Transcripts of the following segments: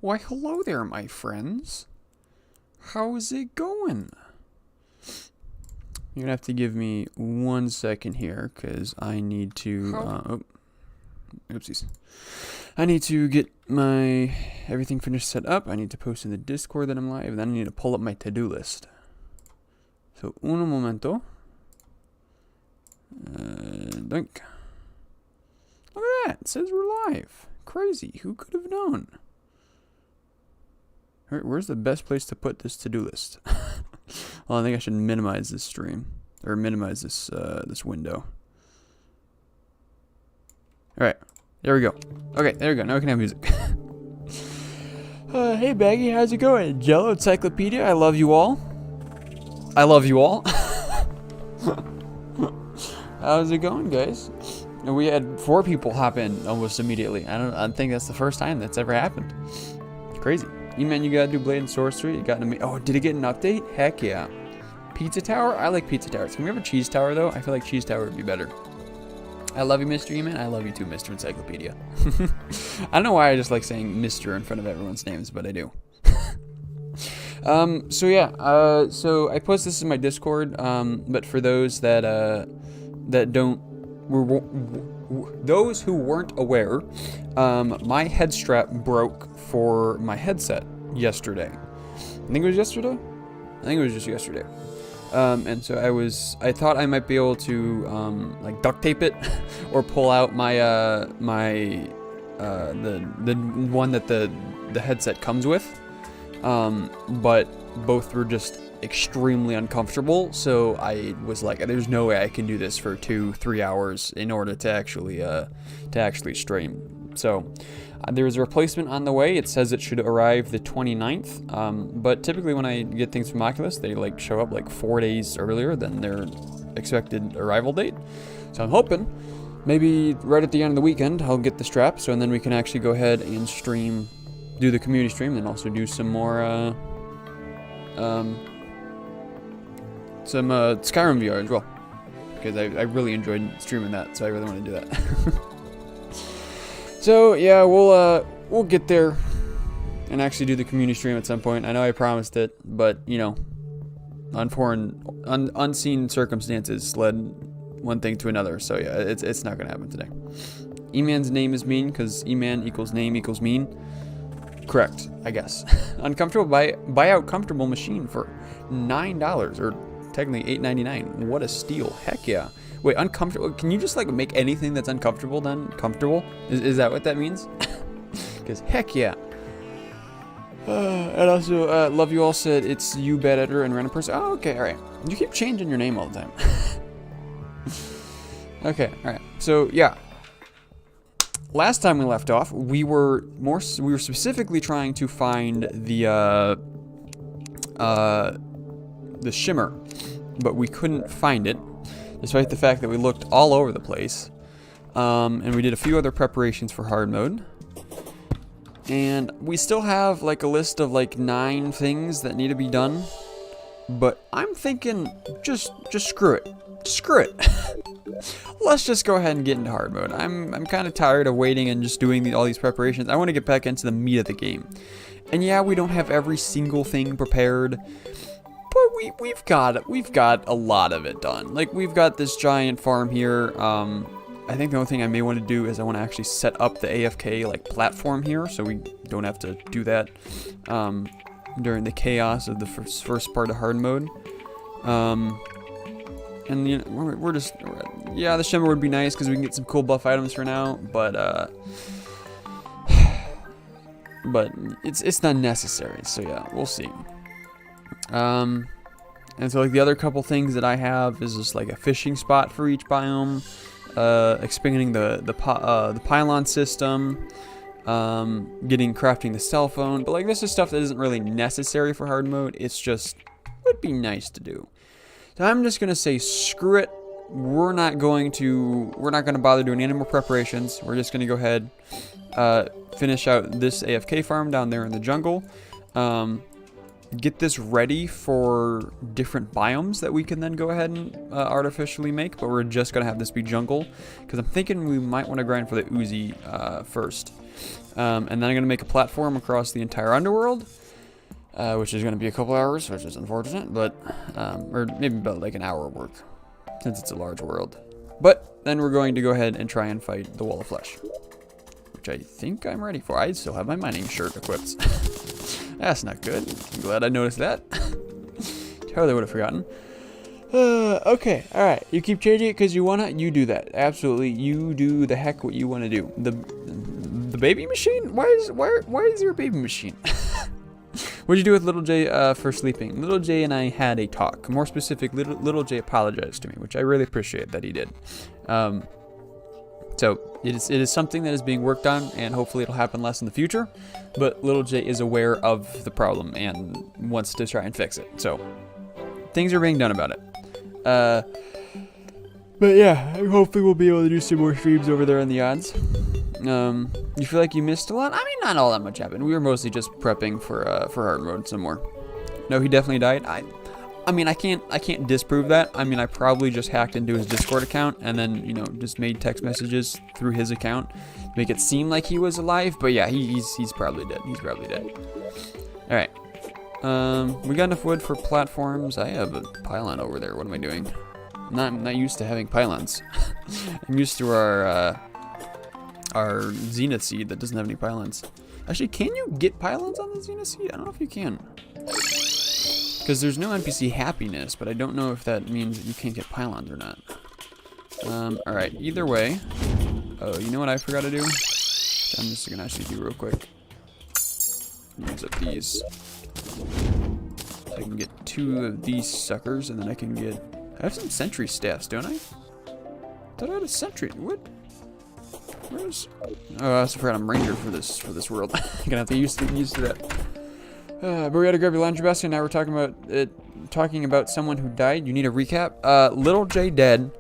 Why, hello there, my friends. How's it going? You're gonna have to give me 1 second here, because I need to, oopsies. I need to get my everything finished set up. I need to post in the Discord that I'm live, and then I need to pull up my to-do list. So, uno momento. Dunk. Look at that. It says we're live. Crazy. Who could have known? Where's the best place to put this to-do list? Well, I think I should minimize this stream. Or minimize this this window. Alright. There we go. Okay, there we go. Now we can have music. Hey, Baggy. How's it going? Jello Encyclopedia. I love you all. I love you all. How's it going, guys? And we had 4 people hop in almost immediately. I think that's the first time that's ever happened. It's crazy. E-Man, you gotta do Blade and Sorcery. You got oh, did it get an update? Heck yeah. Pizza Tower? I like Pizza Towers. Can we have a Cheese Tower though? I feel like Cheese Tower would be better. I love you, Mr. E-Man. I love you too, Mr. Encyclopedia. I don't know why I just like saying Mr. in front of everyone's names, but I do. So yeah, so I post this in my Discord, but for those that those who weren't aware, my head strap broke for my headset yesterday. I think it was yesterday? I think it was just yesterday. And so I thought I might be able to, like duct tape it or pull out my, the one that the headset comes with. But both were just extremely uncomfortable, so I was like, there's no way I can do this for 2-3 hours in order to actually stream. So there's a replacement on the way. It says it should arrive the 29th, but typically when I get things from Oculus, they like show up like 4 days earlier than their expected arrival date. So I'm hoping maybe right at the end of the weekend I'll get the strap, so and then we can actually go ahead and stream, do the community stream, and also do some more Skyrim VR as well, because I really enjoyed streaming that, so I really want to do that. So yeah, we'll get there and actually do the community stream at some point. I know I promised it, but you know, unseen circumstances led one thing to another. So yeah, it's not gonna happen today. E-Man's name is mean because E-Man equals name equals mean. Correct, I guess. Uncomfortable, buy out comfortable machine for $9 or technically $8.99. What a steal! Heck yeah. Wait, uncomfortable? Can you just like make anything that's uncomfortable then comfortable? Is that what that means? Because heck yeah. And also, love you all said it's you, bad editor, and random person. Oh, okay, all right. You keep changing your name all the time. Okay, all right. So yeah. Last time we left off, we were specifically trying to find the shimmer, but we couldn't find it, despite the fact that we looked all over the place. And we did a few other preparations for hard mode. And we still have like a list of like 9 things that need to be done. But I'm thinking, just screw it. Screw it. Let's just go ahead and get into hard mode. I'm kind of tired of waiting and just doing all these preparations. I want to get back into the meat of the game. And yeah, we don't have every single thing prepared, but we've got a lot of it done. Like we've got this giant farm here. I think the only thing I may want to do is I want to actually set up the AFK like platform here, so we don't have to do that during the chaos of the first part of hard mode. And you know, we're just, yeah, the shimmer would be nice because we can get some cool buff items for now, but it's not necessary. So yeah, we'll see. And so like the other couple things that I have is just like a fishing spot for each biome, expanding the pylon system, crafting the cell phone. But like this is stuff that isn't really necessary for hard mode. It's just would be nice to do. So I'm just gonna say screw it. We're not gonna bother doing any more preparations. We're just gonna go ahead, finish out this AFK farm down there in the jungle, get this ready for different biomes that we can then go ahead and artificially make. But we're just gonna have this be jungle because I'm thinking we might want to grind for the Uzi first. And then I'm going to make a platform across the entire underworld, which is going to be a couple hours, which is unfortunate, but, or maybe about like an hour worth, since it's a large world. But then we're going to go ahead and try and fight the Wall of Flesh, which I think I'm ready for. I still have my mining shirt equipped. That's not good. I'm glad I noticed that. Totally would have forgotten. Okay, alright. You keep changing it because you wanna, you do that. Absolutely, you do the heck what you wanna do. The baby machine? Why is there a baby machine? What'd you do with Little J for sleeping? Little J and I had a talk. More specific, Little J apologized to me, which I really appreciate that he did. So it is something that is being worked on, and hopefully it'll happen less in the future. But Little J is aware of the problem and wants to try and fix it. So things are being done about it. But yeah, hopefully we'll be able to do some more streams over there in the odds. You feel like you missed a lot? I mean, not all that much happened. We were mostly just prepping for hard mode some more. No, he definitely died. I mean, I can't disprove that. I mean, I probably just hacked into his Discord account and then, you know, just made text messages through his account to make it seem like he was alive. But yeah, he's probably dead. He's probably dead. All right. We got enough wood for platforms. I have a pylon over there. What am I doing? I'm not used to having pylons. I'm used to our Zenith seed that doesn't have any pylons. Actually, can you get pylons on the Zenith seed? I don't know if you can. Because there's no NPC happiness, but I don't know if that means that you can't get pylons or not. Alright, either way. Oh, you know what I forgot to do? I'm just gonna actually do real quick. Use up these. So I can get 2 of these suckers, and then I can get... I have some sentry staffs, don't I? Thought I had a sentry. What? Where's... Oh, I forgot I'm ranger for this world. I'm gonna have to get used to that. But we gotta grab your laundry basket. Now we're talking about someone who died. You need a recap. Little J dead.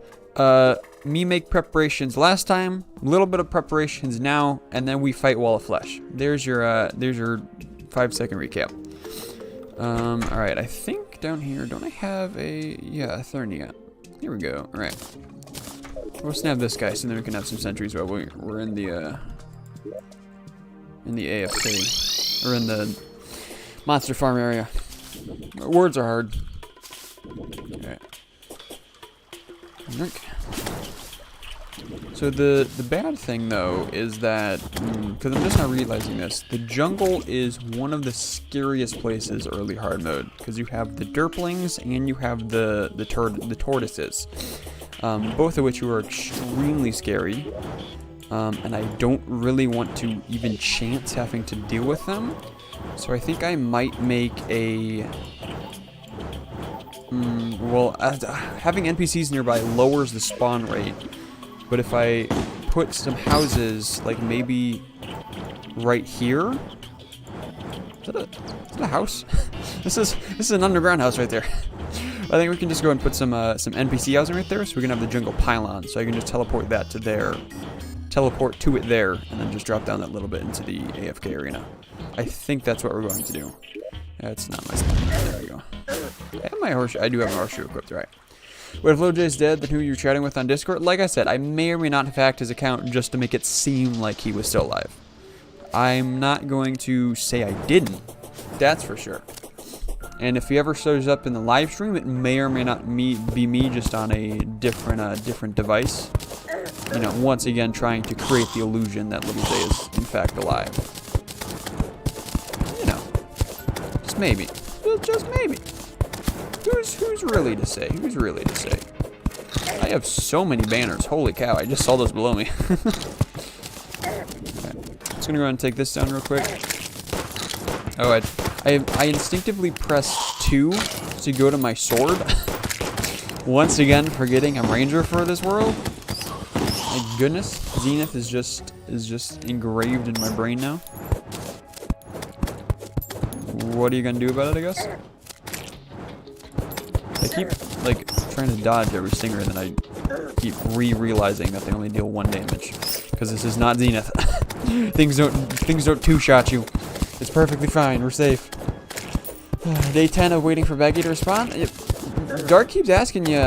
Me make preparations last time. A little bit of preparations now, and then we fight Wall of Flesh. There's your 5-second recap. All right. I think down here, don't I have a Thernia? Here we go. All right. We'll snap this guy so then we can have some sentries while we're in the AFK or in the monster farm area. Words are hard. Alright. Drink. So the bad thing though is that, because I'm just not realizing this, the jungle is one of the scariest places early hard mode, because you have the derplings and you have the tortoises, both of which are extremely scary. And I don't really want to even chance having to deal with them. So I think I might make a... having NPCs nearby lowers the spawn rate. But if I put some houses, like maybe right here... Is that a house? This is an underground house right there. I think we can just go and put some NPC housing right there, so we can have the jungle pylon. So I can just teleport that to there. Teleport to it there, and then just drop down that little bit into the AFK arena. I think that's what we're going to do. That's not my spot. There we go. I have my horseshoe. I do have my horseshoe equipped, right? What if Little J's dead, then who you're chatting with on Discord? Like I said, I may or may not have hacked his account just to make it seem like he was still alive. I'm not going to say I didn't. That's for sure. And if he ever shows up in the live stream, it may or may not be me just on a different device. You know, once again trying to create the illusion that Little J is in fact alive. You know, just maybe. Just maybe. Who's really to say? Who's really to say? I have so many banners. Holy cow, I just saw those below me. Okay. Just gonna go ahead and take this down real quick. Oh, I instinctively pressed 2 to go to my sword. Once again, forgetting I'm ranger for this world. My goodness, Zenith is just engraved in my brain now. What are you gonna do about it, I guess? I keep like trying to dodge every stinger, and then I keep realizing that they only deal 1 damage. Because this is not Zenith. Things don't two-shot you. It's perfectly fine. We're safe. Day 10 of waiting for Baggy to respond. Dark keeps asking you,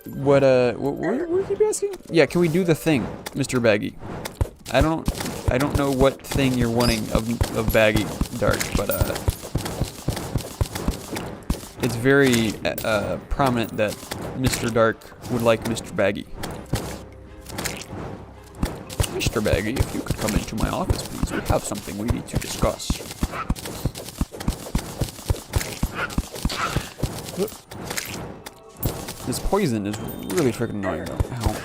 what do you keep asking? Yeah, can we do the thing, Mr. Baggy? I I don't know what thing you're wanting of Baggy Dark, but it's very prominent that Mr. Dark would like Mr. Baggy. Mr. Baggy, if you could come into my office, please. We have something we need to discuss. This poison is really freaking annoying, though. Ow.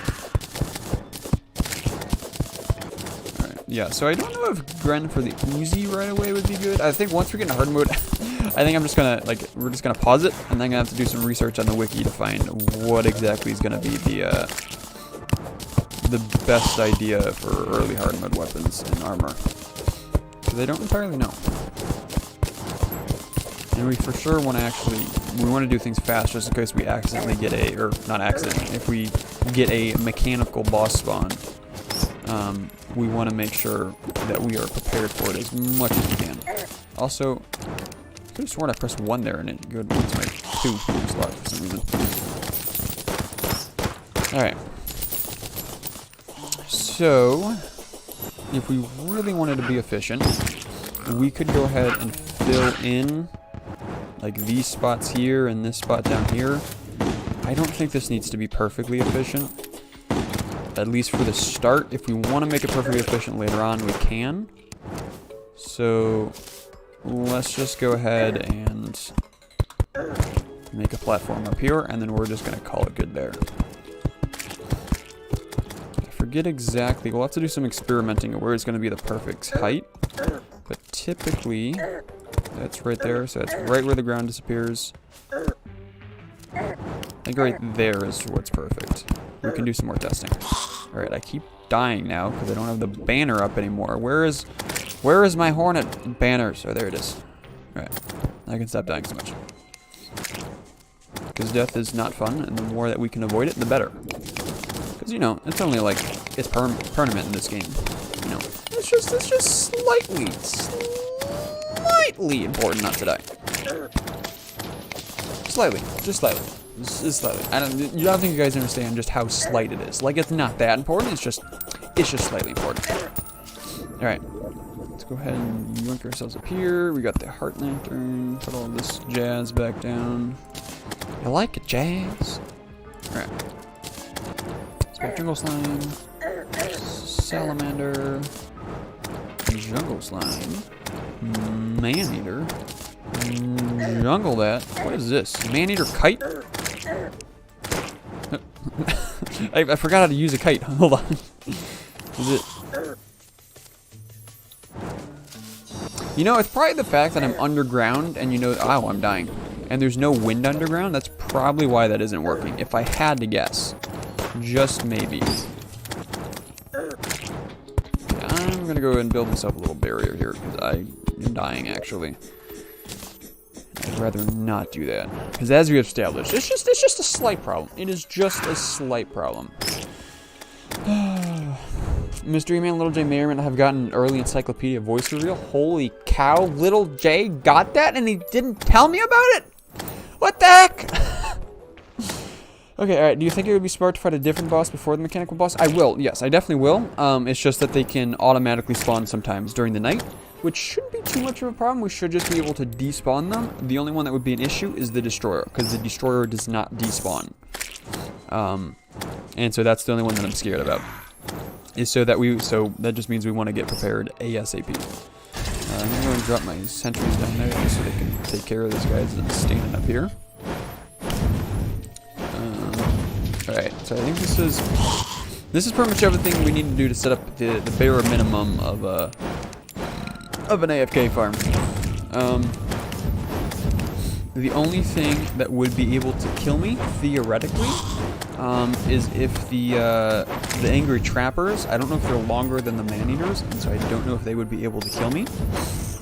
Alright, yeah, so I don't know if Gren for the Uzi right away would be good. I think once we get in hard mode, I think I'm just gonna, like, we're just gonna pause it, and then I'm gonna have to do some research on the wiki to find what exactly is gonna be the best idea for early hard mode weapons and armor. Because I don't entirely know. And we for sure want to we want to do things fast just in case we accidentally get or not accident, if we get a mechanical boss spawn, we want to make sure that we are prepared for it as much as we can. Also, I could have sworn I pressed 1 there and it went to my 2 slot for some reason. Alright. So, if we really wanted to be efficient, we could go ahead and fill in like these spots here and this spot down here. I don't think this needs to be perfectly efficient, at least for the start. If we want to make it perfectly efficient later on, we can. So let's just go ahead and make a platform up here, and then we're just going to call it good there. I forget exactly, we'll have to do some experimenting of where it's going to be the perfect height, but typically that's right there, so that's right where the ground disappears. I think right there is what's perfect. We can do some more testing. Alright, I keep dying now because I don't have the banner up anymore. Where is my Hornet banners? Oh, there it is. Alright, I can stop dying so much. Because death is not fun, and the more that we can avoid it, the better. Because, you know, it's only like, it's permanent in this game. You know, it's just slightly important not to die. Slightly, just slightly. Just slightly. I don't think you guys understand just how slight it is. Like, it's not that important, it's just slightly important. Alright. Let's go ahead and yoink ourselves up here. We got the heart lantern. Put all this jazz back down. I like it, jazz. Alright. Jungle slime. Salamander. Jungle slime. Man-eater. Jungle that. What is this? Man-eater kite? I forgot how to use a kite. Hold on. Is it? You know, it's probably the fact that I'm underground and you know, oh, I'm dying. And there's no wind underground. That's probably why that isn't working. If I had to guess. Just maybe. Yeah, I'm gonna go ahead and build myself a little barrier here because I am dying actually. I'd rather not do that. Because as we established, it's just a slight problem. It is just a slight problem. Mystery Man, Little J may or may not have gotten an early encyclopedia voice reveal. Holy cow, Little J got that and he didn't tell me about it? What the heck? Okay, alright, do you think it would be smart to fight a different boss before the mechanical boss? I will, yes, I definitely will. It's just that they can automatically spawn sometimes during the night, which shouldn't be too much of a problem. We should just be able to despawn them. The only one that would be an issue is the Destroyer, because the Destroyer does not despawn. And so that's the only one that I'm scared about. So that just means we want to get prepared ASAP. I'm going to go and drop my sentries down there just so they can take care of this guy that's standing up here. Alright, so I think this is pretty much everything we need to do to set up the bare minimum of an AFK farm. The only thing that would be able to kill me, theoretically, is if the angry trappers, I don't know if they're longer than the man-eaters, and so I don't know if they would be able to kill me.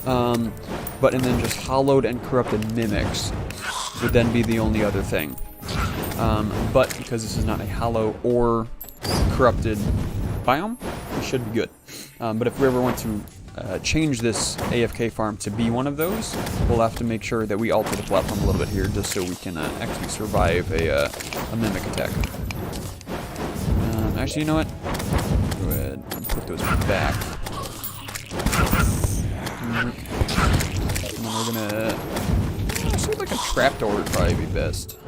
And then just hollowed and corrupted mimics would then be the only other thing. But because this is not a hollow or corrupted biome, it should be good. But if we ever want to change this AFK farm to be one of those, we'll have to make sure that we alter the platform a little bit here just so we can actually survive a mimic attack. Actually, you know what? Go ahead and put those back. we're gonna see, like a trapdoor would probably be best.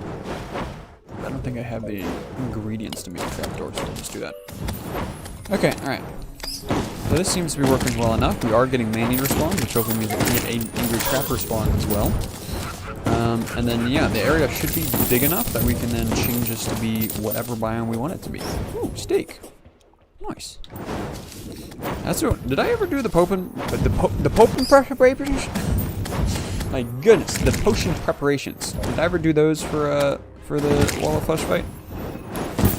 I don't think I have the ingredients to make a trapdoor, so we'll just do that. Okay, alright. So this seems to be working well enough. We are getting man-eater spawns, which hopefully means we can get angry trapper spawn as well. And then, yeah, the area should be big enough that we can then change this to be whatever biome we want it to be. Ooh, steak. Nice. That's what, did I ever do the potion preparations? My goodness, the potion preparations. Did I ever do those for the Wall of Flesh fight?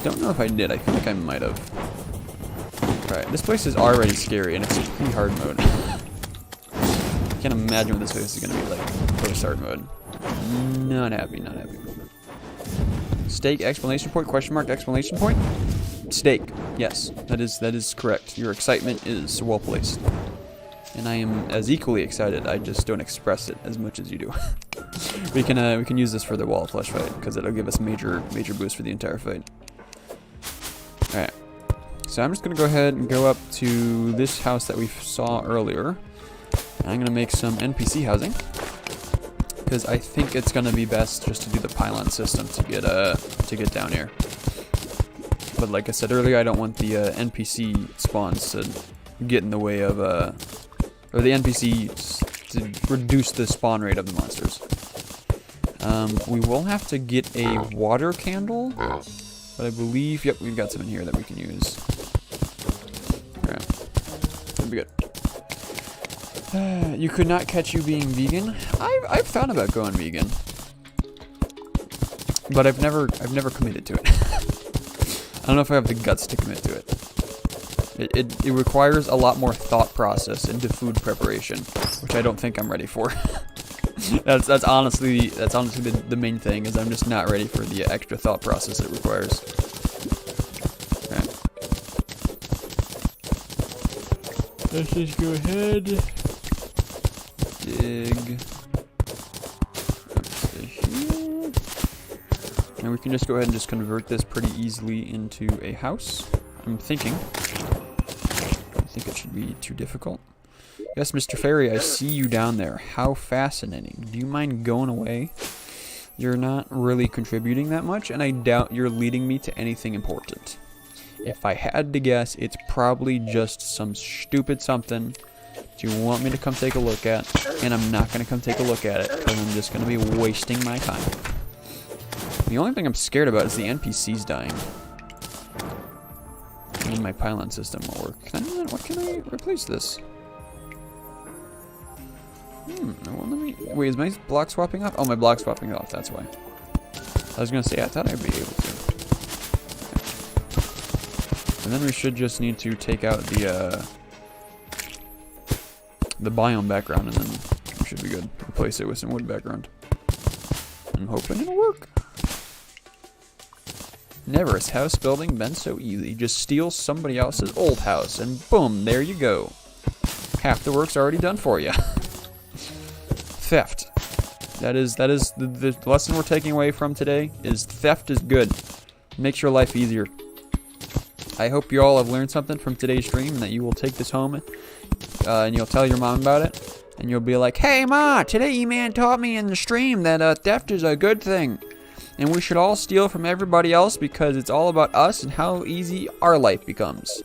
Don't know if I did. I feel like I might have. Alright, this place is already scary, and it's pre-hard mode. I can't imagine what this place is going to be like post-hard mode. Not happy, not happy. Steak, exclamation point, question mark, exclamation point? Steak. Yes, that is correct. Your excitement is well placed. And I am as equally excited, I just don't express it as much as you do. we can use this for the Wall of Flesh fight, because it'll give us major boost for the entire fight. Alright. So I'm just going to go ahead and go up to this house that we saw earlier. And I'm going to make some NPC housing. Because I think it's going to be best just to do the pylon system to get down here. But like I said earlier, I don't want the NPC spawns to get in the way of, or the NPCs to reduce the spawn rate of the monsters. We will have to get a water candle, but I believe, yep, we've got some in here that we can use. Alright, that'll be good. You could not catch you being vegan. I've thought about going vegan, but I've never committed to it. I don't know if I have the guts to commit to it. It requires a lot more thought process into food preparation, which I don't think I'm ready for. that's honestly the main thing, is I'm just not ready for the extra thought process it requires. Alright. Let's just go ahead. Dig. Here. And we can just go ahead and just convert this pretty easily into a house. I'm thinking. I don't think it should be too difficult. Yes, Mr. Fairy, I see you down there. How fascinating. Do you mind going away? You're not really contributing that much, and I doubt you're leading me to anything important. If I had to guess, it's probably just some stupid something that you want me to come take a look at, and I'm not going to come take a look at it, because I'm just going to be wasting my time. The only thing I'm scared about is the NPCs dying. And my pylon system won't work. What can I replace this? Well, let me... Wait, is my block swapping off? Oh, my block swapping off, that's why. I was going to say, I thought I'd be able to. And then we should just need to take out the biome background, and then we should be good. Replace it with some wood background. I'm hoping it'll work. Never has house building been so easy. Just steal somebody else's old house, and boom, there you go. Half the work's already done for you. Theft. That is the lesson we're taking away from today, is theft is good. Makes your life easier. I hope you all have learned something from today's stream, and that you will take this home and you'll tell your mom about it. And you'll be like, hey Ma, today E-Man taught me in the stream that theft is a good thing. And we should all steal from everybody else because it's all about us and how easy our life becomes.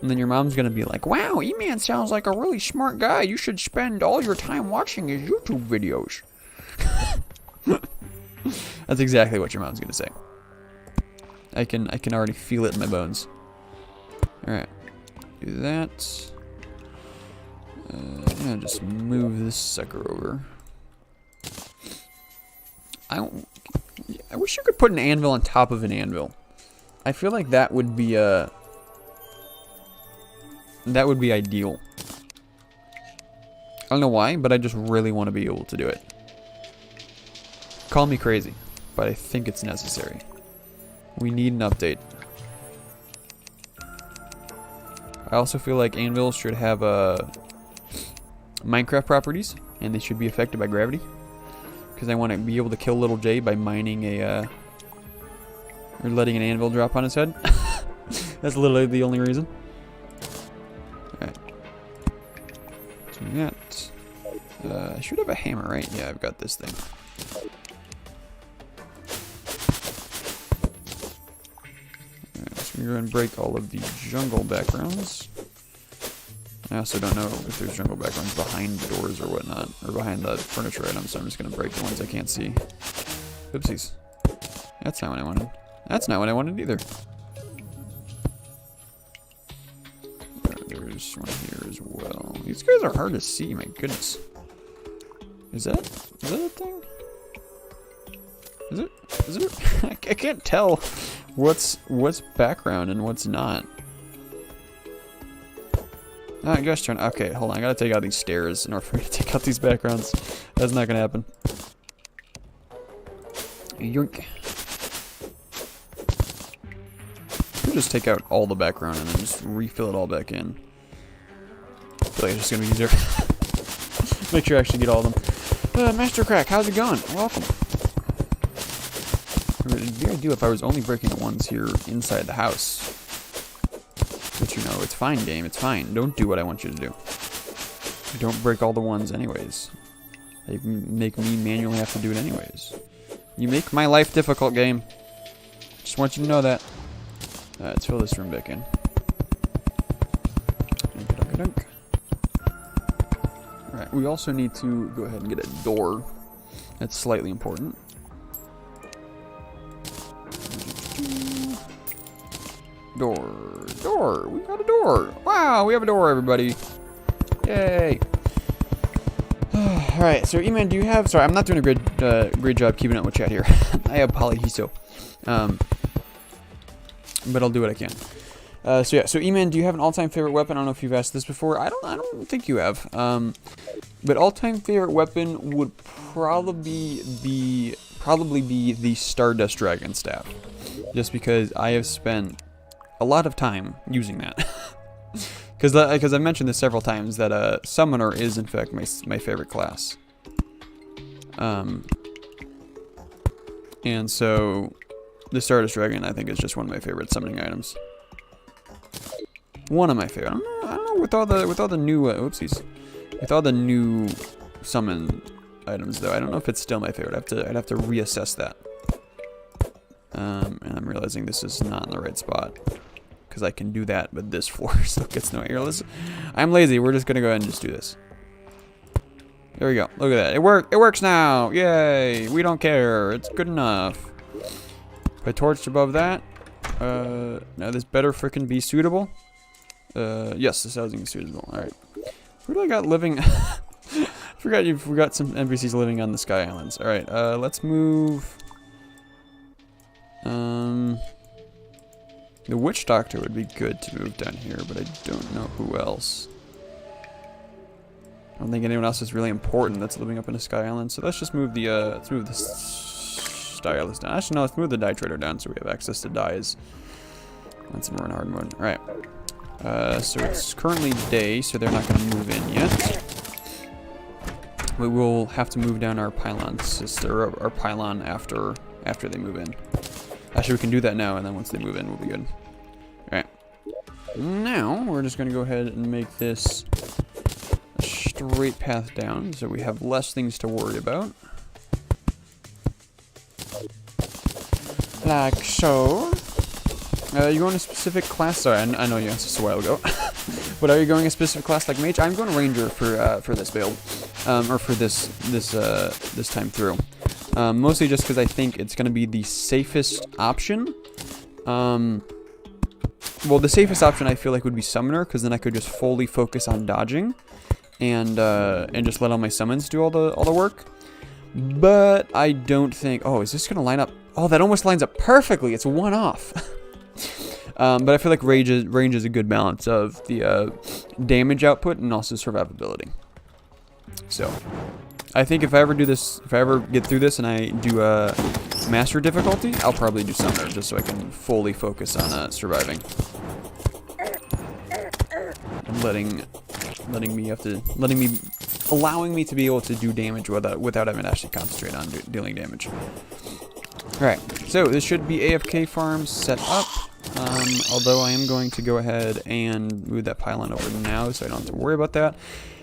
And then your mom's going to be like, wow, E-Man sounds like a really smart guy. You should spend all your time watching his YouTube videos. That's exactly what your mom's going to say. I can already feel it in my bones. Alright. Do that. Yeah, just move this sucker over. I wish you could put an anvil on top of an anvil. I feel like that would be ideal. I don't know why, but I just really want to be able to do it. Call me crazy, but I think it's necessary. We need an update. I also feel like anvils should have Minecraft properties, and they should be affected by gravity. Because I want to be able to kill Little J by mining or letting an anvil drop on his head. That's literally the only reason. Alright. Do that. I should have a hammer, right? Yeah, I've got this thing. Alright, so we're going to break all of the jungle backgrounds. I also don't know if there's jungle backgrounds behind the doors or whatnot, or behind the furniture items, so I'm just going to break the ones I can't see. Oopsies. That's not what I wanted. That's not what I wanted either. There's one here as well. These guys are hard to see, my goodness. Is that a thing? Is it? Is it? I can't tell what's background and what's not. I guess turn. Okay, hold on. I gotta take out these stairs in order for me to take out these backgrounds. That's not gonna happen. Yoink. I'll just take out all the background and then just refill it all back in. I feel like it's just gonna be easier. Make sure I actually get all of them. Master Crack, how's it going? Welcome. It'd be ideal if I was only breaking the ones here inside the house. But you know, it's fine, game. It's fine. Don't do what I want you to do. Don't break all the ones anyways. They make me manually have to do it anyways. You make my life difficult, game. Just want you to know that. Let's fill this room back in. Dunk. Alright, we also need to go ahead and get a door. That's slightly important. Door. We got a door. Wow, we have a door, everybody. Yay. Alright, so E-Man, do you have... Sorry, I'm not doing a great job keeping up with chat here. I have polyhiso. But I'll do what I can. So yeah, so E-Man, do you have an all-time favorite weapon? I don't know if you've asked this before. I don't think you have. But all-time favorite weapon would probably be the Stardust Dragon Staff. Just because I have spent a lot of time using that. Because I've mentioned this several times that Summoner is in fact my favorite class. And so the Stardust Dragon I think is just one of my favorite summoning items. One of my favorite. I don't know with all the new oopsies. With all the new summon items though, I don't know if it's still my favorite. I'd have to reassess that. And I'm realizing this is not in the right spot. Because I can do that, but this floor still gets no air. I'm lazy. We're just going to go ahead and just do this. There we go. Look at that. It works now. Yay. We don't care. It's good enough. If I torched above that. Now this better frickin' be suitable. Yes, this housing is suitable. Alright. Who do I got living? I forgot you've got some NPCs living on the Sky Islands. Alright, let's move. The Witch Doctor would be good to move down here, but I don't know who else. I don't think anyone else is really important that's living up in a Sky Island, so let's just move the stylist down. Actually, no, let's move the dye trader down so we have access to dyes. That's more in hard mode. Alright. So it's currently day, so they're not going to move in yet. We will have to move down our pylon our pylon after they move in. Actually, we can do that now, and then once they move in, we'll be good. Alright. Now, we're just going to go ahead and make this a straight path down, so we have less things to worry about. Like so. You going a specific class? Sorry, I know you asked this a while ago. But are you going a specific class like Mage? I'm going Ranger for this build, or for this time through. Mostly just because I think it's going to be the safest option. Well, the safest option I feel like would be Summoner, because then I could just fully focus on dodging, and just let all my summons do all the work. But I don't think. Oh, is this going to line up? Oh, that almost lines up perfectly. It's one off. But I feel like range is a good balance of the damage output and also survivability. So, I think if I ever get through this and I do a master difficulty, I'll probably do Summoner just so I can fully focus on surviving. And allowing me to be able to do damage without having to actually concentrate on dealing damage. Alright, so this should be AFK farm set up. Although I am going to go ahead and move that pylon over now so I don't have to worry about that.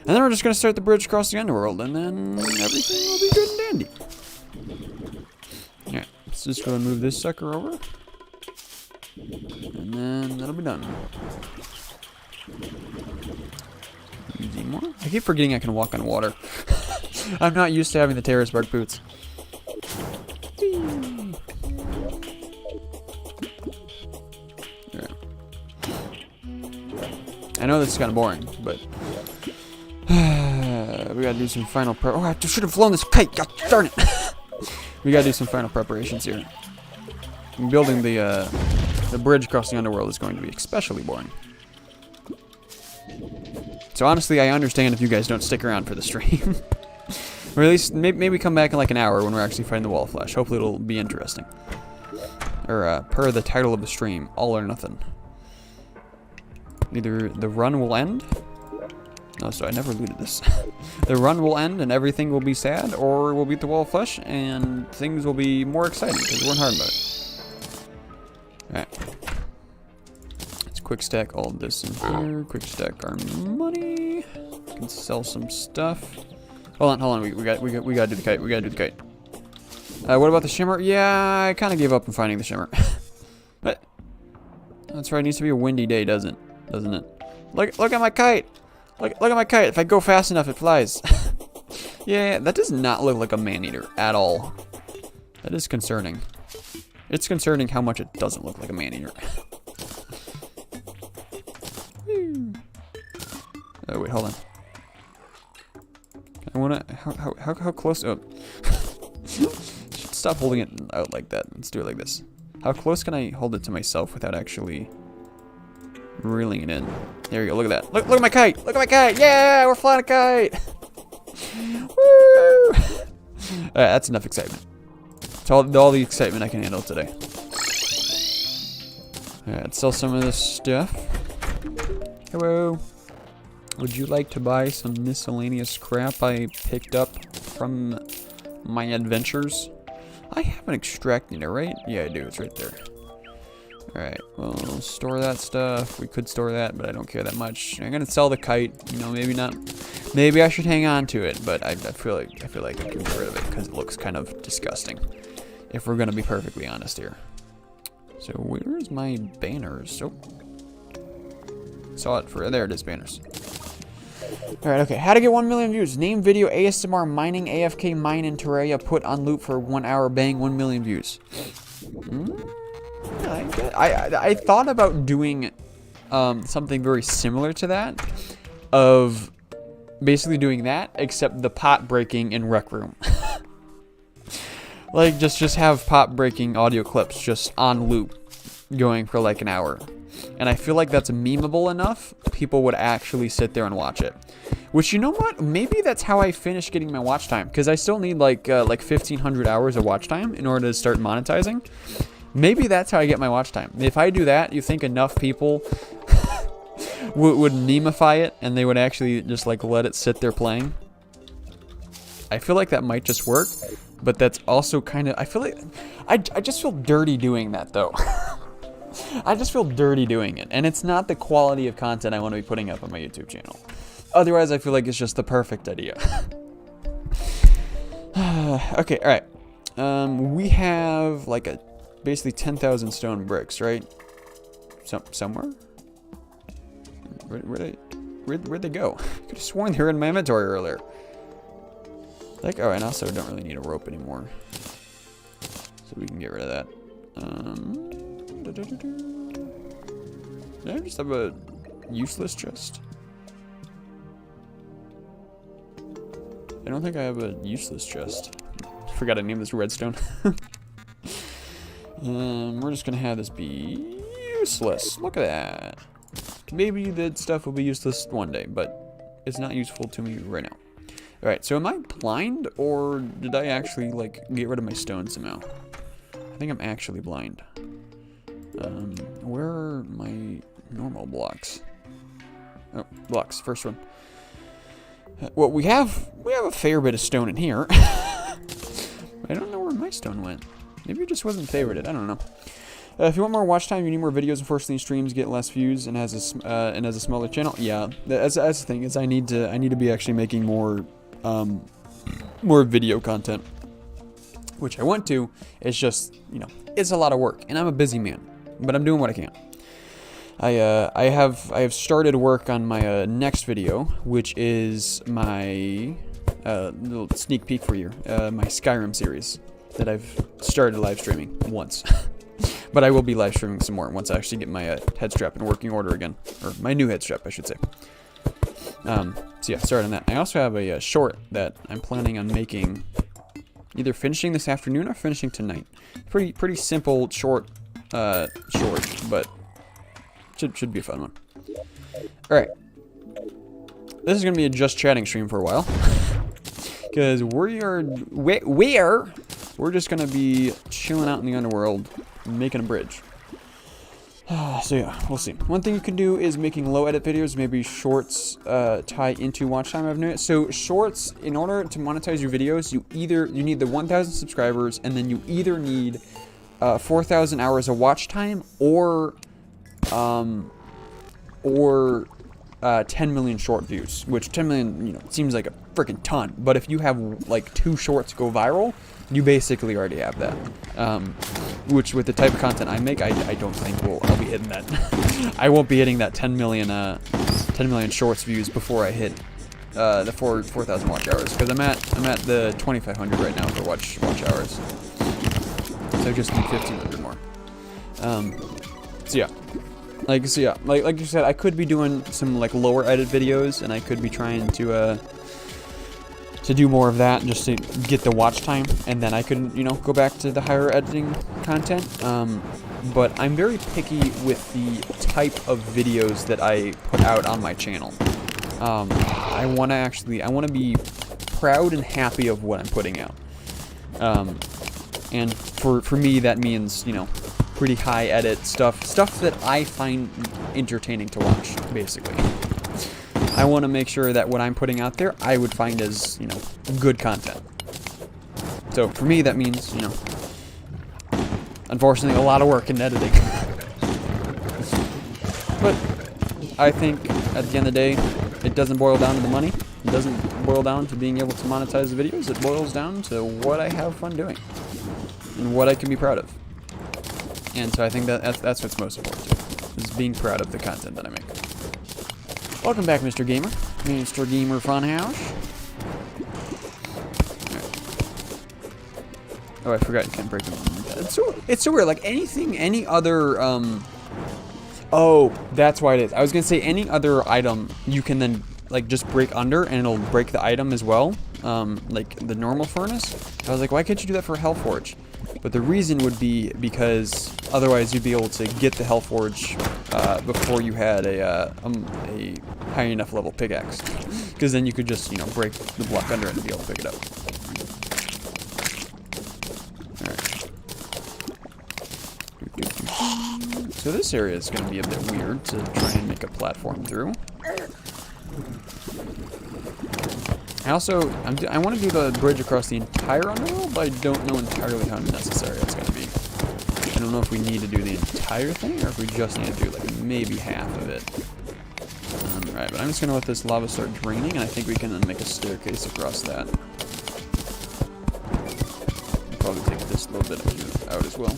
And then we're just going to start the bridge across the underworld, and then everything will be good and dandy. Alright, let's just go and move this sucker over. And then that'll be done. Easy more. I keep forgetting I can walk on water. I'm not used to having the Terrace Bark boots. Yeah. I know this is kind of boring, but we gotta do some final prep. Oh, I should have flown this kite. God darn it! We gotta do some final preparations here. Building the bridge across the underworld is going to be especially boring. So honestly, I understand if you guys don't stick around for the stream. Or at least maybe come back in like an hour when we're actually fighting the wall of flesh. Hopefully it'll be interesting. Or per the title of the stream, all or nothing. Either the run will end. No, so I never looted this. The run will end and everything will be sad, or we'll beat the wall of flesh and things will be more exciting because we're in hard mode. Alright. Let's quick stack all this in here. Quick stack our money. We can sell some stuff. Hold on. We gotta do the kite. We gotta do the kite. What about the shimmer? Yeah, I kind of gave up on finding the shimmer. But that's right. It needs to be a windy day, doesn't it? Look at my kite. Look at my kite. If I go fast enough, it flies. Yeah, that does not look like a man-eater at all. That is concerning. It's concerning how much it doesn't look like a man-eater. Oh wait, hold on. I wanna how close? Oh, stop holding it out like that. Let's do it like this. How close can I hold it to myself without actually reeling it in? There you go. Look at that. Look at my kite. Look at my kite. Yeah, we're flying a kite. Woo! Alright, that's enough excitement. It's all the excitement I can handle today. Alright, let's sell some of this stuff. Hello. Would you like to buy some miscellaneous crap I picked up from my adventures? I have an extractor, right? Yeah, I do. It's right there. Alright, well, store that stuff. We could store that, but I don't care that much. I'm gonna sell the kite. You know, maybe not. Maybe I should hang on to it, but I feel like I can get rid of it because it looks kind of disgusting. If we're gonna be perfectly honest here. So where's my banners? Oh, saw it for there. It is banners. Alright, okay. How to get 1 million views. Name video ASMR mining AFK mine in Terraria put on loop for 1 hour. Bang, 1 million views. I thought about doing something very similar to that. Of basically doing that, except the pot breaking in Rec Room. Like, just have pot breaking audio clips just on loop going for like an hour. And I feel like that's memeable enough, people would actually sit there and watch it. Which, you know what? Maybe that's how I finish getting my watch time. Because I still need like 1,500 hours of watch time in order to start monetizing. Maybe that's how I get my watch time. If I do that, you think enough people would memeify it and they would actually just like let it sit there playing? I feel like that might just work. But that's also kind of... I feel like... I just feel dirty doing that, though. I just feel dirty doing it. And it's not the quality of content I want to be putting up on my YouTube channel. Otherwise, I feel like it's just the perfect idea. Okay, alright. We have, like, basically 10,000 stone bricks, right? Somewhere? Where'd they go? I could have sworn they were in my inventory earlier. Like, oh, and also don't really need a rope anymore. So we can get rid of that. Did I just have a useless chest? I don't think I have a useless chest. Forgot to name this redstone. We're just gonna have this be useless. Look at that. Maybe that stuff will be useless one day, but it's not useful to me right now. Alright, so am I blind, or did I actually, like, get rid of my stone somehow? I think I'm actually blind. Where are my normal blocks? Oh, blocks, first one. Well, we have a fair bit of stone in here. I don't know where my stone went. Maybe it just wasn't favorited, I don't know. If you want more watch time, you need more videos. Unfortunately, streams get less views and has a smaller channel. Yeah, that's the thing. Is I need to be actually making more video content, which I want to. It's just, you know, it's a lot of work, and I'm a busy man, but I'm doing what I can. I have started work on my next video, which is my little sneak peek for you, my Skyrim series that I've started live streaming once. But I will be live streaming some more once I actually get my head strap in working order again. Or my new head strap, I should say. So yeah, started on that. I also have a short that I'm planning on making, either finishing this afternoon or finishing tonight. Pretty simple, short, but should be a fun one. Alright. This is going to be a just chatting stream for a while. Because we're just going to be chilling out in the underworld, making a bridge. So yeah, we'll see. One thing you can do is making low edit videos. Maybe shorts tie into watch time. I've noticed. So shorts, in order to monetize your videos, you need the 1,000 subscribers, and then you either need 4,000 hours of watch time or 10 million short views. Which 10 million, you know, seems like a freaking ton. But if you have like 2 shorts go viral, you basically already have that. Which with the type of content I make, I don't think I'll be hitting that. I won't be hitting that 10 million shorts views before I hit the 4,000 watch hours, because I'm at the 2,500 right now for watch hours. So I just need 1,500 more. So yeah. Like you said, I could be doing some like lower edit videos, and I could be trying to do more of that just to get the watch time, and then I could, you know, go back to the higher editing content. But I'm very picky with the type of videos that I put out on my channel. I want to be proud and happy of what I'm putting out. And for me, that means, you know, pretty high edit stuff that I find entertaining to watch, basically. I want to make sure that what I'm putting out there, I would find as, you know, good content. So for me, that means, you know, unfortunately, a lot of work in editing. But I think at the end of the day, it doesn't boil down to the money. It doesn't boil down to being able to monetize the videos. It boils down to what I have fun doing and what I can be proud of. And so I think that's what's most important to me, is being proud of the content that I make. Welcome back, Mr. Gamer. Mr. Gamer Funhouse. Right. Oh, I forgot you can't break them. It's so weird. Like any other, oh, that's why it is. I was gonna say any other item you can then like just break under and it'll break the item as well. Like the normal furnace. I was like, why can't you do that for Hellforge? But the reason would be because otherwise you'd be able to get the Hellforge before you had a high enough level pickaxe. Because then you could just, you know, break the block under it and be able to pick it up. Alright. So this area is going to be a bit weird to try and make a platform through. I want to do the bridge across the entire underworld, but I don't know entirely how necessary it's going to be. I don't know if we need to do the entire thing, or if we just need to do, like, maybe half of it. Right, but I'm just going to let this lava start draining, and I think we can then make a staircase across that. I'll probably take this little bit out as well.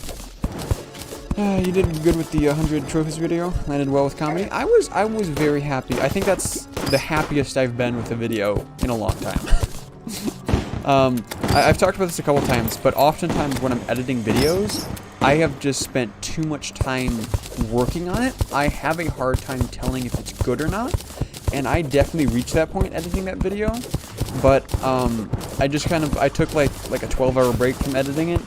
You did good with the 100 trophies video. Landed well with comedy. I was very happy. I think that's the happiest I've been with a video in a long time. I've talked about this a couple times, but oftentimes when I'm editing videos, I have just spent too much time working on it. I have a hard time telling if it's good or not, and I definitely reached that point editing that video. But I just I took like a 12-hour break from editing it.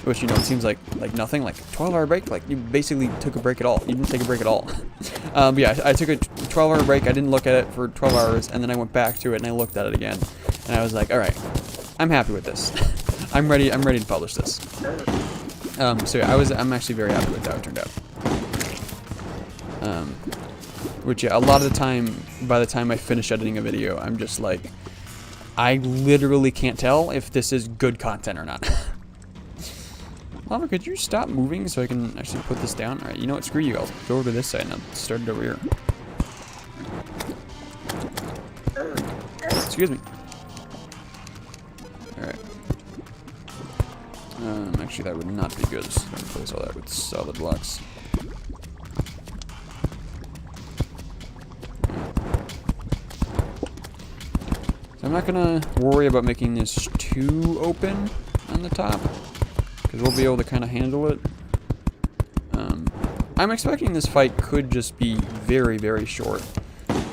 Which, you know, it seems like nothing, like 12-hour break, like you basically took a break at all. You didn't take a break at all. But yeah, I took a 12-hour break. I didn't look at it for 12 hours, and then I went back to it and I looked at it again, and I was like, all right, I'm happy with this. I'm ready to publish this. So yeah, I'm actually very happy with how it turned out. Which, yeah, a lot of the time, by the time I finish editing a video, I'm just like, I literally can't tell if this is good content or not. Lava, could you stop moving so I can actually put this down? Alright, you know what? Screw you. I'll go over to this side and I'll start it over here. Excuse me. Alright. Actually, that would not be good. So replace all that with solid blocks. So I'm not gonna worry about making this too open on the top, because we'll be able to kind of handle it. I'm expecting this fight could just be very, very short,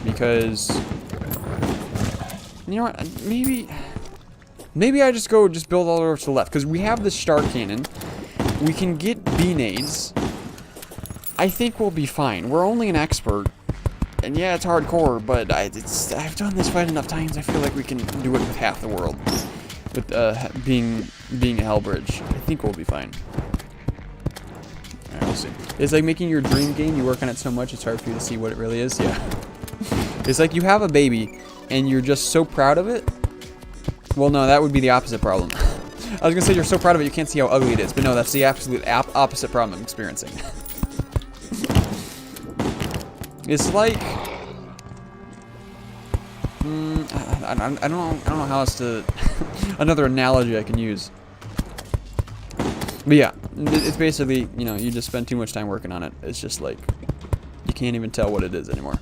because you know what? Maybe I just build all the way to the left, because we have the star cannon. We can get B-nades. I think we'll be fine. We're only an expert, and yeah, it's hardcore, but I've done this fight enough times. I feel like we can do it with half the world. With being a Hellbridge, I think we'll be fine. Alright, we'll see. It's like making your dream game. You work on it so much, it's hard for you to see what it really is. Yeah. It's like you have a baby, and you're just so proud of it. Well, no, that would be the opposite problem. I was gonna say you're so proud of it you can't see how ugly it is, but no, that's the absolute opposite problem I'm experiencing. It's like I don't know how else to another analogy I can use. But yeah, it's basically, you know, you just spend too much time working on it. It's just like you can't even tell what it is anymore.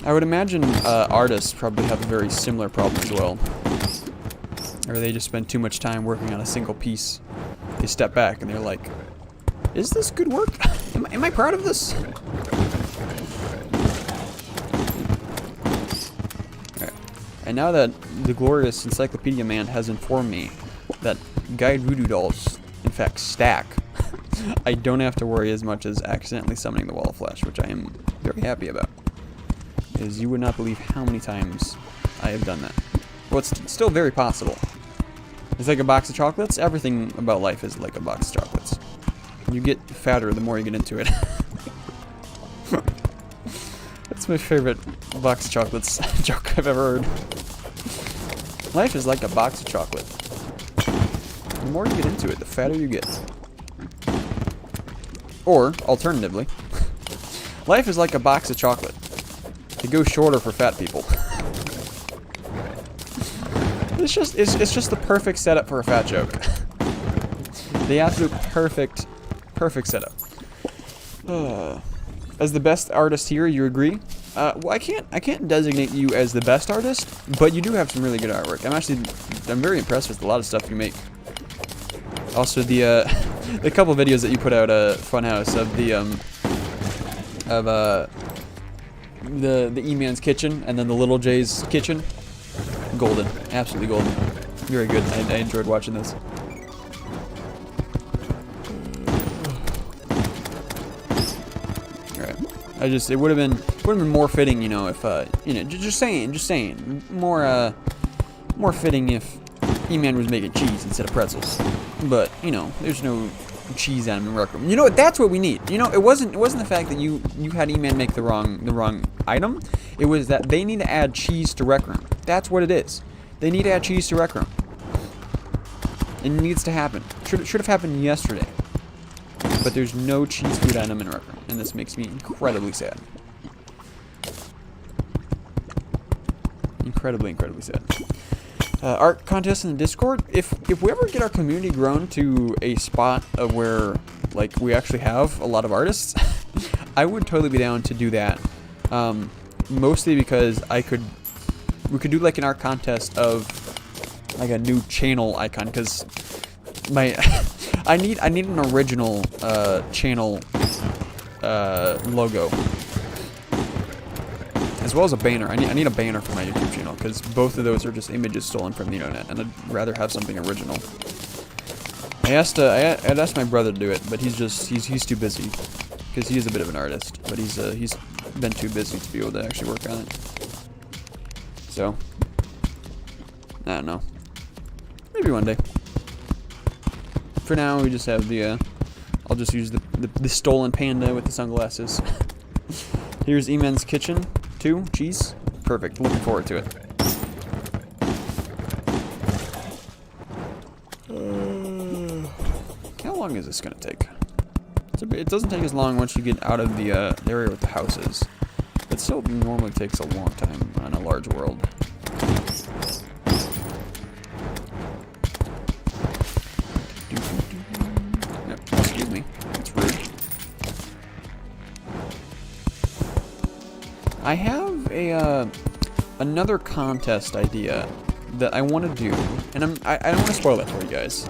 I would imagine artists probably have a very similar problem as well. Or they just spend too much time working on a single piece. They step back and they're like, is this good work? Am I proud of this? Alright. And now that the glorious Encyclopedia Man has informed me that guide voodoo dolls, in fact, stack, I don't have to worry as much as accidentally summoning the wall of flesh, which I am very happy about. Because you would not believe how many times I have done that. Well, it's still very possible. It's like a box of chocolates. Everything about life is like a box of chocolates. You get fatter the more you get into it. That's my favorite box of chocolates joke I've ever heard. Life is like a box of chocolate. The more you get into it, the fatter you get. Or, alternatively, life is like a box of chocolate. It goes shorter for fat people. It's just the perfect setup for a fat joke. The absolute perfect setup. As the best artist here, you agree? Well, I can't designate you as the best artist, but you do have some really good artwork. I'm very impressed with a lot of stuff you make. Also, the couple videos that you put out, Funhouse, of the E-Man's kitchen and then the Little J's kitchen. Golden. Absolutely golden. Very good. I enjoyed watching this. Alright. It would have been more fitting, you know, if you know, just saying, more fitting if E-Man was making cheese instead of pretzels. But, you know, there's no cheese on him in Rec Room. You know what? That's what we need. You know, it wasn't the fact that you had E-Man make the wrong item. It was that they need to add cheese to Rec Room. That's what it is. They need to add cheese to Rec Room. It needs to happen. Should have happened yesterday. But there's no cheese food item in Rec Room, and this makes me incredibly sad. Incredibly sad. Art contest in the Discord. If we ever get our community grown to a spot of where, like, we actually have a lot of artists, I would totally be down to do that. Mostly because we could do like an art contest of like a new channel icon, because I need an original channel logo. As well as a banner. I need a banner for my YouTube channel, because both of those are just images stolen from the internet, and I'd rather have something original. I'd asked my brother to do it, but he's too busy, because he is a bit of an artist, but he's been too busy to be able to actually work on it. So, I don't know. Maybe one day. For now, we just have the. I'll just use the stolen panda with the sunglasses. Here's E-Man's kitchen. 2 cheese. Perfect. Looking forward to it. long is this gonna take? It doesn't take as long once you get out of the area with the houses. It still normally takes a long time on a large world. Excuse me. That's rude. I have a another contest idea that I want to do, and I don't want to spoil it for you guys,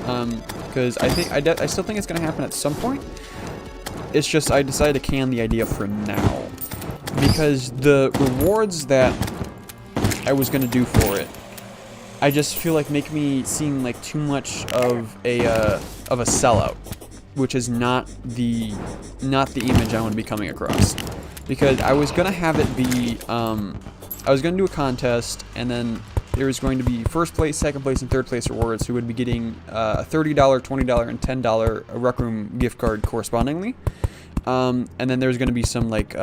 because I still think it's going to happen at some point. It's just I decided to can the idea for now, because the rewards that I was going to do for it, I just feel like make me seem like too much of a sellout, which is not the image I want to be coming across. Because I was gonna have it be, I was gonna do a contest, and then there was going to be first place, second place, and third place rewards who would be getting a $30, $20, and $10 Rec Room gift card correspondingly. And then there's gonna be some like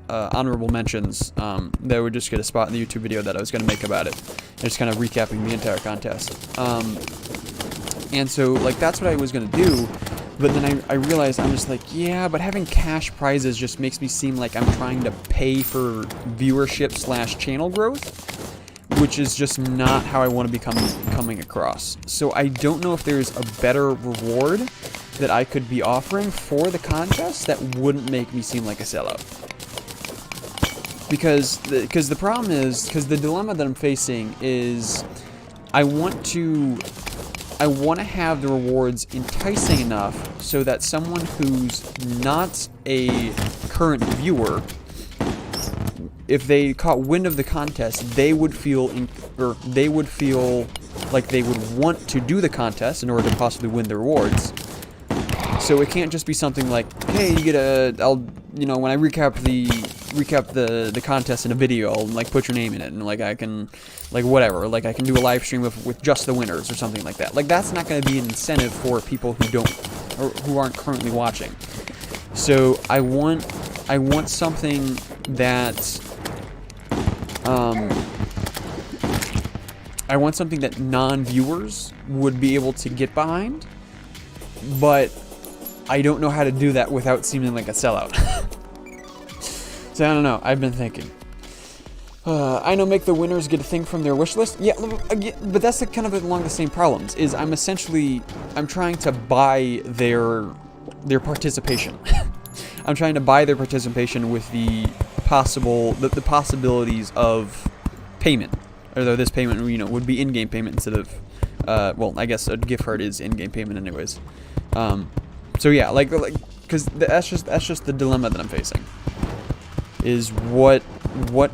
honorable mentions that would just get a spot in the YouTube video that I was gonna make about it, just kind of recapping the entire contest. And so like that's what I was gonna do. But then I realized I'm just like, yeah, but having cash prizes just makes me seem like I'm trying to pay for viewership / channel growth, which is just not how I want to be coming across. So I don't know if there's a better reward that I could be offering for the contest that wouldn't make me seem like a sellout. Because the problem is, because the dilemma that I'm facing is I want to have the rewards enticing enough so that someone who's not a current viewer, if they caught wind of the contest, they would feel like they would want to do the contest in order to possibly win the rewards. So it can't just be something like, hey, you get when I recap the contest in a video, I'll like put your name in it, and like I can, like whatever, like I can do a live stream with just the winners or something like that. Like that's not going to be an incentive for people who aren't currently watching. So I want something that non-viewers would be able to get behind, but I don't know how to do that without seeming like a sellout. So I don't know. I've been thinking. I know make the winners get a thing from their wish list. Yeah, but that's kind of along the same problems. Is I'm trying to buy their participation. I'm trying to buy their participation with the possibilities of payment. Although this payment, would be in-game payment instead of, well, I guess a gift card is in-game payment anyways. So yeah, because that's just the dilemma that I'm facing. Is what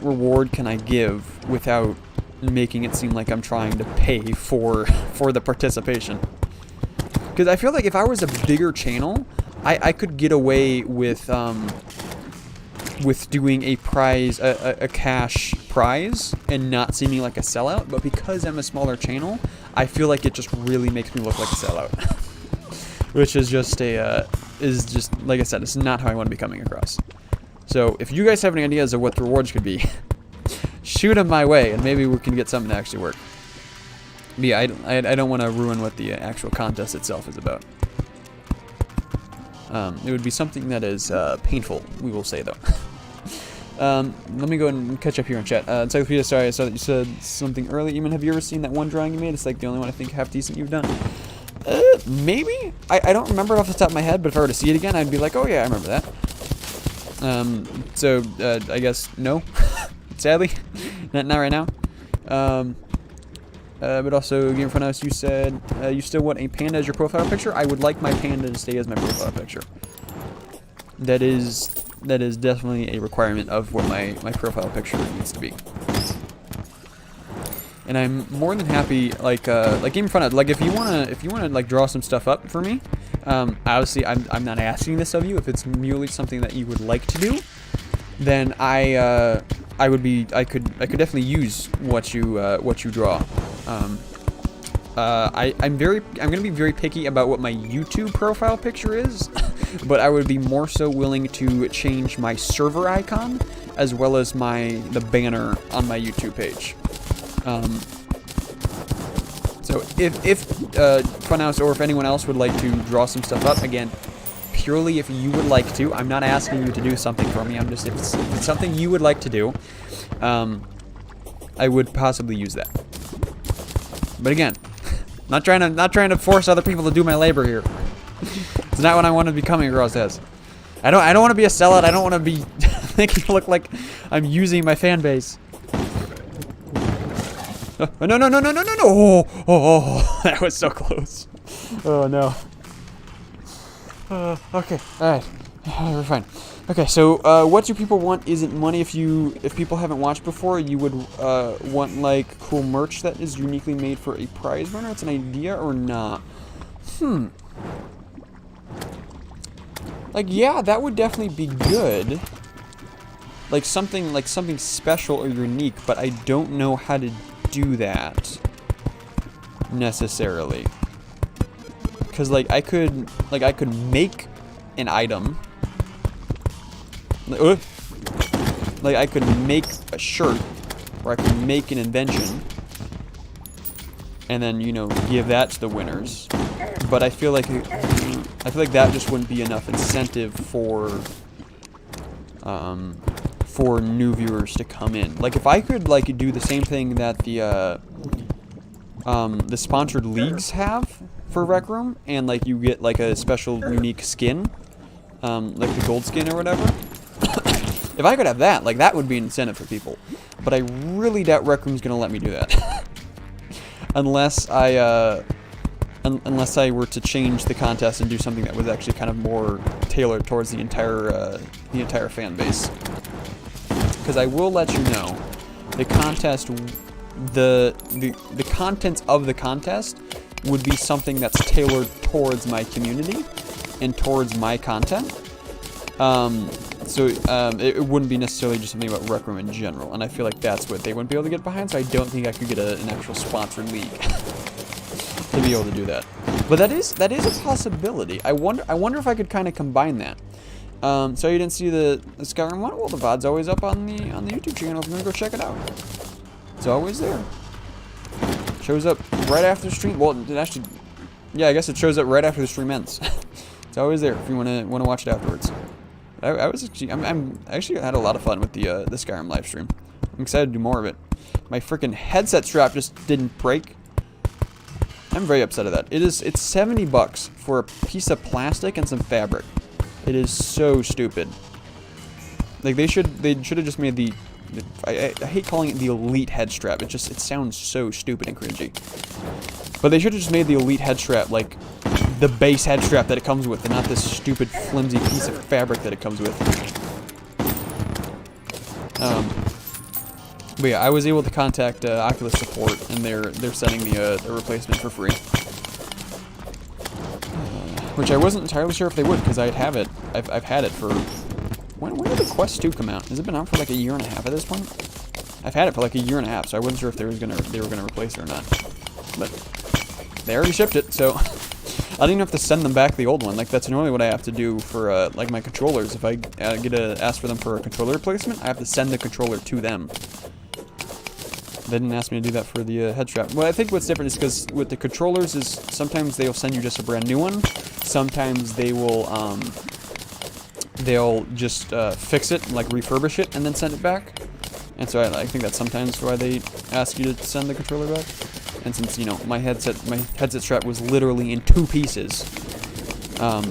reward can I give without making it seem like I'm trying to pay for the participation? Because I feel like if I was a bigger channel, I could get away with doing a prize, a cash prize, and not seeming like a sellout. But because I'm a smaller channel, I feel like it just really makes me look like a sellout. Which is just like I said, it's not how I want to be coming across. So if you guys have any ideas of what the rewards could be, shoot them my way, and maybe we can get something to actually work. But yeah, I don't want to ruin what the actual contest itself is about. It would be something that is painful, we will say, though. Let me go and catch up here in chat. Encyclopedia, sorry, I saw that you said something early. Eamon, have you ever seen that one drawing you made? It's like the only one I think half decent you've done. Maybe? I don't remember it off the top of my head, but if I were to see it again, I'd be like, oh yeah, I remember that. So, I guess no. Sadly. not right now. But also, Game for Us, you said you still want a panda as your profile picture. I would like my panda to stay as my profile picture. That is definitely a requirement of what my profile picture needs to be. And I'm more than happy, like Game Fun, like if you wanna like draw some stuff up for me, obviously I'm not asking this of you. If it's merely something that you would like to do, then I could definitely use what you draw. I'm gonna be very picky about what my YouTube profile picture is, but I would be more so willing to change my server icon as well as the banner on my YouTube page. So if Funhouse or if anyone else would like to draw some stuff up, again, purely if you would like to. I'm not asking you to do something for me. I'm just, if it's something you would like to do, I would possibly use that. But again, not trying to force other people to do my labor here. It's not what I want to be coming across as. I don't want to be a sellout. I don't want to be making it look like I'm using my fan base. Oh, no. Oh, that was so close. Oh, no. Okay, alright. We're fine. Okay, so what do people want isn't money. If people haven't watched before, you would want, like, cool merch that is uniquely made for a prize winner. It's an idea or not? Like, yeah, that would definitely be good. Like something special or unique, but I don't know how to do that necessarily. Cause like I could make an item. Like I could make a shirt, or I could make an invention, and then give that to the winners. But I feel like that just wouldn't be enough incentive for new viewers to come in. Like if I could do the same thing that the sponsored leagues have for Rec Room, and you get a special unique skin, like the gold skin or whatever. If I could have that, that would be an incentive for people. But I really doubt Rec Room's gonna let me do that. Unless I were to change the contest and do something that was actually kind of more tailored towards the entire fan base. Because I will let you know, the contest, the contents of the contest would be something that's tailored towards my community and towards my content. So it wouldn't be necessarily just something about Rec Room in general, and I feel like that's what they wouldn't be able to get behind. So I don't think I could get an actual sponsored league to be able to do that. But that is a possibility. I wonder if I could kind of combine that. So you didn't see the Skyrim one? Well, the VOD's always up on the YouTube channel if you want to go check it out. It's always there. Shows up right after the stream. Well, it actually, yeah, I guess it shows up right after the stream ends. It's always there if you want to watch it afterwards. I actually had a lot of fun with the Skyrim live stream. I'm excited to do more of it. My freaking headset strap just didn't break. I'm very upset at that. It's $70 for a piece of plastic and some fabric. It is so stupid. Like they should have just made the I hate calling it the elite head strap. It sounds so stupid and cringy. But they should have just made the elite head strap like the base head strap that it comes with, and not this stupid flimsy piece of fabric that it comes with. But yeah, I was able to contact Oculus support, and they're sending me a replacement for free. Which I wasn't entirely sure if they would, because I've had it for... When did the Quest 2 come out? Has it been out for like a year and a half at this point? I've had it for like a year and a half, so I wasn't sure if they were gonna replace it or not. But they already shipped it, so I don't even have to send them back the old one. Like that's normally what I have to do for like my controllers. If I ask for them for a controller replacement, I have to send the controller to them. They didn't ask me to do that for the head strap. Well, I think what's different is because with the controllers is sometimes they'll send you just a brand new one. Sometimes they will they'll just fix it, like refurbish it, and then send it back. And so I think that's sometimes why they ask you to send the controller back. And since my headset strap was literally in 2 pieces, I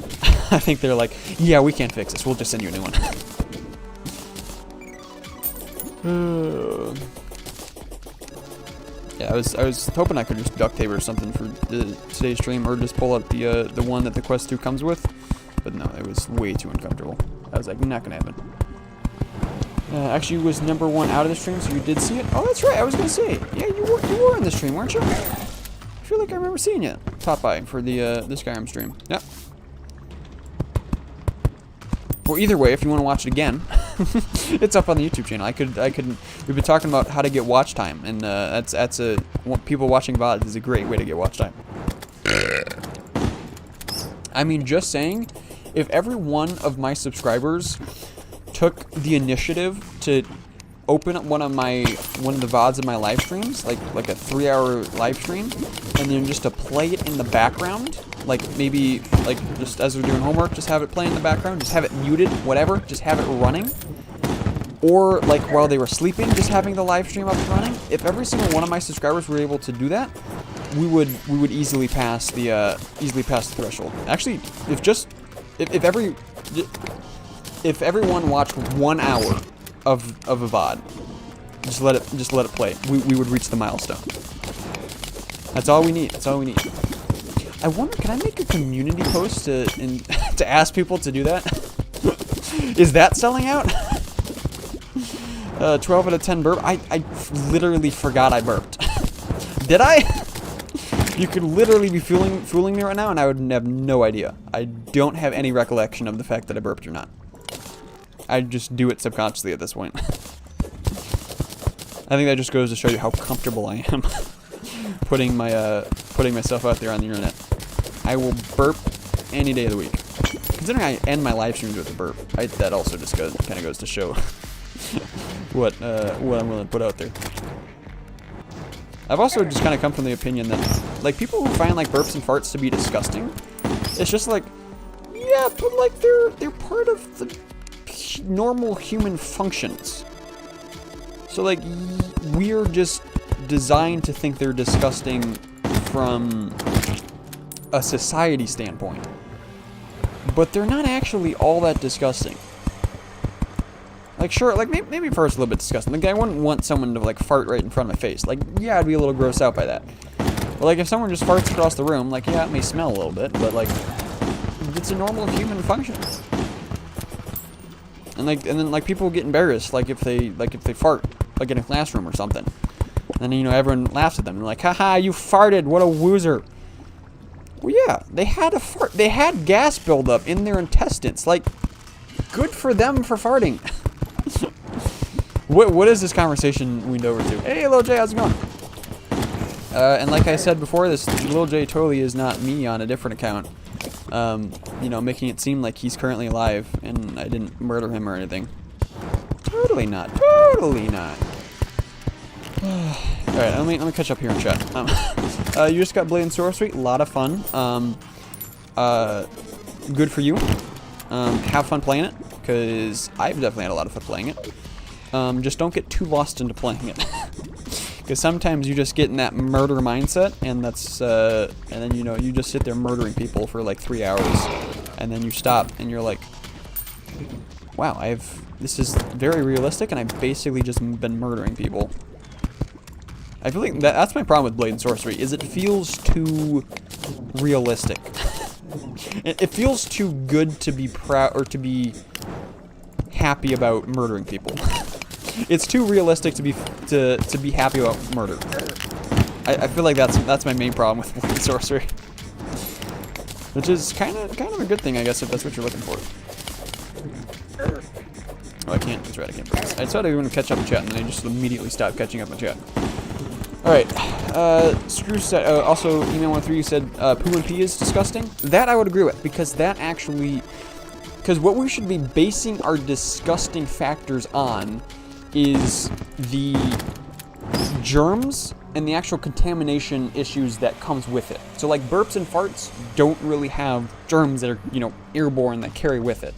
think they're like, yeah, we can't fix this. We'll just send you a new one. Yeah, I was hoping I could just duct tape or something for today's stream, or just pull out the one that the Quest 2 comes with. But no, it was way too uncomfortable. I was like, not gonna happen. Actually, was #1 out of the stream, so you did see it. Oh, that's right. I was gonna say, yeah, you were in the stream, weren't you? I feel like I remember seeing you pop by for the Skyrim stream. Yep. Well, either way, if you want to watch it again, it's up on the YouTube channel. We've been talking about how to get watch time, and people watching VODs is a great way to get watch time. I mean, just saying, if every one of my subscribers took the initiative to open up one of the VODs of my live streams, like a 3-hour live stream, and then just to play it in the background, like maybe like just as we're doing homework, just have it play in the background, just have it muted, whatever, just have it running. Or like while they were sleeping, just having the live stream up and running. If every single one of my subscribers were able to do that, we would easily pass the threshold. Actually, if everyone watched 1 hour of a VOD, just let it play, we would reach the milestone. That's all we need. That's all we need. I wonder, can I make a community post to ask people to do that? Is that selling out? 12 out of 10 burp. I literally forgot I burped. Did I? You could literally be fooling me right now, and I would have no idea. I don't have any recollection of the fact that I burped or not. I just do it subconsciously at this point. I think that just goes to show you how comfortable I am putting myself out there on the internet. I will burp any day of the week. Considering I end my live streams with a burp, that also just kind of goes to show what I'm willing to put out there. I've also just kind of come from the opinion that, like, people who find like burps and farts to be disgusting, it's just like, yeah, but like they're part of the normal human functions. So like we're just designed to think they're disgusting from a society standpoint, but they're not actually all that disgusting. Like, sure, like, maybe fart's a little bit disgusting. Like, I wouldn't want someone to, like, fart right in front of my face. Like, yeah, I'd be a little grossed out by that. But, like, if someone just farts across the room, like, yeah, it may smell a little bit, but, like, it's a normal human function. And then, like, people get embarrassed, like, if they fart, like, in a classroom or something. And then, you know, everyone laughs at them. They're like, haha, you farted, what a woozer. Well, yeah, they had a fart. They had gas buildup in their intestines. Like, good for them for farting. What is this conversation weaned over to? Hey, Lil J, how's it going? And like I said before, this Lil J totally is not me on a different account. You know, making it seem like he's currently alive and I didn't murder him or anything. Totally not. Totally not. Alright, let me catch up here in chat. You just got Blade and Sorcery. A lot of fun. Good for you. Have fun playing it, because I've definitely had a lot of fun playing it. Just don't get too lost into playing it. Because sometimes you just get in that murder mindset, and that's, and then, you know, you just sit there murdering people for like 3 hours, and then you stop, and you're like, wow, this is very realistic, and I've basically just been murdering people. I feel like that's my problem with Blade and Sorcery, is it feels too realistic. It feels too good to be proud, or to be happy about murdering people. It's too realistic to be happy about murder. I feel like that's my main problem with Blade and Sorcery, which is kind of a good thing, I guess, if that's what you're looking for. Oh, I can't. That's right, I can't. I decided I want to catch up in chat, and then I just immediately stopped catching up in chat. Alright, Screw said, also, Email13 said, poo and pee is disgusting. That I would agree with, because that actually, because what we should be basing our disgusting factors on is the germs and the actual contamination issues that comes with it. So like burps and farts don't really have germs that are, you know, airborne that carry with it.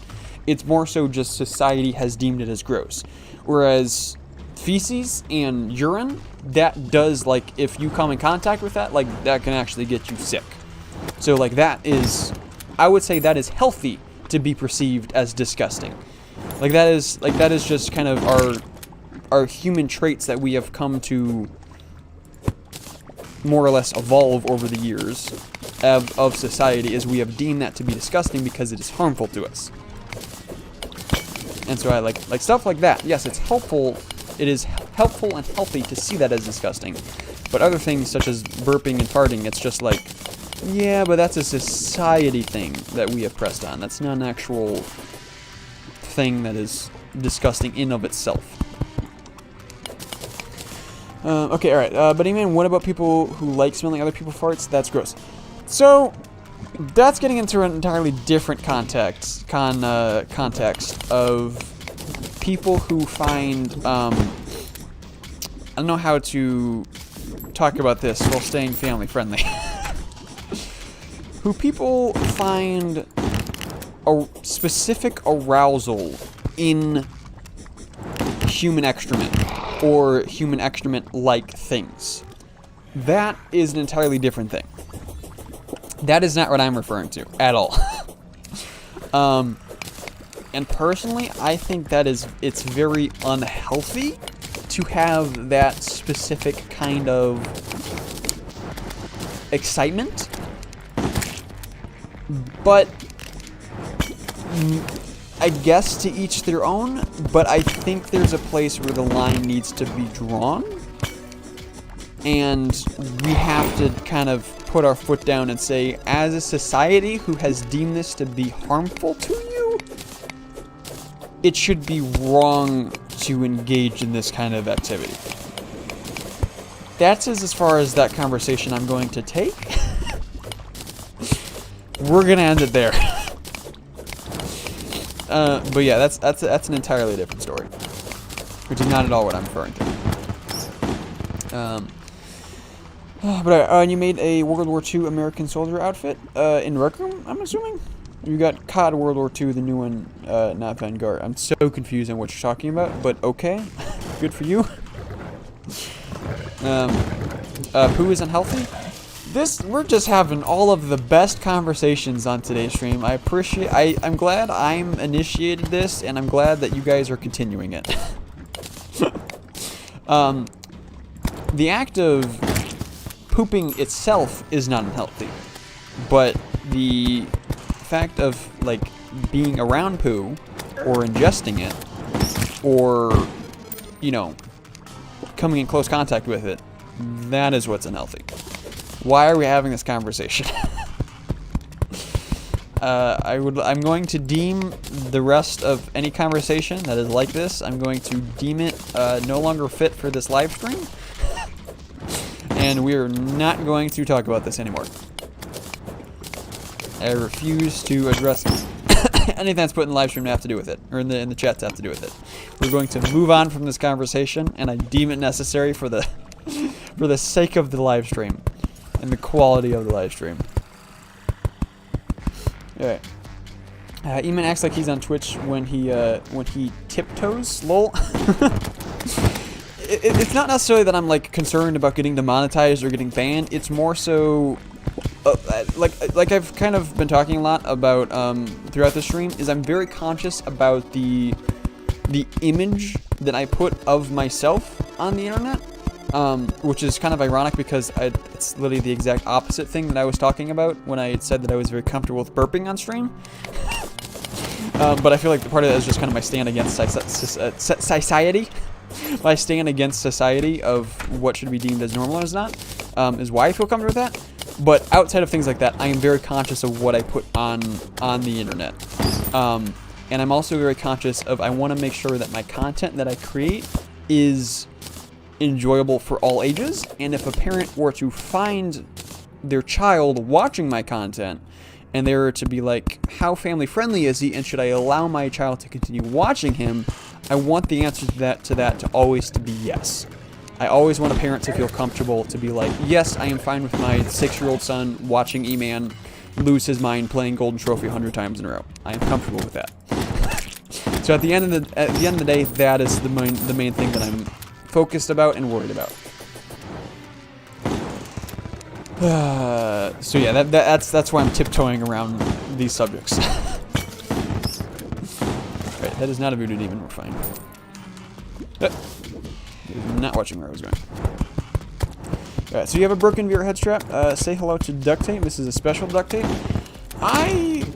It's more so just society has deemed it as gross. Whereas feces and urine, that does, like, if you come in contact with that, like, that can actually get you sick. So, like, that is, I would say that is healthy to be perceived as disgusting. Like, that is just kind of our human traits that we have come to more or less evolve over the years of society, is we have deemed that to be disgusting because it is harmful to us. And so I like stuff like that. Yes, it's helpful. It is helpful and healthy to see that as disgusting. But other things such as burping and farting, it's just like, yeah, but that's a society thing that we have pressed on. That's not an actual thing that is disgusting in of itself. Okay, alright. But man, what about people who like smelling other people's farts? That's gross. So, that's getting into an entirely different context of people who find don't know how to talk about this while staying family friendly. Who people find a specific arousal in human excrement or human excrement-like things. That is an entirely different thing. That is not what I'm referring to at all. And personally, I think that it's very unhealthy to have that specific kind of excitement. But I guess to each their own, but I think there's a place where the line needs to be drawn. And we have to kind of put our foot down and say, as a society who has deemed this to be harmful to you, it should be wrong to engage in this kind of activity. That's as far as that conversation I'm going to take. We're gonna end it there. But yeah, that's an entirely different story, which is not at all what I'm referring to. But you made a World War II American soldier outfit in Rec Room, I'm assuming? You got COD World War II, the new one, not Vanguard. I'm so confused on what you're talking about, but okay. Good for you. Poo is unhealthy? We're just having all of the best conversations on today's stream. I'm glad I'm initiated this, and I'm glad that you guys are continuing it. The act of pooping itself is not unhealthy, but the fact of, like, being around poo, or ingesting it, or, you know, coming in close contact with it, that is what's unhealthy. Why are we having this conversation? I'm going to deem the rest of any conversation that is like this, I'm going to deem it no longer fit for this live stream. And we're not going to talk about this anymore. I refuse to address anything that's put in the live stream to have to do with it, or in the chat to have to do with it. We're going to move on from this conversation, and I deem it necessary for the for the sake of the live stream and the quality of the live stream. Alright. Eamon acts like he's on Twitch when he tiptoes. Lol. It's not necessarily that I'm, like, concerned about getting demonetized or getting banned. It's more so, like I've kind of been talking a lot about throughout the stream, is I'm very conscious about the image that I put of myself on the internet, which is kind of ironic because it's literally the exact opposite thing that I was talking about when I had said that I was very comfortable with burping on stream. But I feel like part of that is just kind of my stand against society. My stand against society of what should be deemed as normal and is not, is why I feel comfortable with that. But outside of things like that, I am very conscious of what I put on the internet. And I'm also very conscious of, I want to make sure that my content that I create is enjoyable for all ages. And if a parent were to find their child watching my content, and they were to be like, how family friendly is he, and should I allow my child to continue watching him, I want the answer to that to always to be yes. I always want a parent to feel comfortable to be like, yes, I am fine with my 6-year-old son watching E-Man lose his mind playing Golden Trophy 100 times in a row. I am comfortable with that. So at the end of the day, that is the main thing that I'm focused about and worried about. So yeah, that's why I'm tiptoeing around these subjects. Right, that is not a voodoo demon. We're fine. Not watching where I was going. Alright, so you have a broken VR head strap. Say hello to duct tape. This is a special duct tape.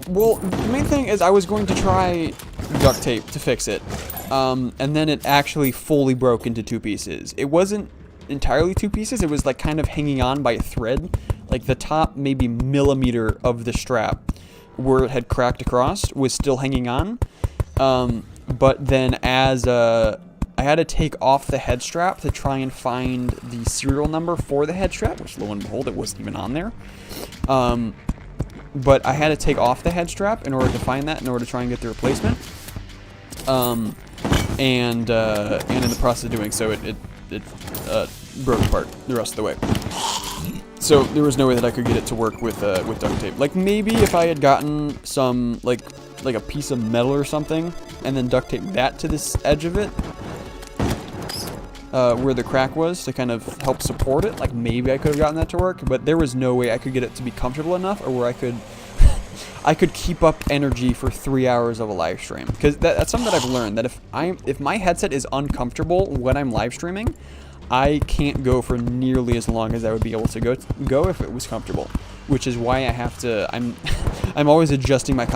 Well, the main thing is I was going to try duct tape to fix it. And then it actually fully broke into 2 pieces. It wasn't entirely 2 pieces. It was like kind of hanging on by a thread. Like the top maybe millimeter of the strap where it had cracked across was still hanging on. But then as I had to take off the head strap to try and find the serial number for the head strap, which lo and behold, it wasn't even on there. But I had to take off the head strap in order to find that, in order to try and get the replacement. And in the process of doing so, it it broke apart the rest of the way. So there was no way that I could get it to work with duct tape. Like maybe if I had gotten some like a piece of metal or something, and then duct tape that to this edge of it, where the crack was, to kind of help support it. Like maybe I could have gotten that to work, but there was no way I could get it to be comfortable enough, or where I could I could keep up energy for 3 hours of a live stream. Because that's something that I've learned, that if my headset is uncomfortable when I'm live streaming, I can't go for nearly as long as I would be able to go if it was comfortable. Which is why I have to, I'm always adjusting my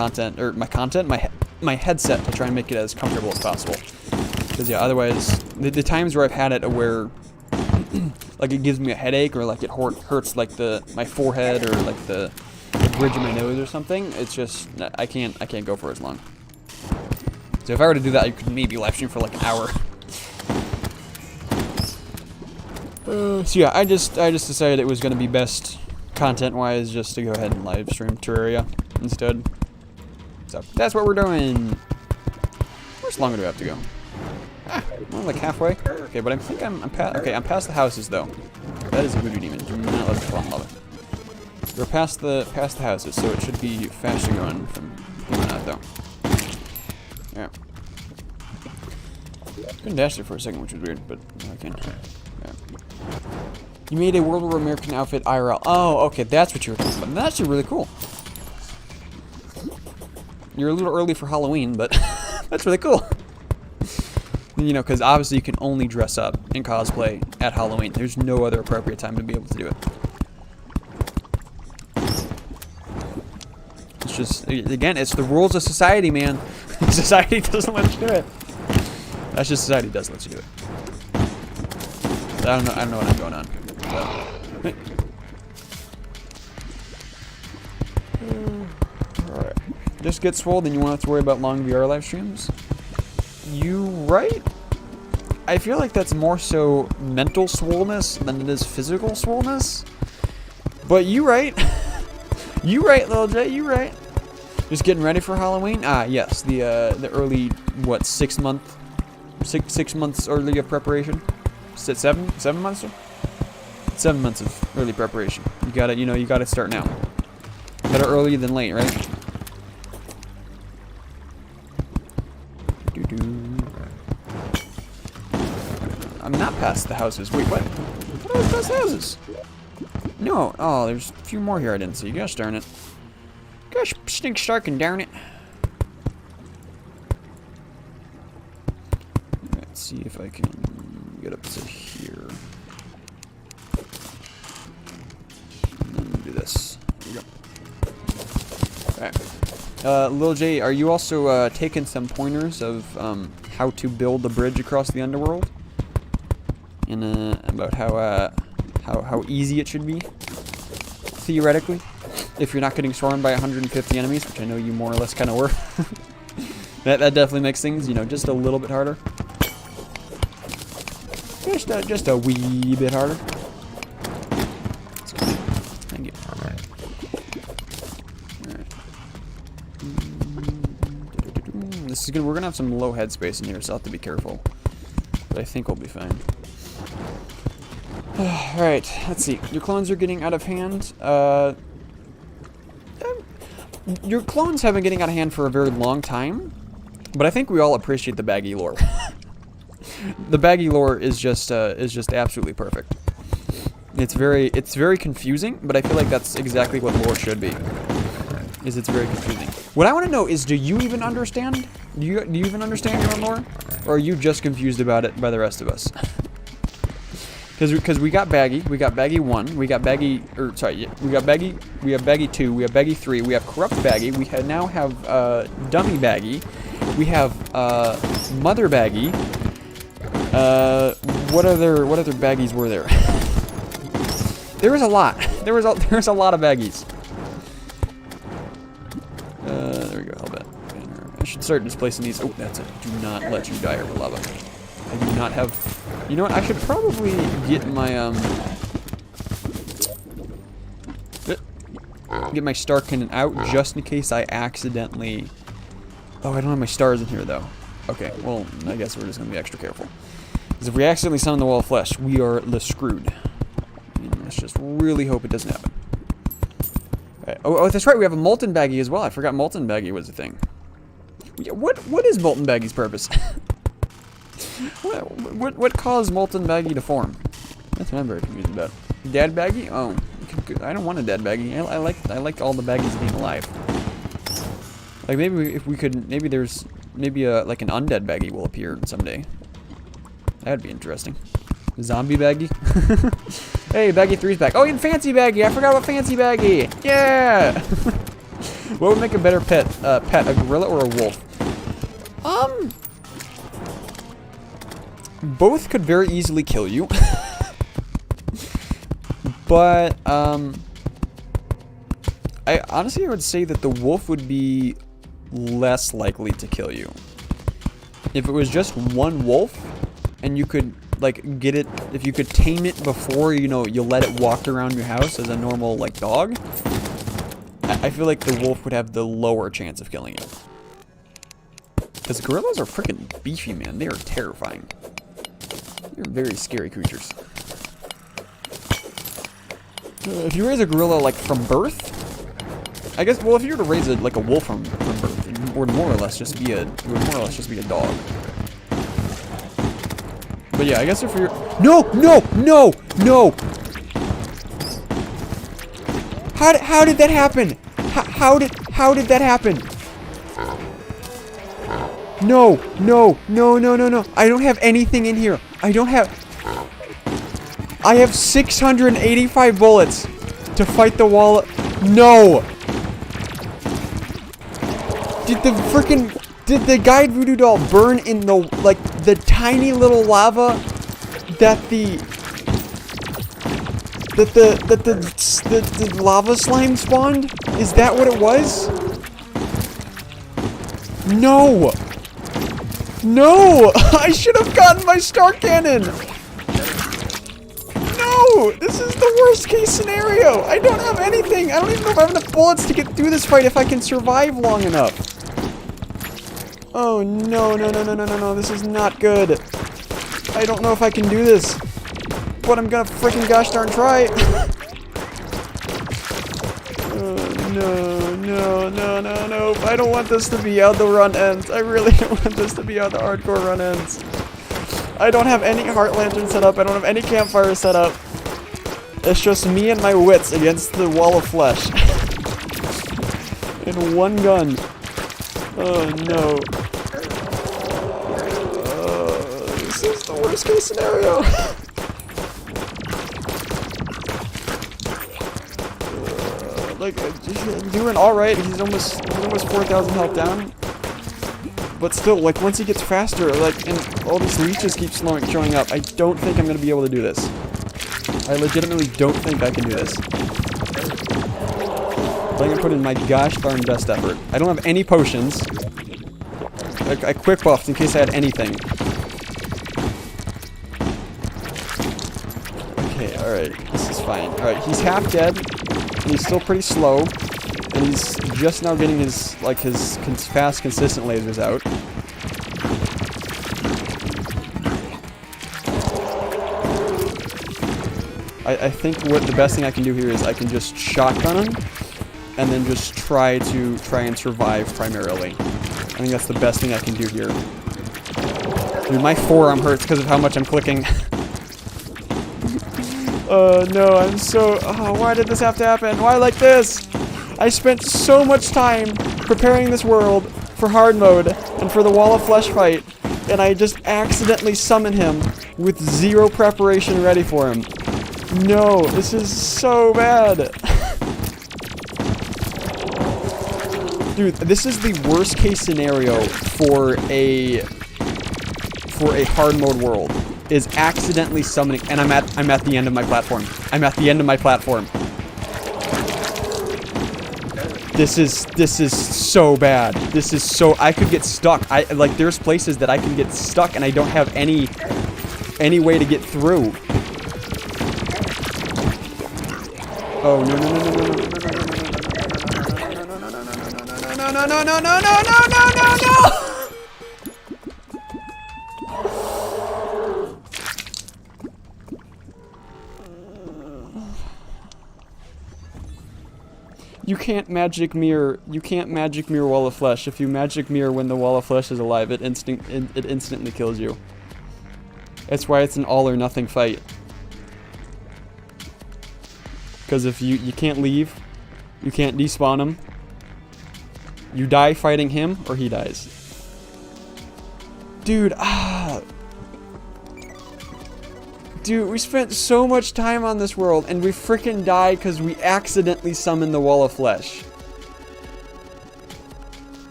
my headset to try and make it as comfortable as possible. Because yeah, otherwise, the times where I've had it where like it gives me a headache, or like it hurts like my forehead, or like the bridge of my nose or something, it's just, I can't go for as long. So if I were to do that, I could maybe live stream for like an hour. So yeah, I just decided it was going to be best content-wise just to go ahead and live stream Terraria instead. So that's what we're doing. How much longer do I have to go? Well, like halfway. Okay, but I think I'm past the houses though. That is a voodoo demon. Do not let it fall in lava. We're past the houses, so it should be faster going from here on out though. Yeah. Couldn't dash there for a second, which was weird, but I can. Yeah. You made a World War American outfit IRL. Oh, okay, that's what you were talking about. That's actually really cool. You're a little early for Halloween, but that's really cool. You know, because obviously you can only dress up in cosplay at Halloween. There's no other appropriate time to be able to do it. It's just, again, it's the rules of society, man. Society doesn't let you do it. That's just society doesn't let you do it. I don't know what I'm going on. But, alright. Just get swole, then you won't have to worry about long VR live streams? You right? I feel like that's more so mental swollenness than it is physical swollenness. But you right. You right, Lil J, you right. Just getting ready for Halloween? Ah, yes. The early, what, 6 months early of preparation? 7 months? 7 months of early preparation. You gotta start now. Better early than late, right? I'm not past the houses. Wait, what? What was past the houses? No. Oh, there's a few more here I didn't see. Gosh darn it. Gosh, stink starkin', darn it. Let's see if I can get up to here. And then do this. There we go. Alright. Lil J, are you also taking some pointers of how to build a bridge across the underworld? And about how easy it should be, theoretically, if you're not getting swarmed by 150 enemies, which I know you more or less kind of were. that definitely makes things, just a little bit harder. Just a wee bit harder. Thank you. Alright. This is good. We're gonna have some low headspace in here, so I'll have to be careful. But I think we'll be fine. Alright, let's see. Your clones are getting out of hand. Your clones have been getting out of hand for a very long time, but I think we all appreciate the baggy lore. The baggy lore is just absolutely perfect. It's very confusing, but I feel like that's exactly what lore should be. It's very confusing. What I want to know is, do you even understand? Do you even understand your own lore, or are you just confused about it by the rest of us? Because we got baggy 1, we got baggy, we got baggy, we have baggy 2, we have baggy 3, we have corrupt baggy, we now have dummy baggy, we have mother baggy. What other baggies were there? There was a lot. There was a lot of baggies. There we go. I'll bet. I should start displacing these. Oh, that's it. Do not let you die over lava. I do not have. You know what? I should probably get my star cannon out just in case I accidentally. Oh, I don't have my stars in here though. Okay, well, I guess we're just gonna be extra careful. Because if we accidentally summon the wall of flesh, we are screwed. And let's just really hope it doesn't happen. Right. Oh, that's right. We have a molten baggie as well. I forgot molten baggie was a thing. Yeah, what is molten baggie's purpose? what caused molten baggie to form? That's what I'm very confused about. Dad baggie? Oh, I don't want a dad baggie. I like all the baggies being alive. Like maybe if we could, maybe like an undead baggie will appear someday. That'd be interesting. Zombie baggie. Hey, baggie 3's back. Oh, and fancy baggie. I forgot about fancy baggie. Yeah. What would make a better pet? A gorilla or a wolf? Both could very easily kill you. But I honestly would say that the wolf would be less likely to kill you. If it was just one wolf and you could like get it, if you could tame it before, you know, you let it walk around your house as a normal like dog, I feel like the wolf would have the lower chance of killing you. Because gorillas are freaking beefy, man. They are terrifying. They're very scary creatures. If you raise a gorilla like from birth, I guess. Well, if you were to raise it like a wolf from birth, it would more or less just be a dog. But yeah, I guess if you're no. How did that happen? How did that happen? No. I don't have anything in here. I have 685 bullets to fight the wall. No. Did the guide voodoo doll burn in the tiny little lava that the lava slime spawned? Is that what it was? No! I should have gotten my star cannon! No! This is the worst case scenario! I don't have anything! I don't even know if I have enough bullets to get through this fight if I can survive long enough. Oh no, this is not good. I don't know if I can do this. But I'm gonna freaking gosh darn try. No. I don't want this to be how the run ends. I really don't want this to be how the hardcore run ends. I don't have any heart lantern set up. I don't have any campfire set up. It's just me and my wits against the wall of flesh. In one gun. Oh no. This is the worst case scenario. Doing alright. He's almost 4,000 health down. But still, like, once he gets faster, like, and all these leeches keep showing up, I don't think I'm gonna be able to do this. I legitimately don't think I can do this. But I'm gonna put in my gosh darn best effort. I don't have any potions. I quick buffed in case I had anything. Okay, alright. This is fine. Alright, he's half dead. And he's still pretty slow. And he's just now getting his fast, consistent lasers out. I think what the best thing I can do here is I can just shotgun him. And then just try and survive primarily. I think that's the best thing I can do here. Dude, my forearm hurts because of how much I'm clicking. No, I'm so... Oh, why did this have to happen? Why like this? I spent so much time preparing this world for hard mode and for the wall of flesh fight, and I just accidentally summon him with zero preparation ready for him. No, this is so bad. Dude, this is the worst case scenario for a hard mode world. Is accidentally summoning, and I'm at the end of my platform. I'm at the end of my platform. This is so bad. This is so, I could get stuck. There's places that I can get stuck and I don't have any way to get through. Oh no. You can't magic mirror wall of flesh. If you magic mirror when the wall of flesh is alive, it instantly kills you. That's why it's an all or nothing fight. Because if you can't leave, you can't despawn him. You die fighting him, or he dies. Dude, Dude, we spent so much time on this world, and we frickin' died because we accidentally summoned the wall of flesh.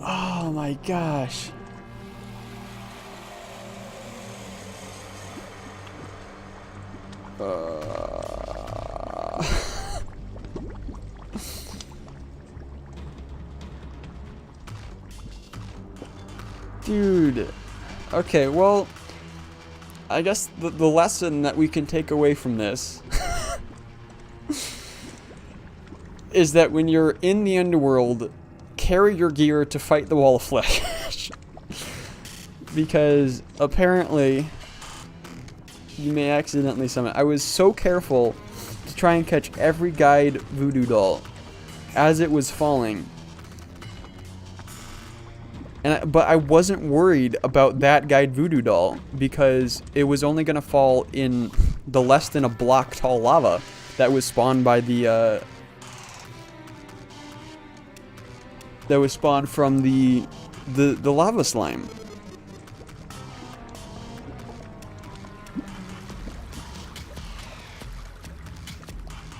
Oh my gosh. Dude. Okay, well, I guess the lesson that we can take away from this is that when you're in the underworld, carry your gear to fight the wall of flesh. Because apparently you may accidentally summon. I was so careful to try and catch every guide voodoo doll as it was falling. But I wasn't worried about that guide voodoo doll because it was only going to fall in the less than a block tall lava that was spawned by the that was spawned from the lava slime.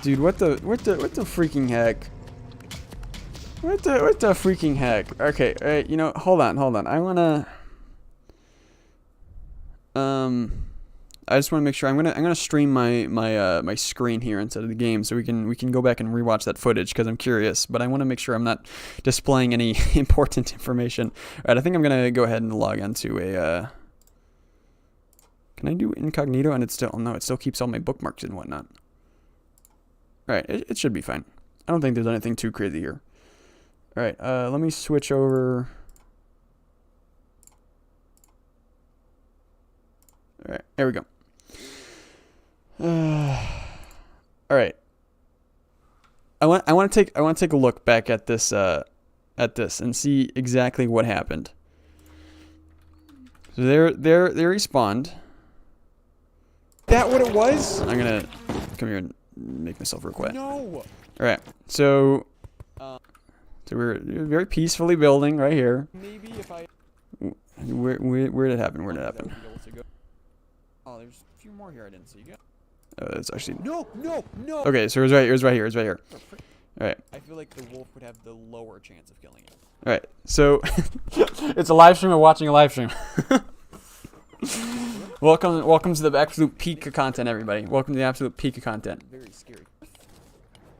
Dude, what the freaking heck? What the freaking heck? Okay, alright, you know, hold on. I wanna I just wanna make sure I'm gonna stream my screen here instead of the game so we can go back and rewatch that footage because I'm curious, but I wanna make sure I'm not displaying any important information. Alright, I think I'm gonna go ahead and log onto a can I do incognito and it still keeps all my bookmarks and whatnot. Alright, it should be fine. I don't think there's anything too crazy here. Alright, let me switch over. Alright, there we go. Alright. I want to take a look back at this and see exactly what happened. So they respawned. That what it was? I'm gonna come here and make myself real quiet. No. Alright, so we're very peacefully building right here. Maybe if I. Where did it happen? Where did it happen? Oh, there's a few more here I didn't see. It's actually. No. Okay, so it was right here. All right. I feel like the wolf would have the lower chance of killing it. All right. So it's a live stream of watching a live stream. Welcome to the absolute peak of content, everybody. Welcome to the absolute peak of content. Very scary.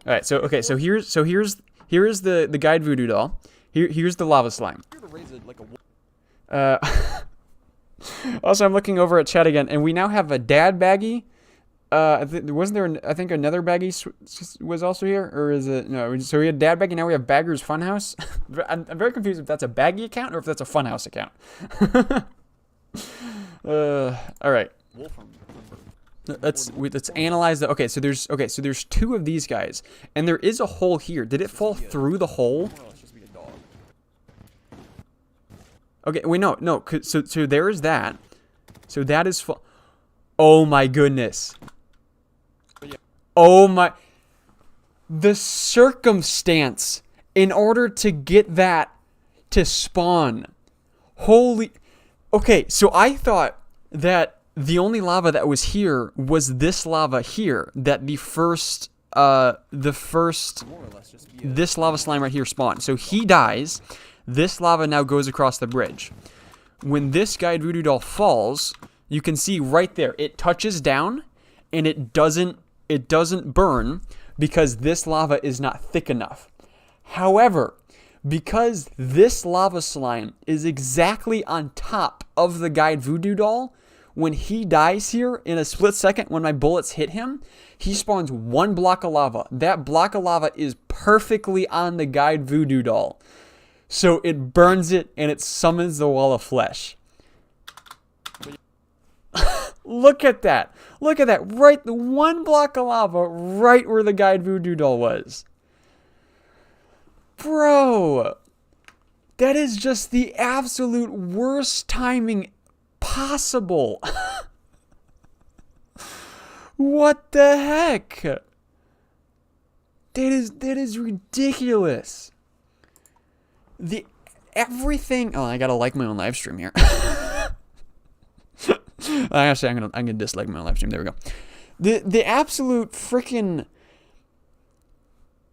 All right. So okay. So here's the guide voodoo doll. Here's the lava slime. Also, I'm looking over at chat again, and we now have a dad baggie. Wasn't there? I think another baggie was also here, or is it no? So we had dad baggie. Now we have Bagger's Funhouse. I'm very confused if that's a baggie account or if that's a Funhouse account. All right. Let's analyze the. Okay, so there's two of these guys, and there is a hole here. Did it fall through the hole? Okay, wait, no. So there's that. So that is. Oh my goodness. Oh my. The circumstance in order to get that to spawn. Holy. Okay, so I thought that the only lava that was here was this lava here. That this lava slime right here spawned. So he dies. This lava now goes across the bridge. When this guide voodoo doll falls, you can see right there, it touches down and it doesn't burn because this lava is not thick enough. However, because this lava slime is exactly on top of the guide voodoo doll, when he dies here in a split second, when my bullets hit him, he spawns one block of lava. That block of lava is perfectly on the guide voodoo doll. So it burns it and it summons the wall of flesh. Look at that. Look at that. Right, the one block of lava right where the guide voodoo doll was. Bro, that is just the absolute worst timing possible. What the heck? That is ridiculous. Everything. Oh, I gotta like my own live stream here. Actually, I'm gonna dislike my own live stream. There we go. The absolute freaking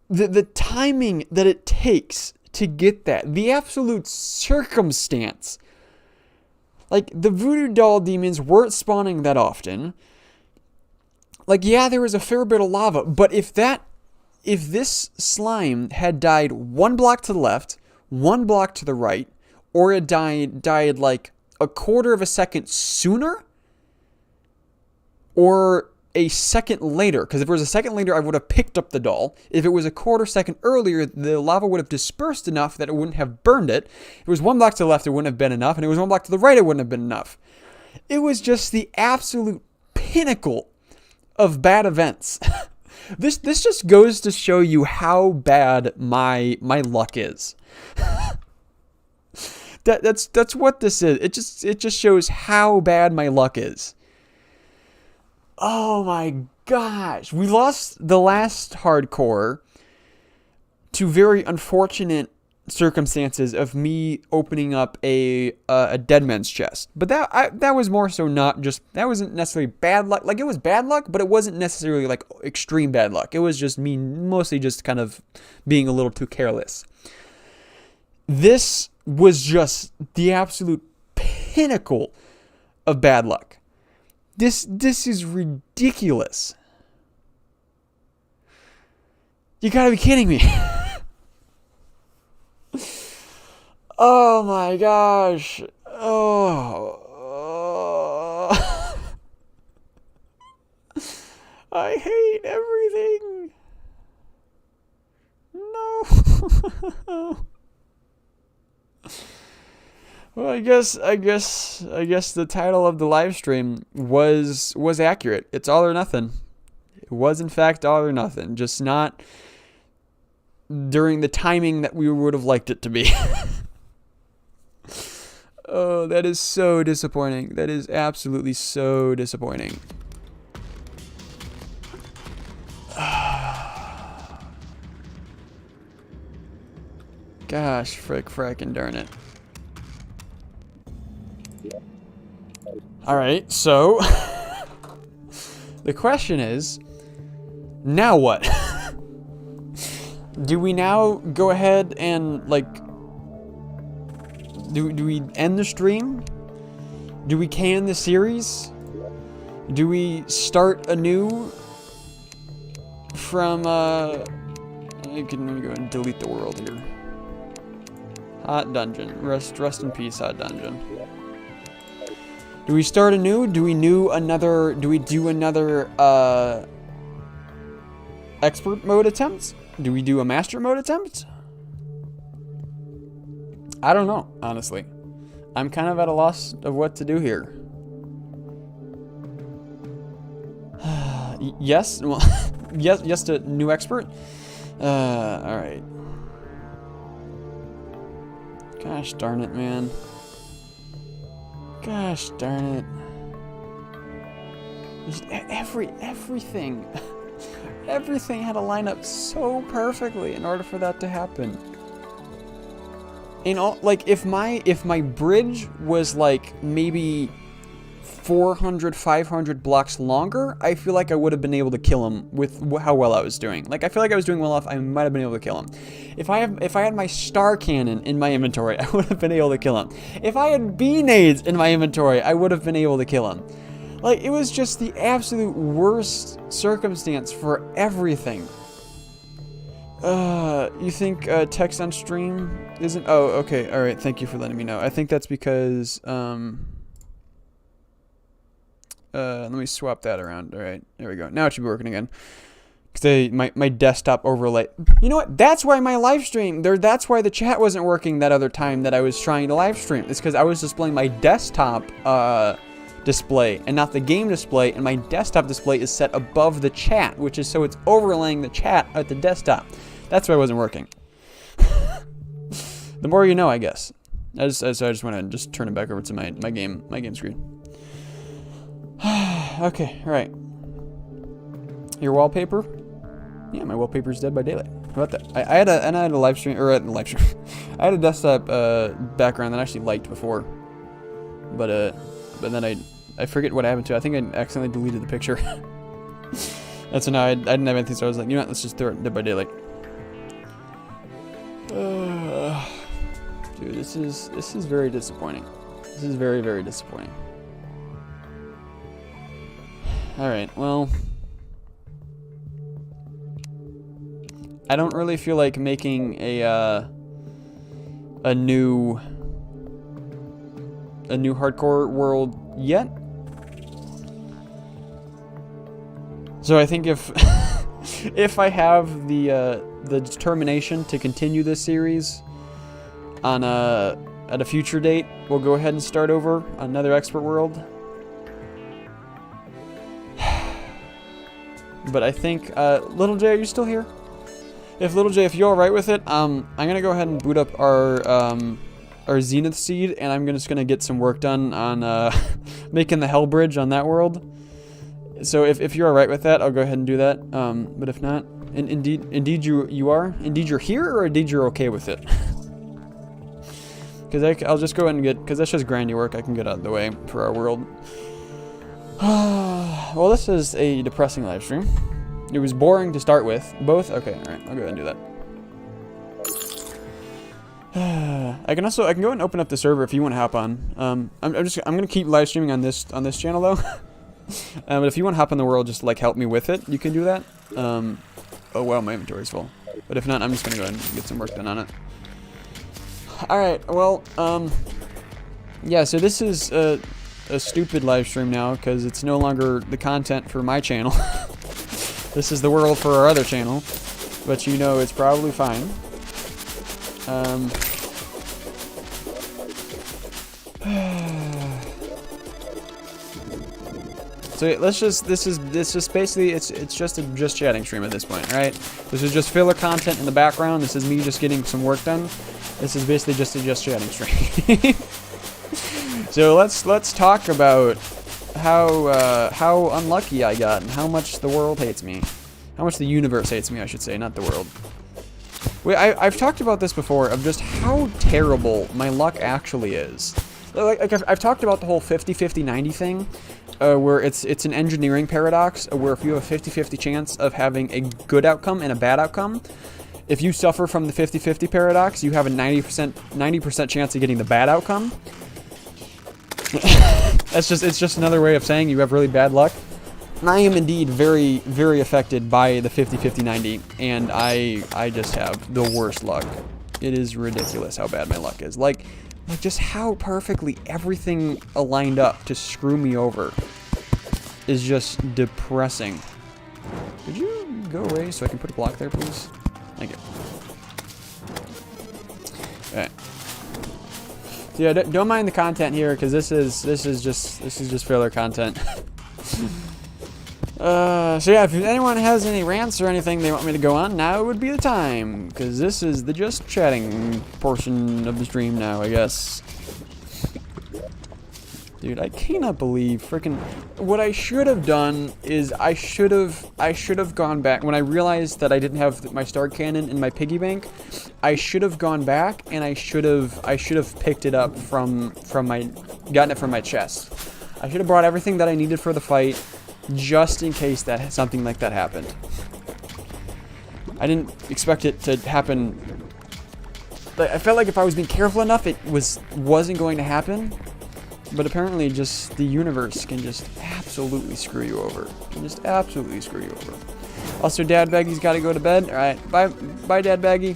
the timing that it takes to get that. The absolute circumstance. Like, the voodoo doll demons weren't spawning that often. Like, yeah, there was a fair bit of lava, but if this slime had died one block to the left, one block to the right, or it died like a quarter of a second sooner, or a second later, because if it was a second later, I would have picked up the doll. If it was a quarter second earlier, the lava would have dispersed enough that it wouldn't have burned it. If it was one block to the left, it wouldn't have been enough, and it was one block to the right, it wouldn't have been enough. It was just the absolute pinnacle of bad events. This just goes to show you how bad my luck is. That's what this is. It just shows how bad my luck is. Oh my gosh. We lost the last hardcore to very unfortunate circumstances of me opening up a dead man's chest. But that was more so not just, that wasn't necessarily bad luck. Like, it was bad luck, but it wasn't necessarily like extreme bad luck. It was just me mostly just kind of being a little too careless. This was just the absolute pinnacle of bad luck. This is ridiculous. You gotta be kidding me. Oh my gosh. Oh. I hate everything. No. Well, I guess the title of the live stream was accurate. It's all or nothing. It was in fact all or nothing, just not during the timing that we would have liked it to be. Oh, that is so disappointing. That is absolutely so disappointing. Gosh, frickin' darn it. Alright, so the question is, now what? Do we now go ahead and, like, do we end the stream? Do we can the series? Do we start anew from, let me go and delete the world here. Hot Dungeon. Rest in peace, Hot Dungeon. Do we start anew? Do we do another expert mode attempt? Do we do a master mode attempt? I don't know, honestly. I'm kind of at a loss of what to do here. Yes, well, yes to new expert. All right. Gosh darn it, man. Gosh darn it. Just everything. Everything had to line up so perfectly in order for that to happen. You know, like, if my bridge was like maybe 400, 500 blocks longer, I feel like I would have been able to kill him with how well I was doing. Like, I feel like I was doing well enough, I might have been able to kill him. If I had my star cannon in my inventory, I would have been able to kill him. If I had B-nades in my inventory, I would have been able to kill him. Like, it was just the absolute worst circumstance for everything. You think text on stream isn't? Oh, okay, all right. Thank you for letting me know. I think that's because let me swap that around. All right, there we go. Now it should be working again. Cause my desktop overlay. You know what? That's why my live stream there. That's why the chat wasn't working that other time that I was trying to live stream. It's because I was displaying my desktop display and not the game display, and my desktop display is set above the chat, which is so it's overlaying the chat at the desktop. That's why it wasn't working. The more you know, I guess. I just want to just turn it back over to my game screen. Okay, all right. Your wallpaper? Yeah, my wallpaper's Dead by Daylight. How about that? I had a live stream, or a live stream. I had a desktop background that I actually liked before, but then I forget what happened to it. I think I accidentally deleted the picture. And so now I didn't have anything, so I was like, you know what, let's just throw it Dead by Daylight. Dude, this is very disappointing. This is very, very disappointing. Alright, well, I don't really feel like making a new hardcore world yet. So I think if if I have the determination to continue this series on at a future date, we'll go ahead and start over another expert world. But I think, Little J, are you still here? If Little J, if you're alright with it, I'm gonna go ahead and boot up our Zenith seed, and I'm just gonna get some work done on making the Hell Bridge on that world. So if you're alright with that, I'll go ahead and do that. But if not, indeed you are? Indeed you're here, or indeed you're okay with it? Because I'll just go ahead and because that's just grindy work I can get out of the way for our world. Well, this is a depressing live stream. It was boring to start with. Both? Okay, alright, I'll go ahead and do that. I can go ahead and open up the server if you want to hop on. I'm gonna keep live streaming on this channel though. But if you want to hop on the world, just like help me with it, you can do that. Oh wow, my inventory's full. But if not, I'm just gonna go ahead and get some work done on it. Alright, well, yeah, so this is a stupid live stream now, because it's no longer the content for my channel. This is the world for our other channel, but you know it's probably fine. So this is basically it's just a just chatting stream at this point, right? This is just filler content in the background. This is me just getting some work done. This is basically just a just chatting stream. So let's talk about how unlucky I got and how much the world hates me. How much the universe hates me, I should say, not the world. Wait, I've talked about this before, of just how terrible my luck actually is. Like I've talked about the whole 50-50-90 thing, where it's an engineering paradox, where if you have a 50-50 chance of having a good outcome and a bad outcome, if you suffer from the 50-50 paradox, you have a 90% chance of getting the bad outcome. It's just another way of saying you have really bad luck. And I am indeed very, very affected by the 50-50-90, and I just have the worst luck. It is ridiculous how bad my luck is. Like just how perfectly everything aligned up to screw me over is just depressing. Could you go away so I can put a block there, please? Thank you. Alright. So yeah, don't mind the content here, because this is just filler content. So yeah, if anyone has any rants or anything they want me to go on, now would be the time, because this is the just chatting portion of the stream now, I guess. Dude, I cannot believe freaking what I should have done is I should have gone back when I realized that I didn't have my star cannon in my piggy bank. I should have gone back and I should have picked it up gotten it from my chest. I should have brought everything that I needed for the fight, just in case that something like that happened. I didn't expect it to happen. I felt like if I was being careful enough, it wasn't going to happen. But apparently, just the universe can just absolutely screw you over. Just absolutely screw you over. Also, Dad Baggy's got to go to bed. All right, bye, Dad Baggy.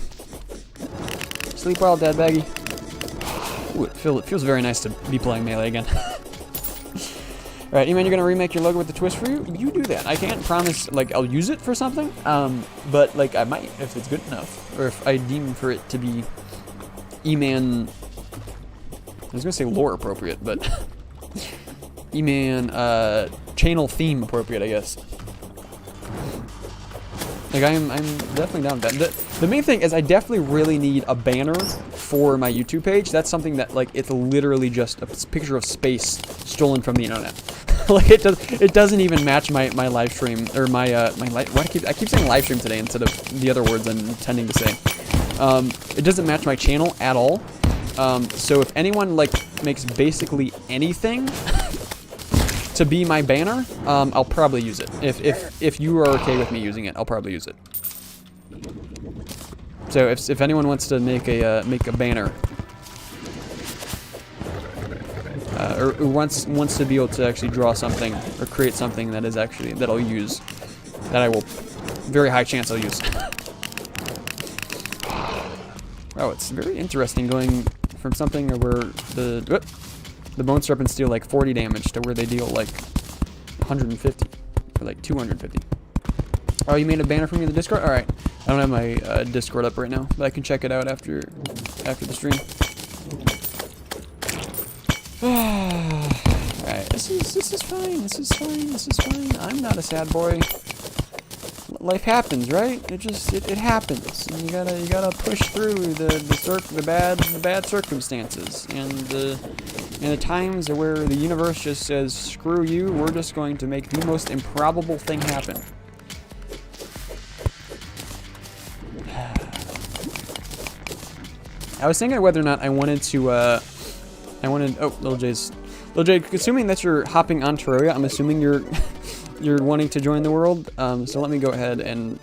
Sleep well, Dad Baggy. Ooh, it feels very nice to be playing Melee again. All right, E-Man, you're gonna remake your logo with the twist for you. You do that. I can't promise, like, I'll use it for something. But like, I might if it's good enough, or if I deem for it to be E-Man. I was gonna say lore appropriate, but E-Man channel theme appropriate, I guess. Like I'm definitely down with that. The main thing is I definitely really need a banner for my YouTube page. That's something that like it's literally just a picture of space stolen from the internet. Like it doesn't even match my live stream or my I keep saying live stream today instead of the other words I'm intending to say. It doesn't match my channel at all. So if anyone like makes basically anything to be my banner, I'll probably use it. If you are okay with me using it, I'll probably use it. So if anyone wants to make a banner, or wants to be able to actually draw something or create something that is actually that I'll use, that I will very high chance I'll use. Oh, it's very interesting going from something where the bone serpents deal like 40 damage to where they deal like 150 or like 250. Oh, you made a banner for me in the Discord? All right. I don't have my Discord up right now, but I can check it out after the stream. All right. This is fine. This is fine. This is fine. I'm not a sad boy. Life happens, right? It happens, and you gotta push through the bad circumstances, and the times where the universe just says screw you. We're just going to make the most improbable thing happen. I was thinking whether or not I wanted to oh, Little J, assuming that you're hopping on Terraria, I'm assuming you're wanting to join the world, so let me go ahead and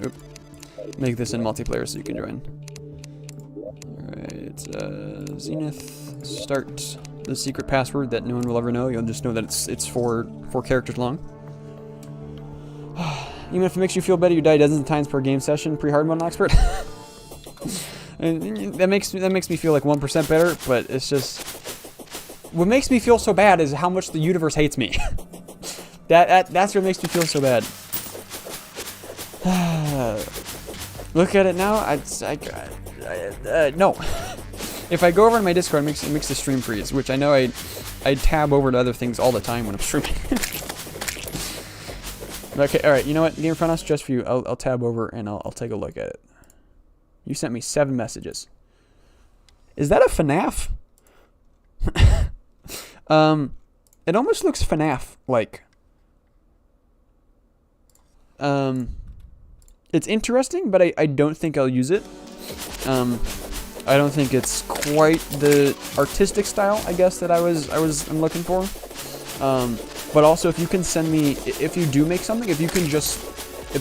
make this in multiplayer so you can join. Alright, Zenith, start the secret password that no one will ever know. You'll just know that it's four characters long. Even if it makes you feel better, you die dozens of times per game session, pre-hard mode expert. And that makes me feel like 1% better, but it's just what makes me feel so bad is how much the universe hates me. That's what makes me feel so bad. Look at it now. No. If I go over to my Discord, it makes the stream freeze, which I know I tab over to other things all the time when I'm streaming. Okay, all right. You know what? Game front house just for you. I'll tab over and I'll take a look at it. You sent me 7 messages. Is that a FNAF? It almost looks FNAF like. It's interesting, but I don't think I'll use it. I don't think it's quite the artistic style, I guess, that I'm looking for. But also, if you can send me, if you do make something, if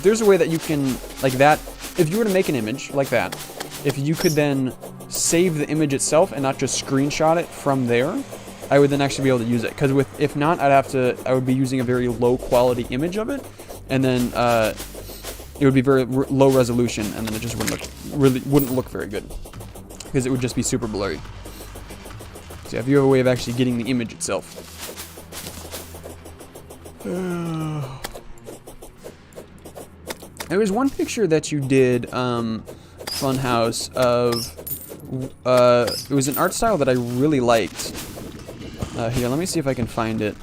there's a way that you can, like that, if you were to make an image like that, if you could then save the image itself and not just screenshot it from there, I would then actually be able to use it. Because if not, I would be using a very low quality image of it, and then it would be very low resolution, and then it just wouldn't look very good because it would just be super blurry. So if you have a way of actually getting the image itself. There was one picture that you did, Funhouse, of it was an art style that I really liked. Here, let me see if I can find it.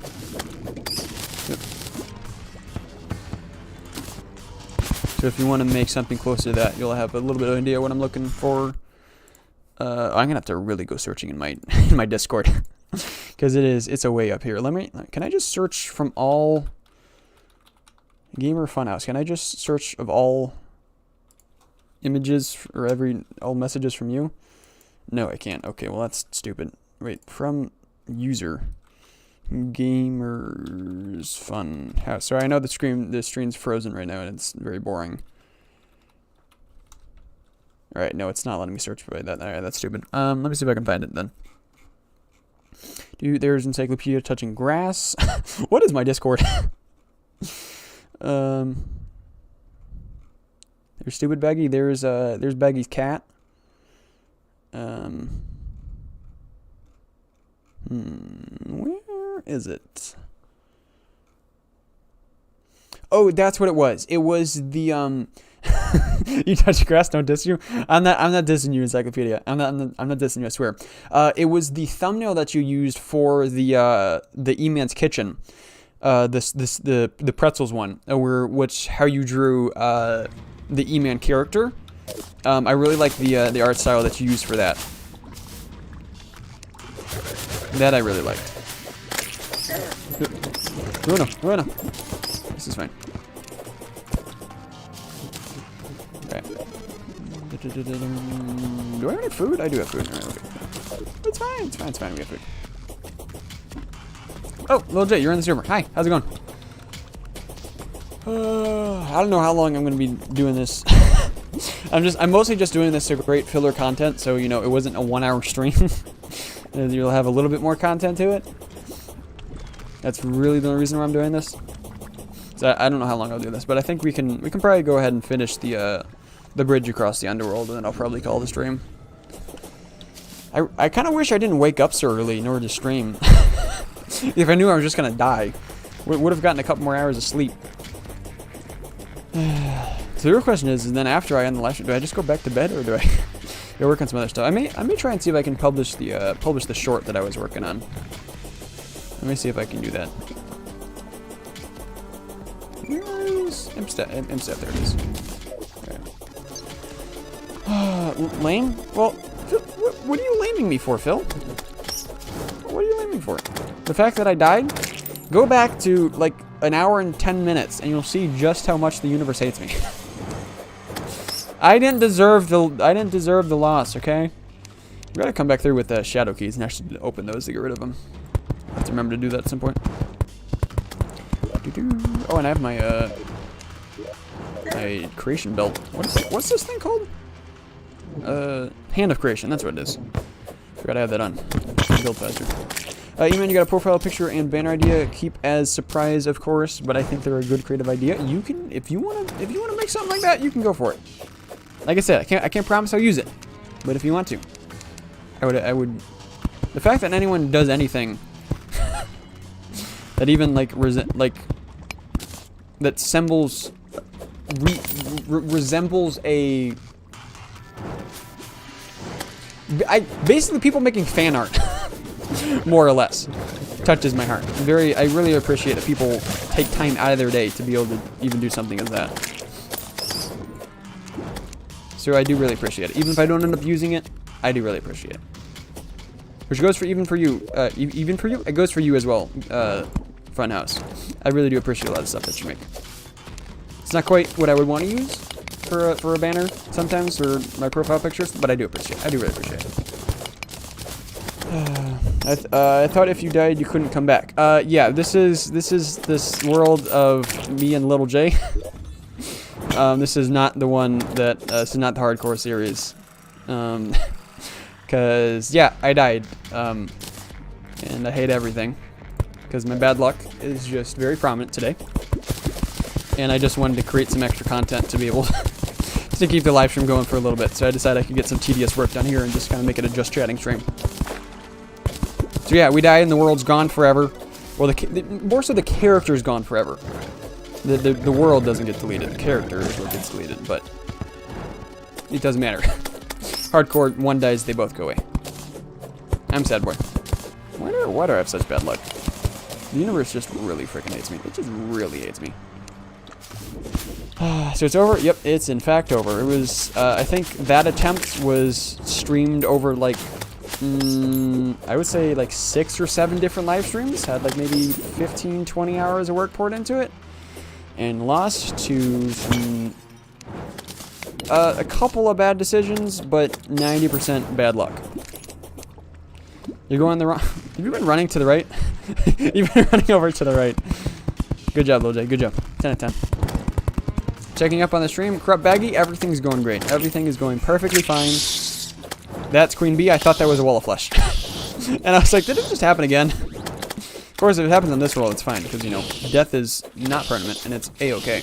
So if you want to make something close to that, you'll have a little bit of idea what I'm looking for. I'm gonna have to really go searching in my Discord because it's a way up here. Can I just search from all gamer funhouse? Can I just search of all images or all messages from you? No, I can't. Okay, well that's stupid. Wait, from user gamers fun house. Sorry, I know the screen's frozen right now and it's very boring. All right, no, it's not letting me search by that. All right, that's stupid. Let me see if I can find it then. Dude, there's encyclopedia touching grass. What is my Discord? There's stupid Baggy. There's Baggy's cat. Where is it? Oh, that's what it was. It was the You touch grass, don't diss you. I'm not dissing you, Encyclopedia. I'm not dissing you, I swear. It was the thumbnail that you used for the E-Man's Kitchen. The pretzels one, how you drew the E-Man character. I really like the art style that you used for that. That I really liked. Runa. This is fine. Okay. Do I have any food? I do have food. All right, okay. It's fine. We have food. Oh, Lil J, you're in the server. Hi, how's it going? I don't know how long I'm gonna be doing this. I'm mostly just doing this to create filler content, so it wasn't a 1-hour stream. You'll have a little bit more content to it. That's really the only reason why I'm doing this. So I don't know how long I'll do this, but I think we can probably go ahead and finish the bridge across the underworld, and then I'll probably call the stream. I kind of wish I didn't wake up so early in order to stream. If I knew I was just gonna die, would have gotten a couple more hours of sleep. So the real question is then after I end the live stream, do I just go back to bed, or do I work on some other stuff? I may try and see if I can publish the short that I was working on. Let me see if I can do that. Where is Imstep? There it is. Okay. Lame? Well, what are you laming me for, Phil? What are you laming for? The fact that I died? Go back to like an hour and 10 minutes, and you'll see just how much the universe hates me. I didn't deserve the loss. Okay. We gotta come back through with the shadow keys and actually open those to get rid of them. I have to remember to do that at some point. Oh, and I have my creation belt. What's this thing called? Hand of Creation. That's what it is. Forgot I had that on. Build faster. E-Man, you got a profile picture and banner idea. Keep as surprise, of course, but I think they're a good creative idea. You can, if you wanna make something like that, you can go for it. Like I said, I can't promise I'll use it, but if you want to, I would. The fact that anyone does anything that even that resembles a. Basically people making fan art, more or less, touches my heart. I really appreciate that people take time out of their day to be able to even do something as that. So I do really appreciate it. Even if I don't end up using it, I do really appreciate it. Which goes for even for you. It goes for you as well, Funhouse. I really do appreciate a lot of stuff that you make. It's not quite what I would want to use for a banner sometimes, for my profile pictures, but I do appreciate it. I do really appreciate it. I thought if you died, you couldn't come back. Yeah, this is this world of me and Little J. This is not the one that, this is not the hardcore series. Cause, yeah, I died. And I hate everything. Cause my bad luck is just very prominent today. And I just wanted to create some extra content to be able to keep the live stream going for a little bit. So I decided I could get some tedious work done here and just kind of make it a just chatting stream. So yeah, we died and the world's gone forever. Well, more so the character's gone forever. The world doesn't get deleted. The character is what gets deleted, but it doesn't matter. Hardcore, one dies, they both go away. I'm sad boy. Why do I have such bad luck? The universe just really freaking hates me. It just really hates me. So it's over? Yep, it's in fact over. It was, I think that attempt was streamed over like, I would say like 6 or 7 different live streams. Had like maybe 15, 20 hours of work poured into it. And lost to some, a couple of bad decisions, but 90% bad luck. You're going the wrong... Have you been running to the right? You've been running over to the right. Good job, Lil J. Good job. 10 out of 10. Checking up on the stream. Corrupt Baggy, everything's going great. Everything is going perfectly fine. That's Queen Bee. I thought that was a wall of flesh. And I was like, did it just happen again? Of course, if it happens on this world, it's fine. Because, you know, death is not permanent, and it's A-okay.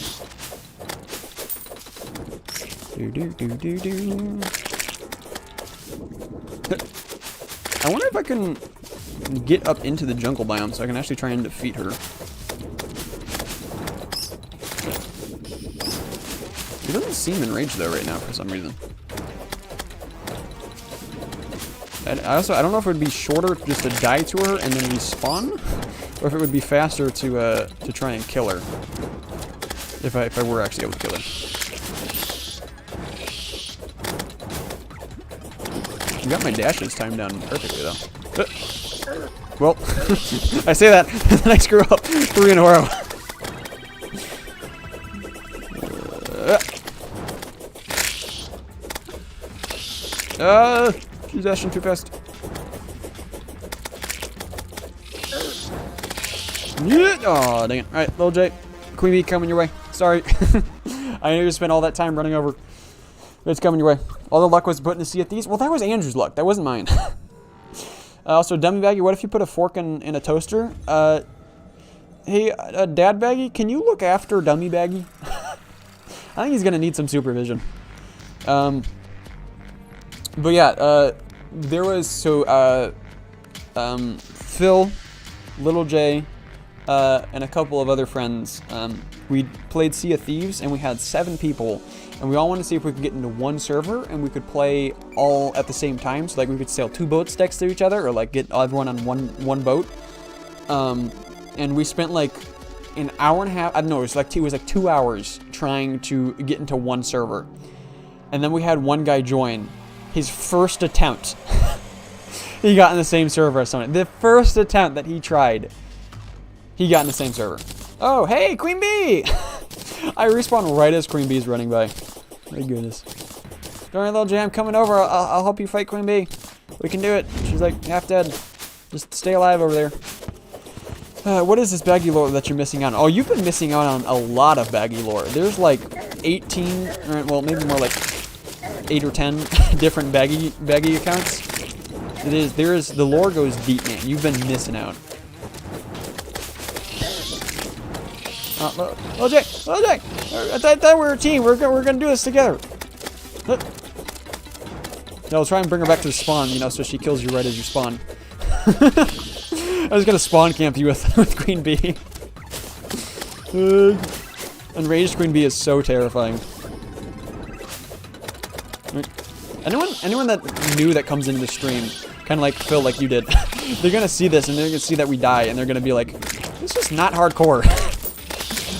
I wonder if I can get up into the jungle biome so I can actually try and defeat her. He doesn't seem enraged though right now for some reason. I don't know if it would be shorter just to die to her and then respawn, or if it would be faster to try and kill her. If I were actually able to kill her. You got my dashes timed down perfectly though. Well, I say that, and then I screw up 3 in a row. She's dashing too fast. Oh, dang it. Alright, little J. Queen Bee coming your way. Sorry. I know you spent all that time running over. It's coming your way. All the luck was put in the Sea of Thieves. Well, that was Andrew's luck. That wasn't mine. Also, Dummy Baggy, what if you put a fork in a toaster? Hey, Dad Baggy, can you look after Dummy Baggy? I think he's going to need some supervision. But yeah, there was, so, Phil, Little J, and a couple of other friends, we played Sea of Thieves, and we had 7 people, and we all wanted to see if we could get into one server, and we could play all at the same time, so like we could sail 2 boats next to each other, or like get everyone on one boat. And we spent like an hour and a half, I don't know, it was like 2 hours trying to get into one server. And then we had one guy join. His first attempt, he got in the same server as someone. The first attempt that he tried, he got in the same server. Oh, hey, Queen Bee! I respawned right as Queen Bee's running by. My goodness. Don't worry, Little J, I'm coming over. I'll help you fight Queen Bee. We can do it. She's like half dead. Just stay alive over there. What is this baggy lore that you're missing out on? Oh, you've been missing out on a lot of baggy lore. There's like 18, or well, maybe more like 8 or 10 different baggy accounts. The lore goes deep, man. You've been missing out. Little J, I thought we were a team. We're gonna do this together. No, I'll try and bring her back to the spawn, you know, so she kills you right as you spawn. I was gonna spawn camp you with Queen Bee. Enraged Queen Bee is so terrifying. Anyone that new that comes into the stream, kind of like Phil, like you did, they're gonna see this and they're gonna see that we die and they're gonna be like, this is not hardcore.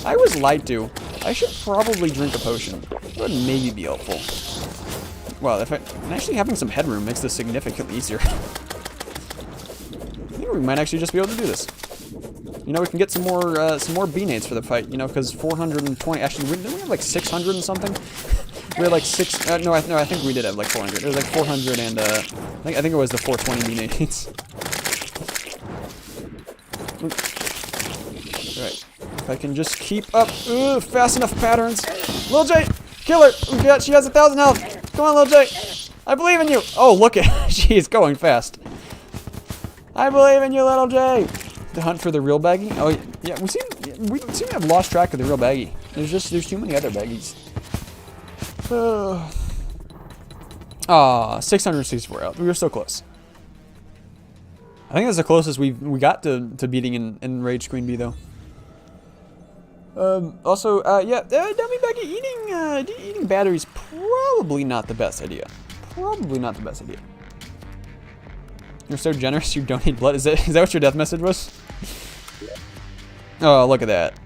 I was lied to. I should probably drink a potion. That would maybe be helpful. Well, and actually having some headroom makes this significantly easier. I think we might actually just be able to do this. You know, we can get some more B-nades for the fight, you know, because 420, actually, didn't we have like 600 and something? We had like no, I think we did have like 400. It was like 400 and, I think it was the 420 B-nades. Alright. If I can just keep up, fast enough patterns. Little J, kill her! She has 1,000 health. Come on, Little J. I believe in you. Oh, look at, she's going fast. I believe in you, Little J. The hunt for the real baggy. Oh yeah, we seem to have lost track of the real baggy. There's too many other baggies. 664 out. We were so close. I think that's the closest we got to beating in Rage Queen Bee though. Also, yeah, Dummy Baggy, eating batteries probably not the best idea. Probably not the best idea. You're so generous, you don't need blood. Is that what your death message was? Oh, look at that.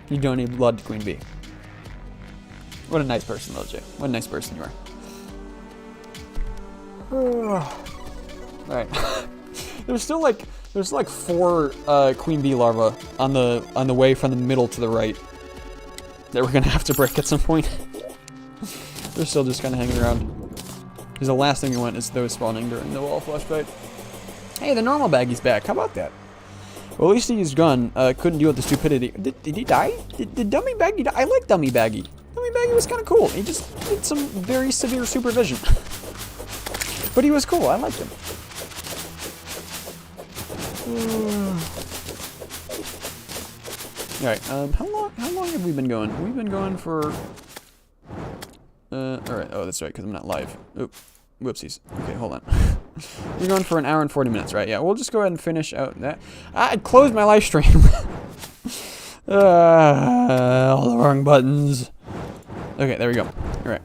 You don't need blood, Queen Bee. What a nice person, Little J. What a nice person you are. Alright. There's still like 4 Queen Bee larvae on the way from the middle to the right that we're gonna have to break at some point. They're still just kind of hanging around. Because the last thing we want is those spawning during the wall flash fight. Hey, the normal baggy's back. How about that? Well, at least he's gone. Couldn't deal with the stupidity. Did he die? Did Dummy Baggy die? I like Dummy Baggy. Dummy Baggy was kind of cool. He just did some very severe supervision. But he was cool. I liked him. Alright, how long have we been going? We've been going for... alright, oh, that's right, because I'm not live. Oop, whoopsies. Okay, hold on. We're going for an hour and 40 minutes, right? Yeah, we'll just go ahead and finish out that. I closed my live stream. All the wrong buttons. Okay, there we go. Alright.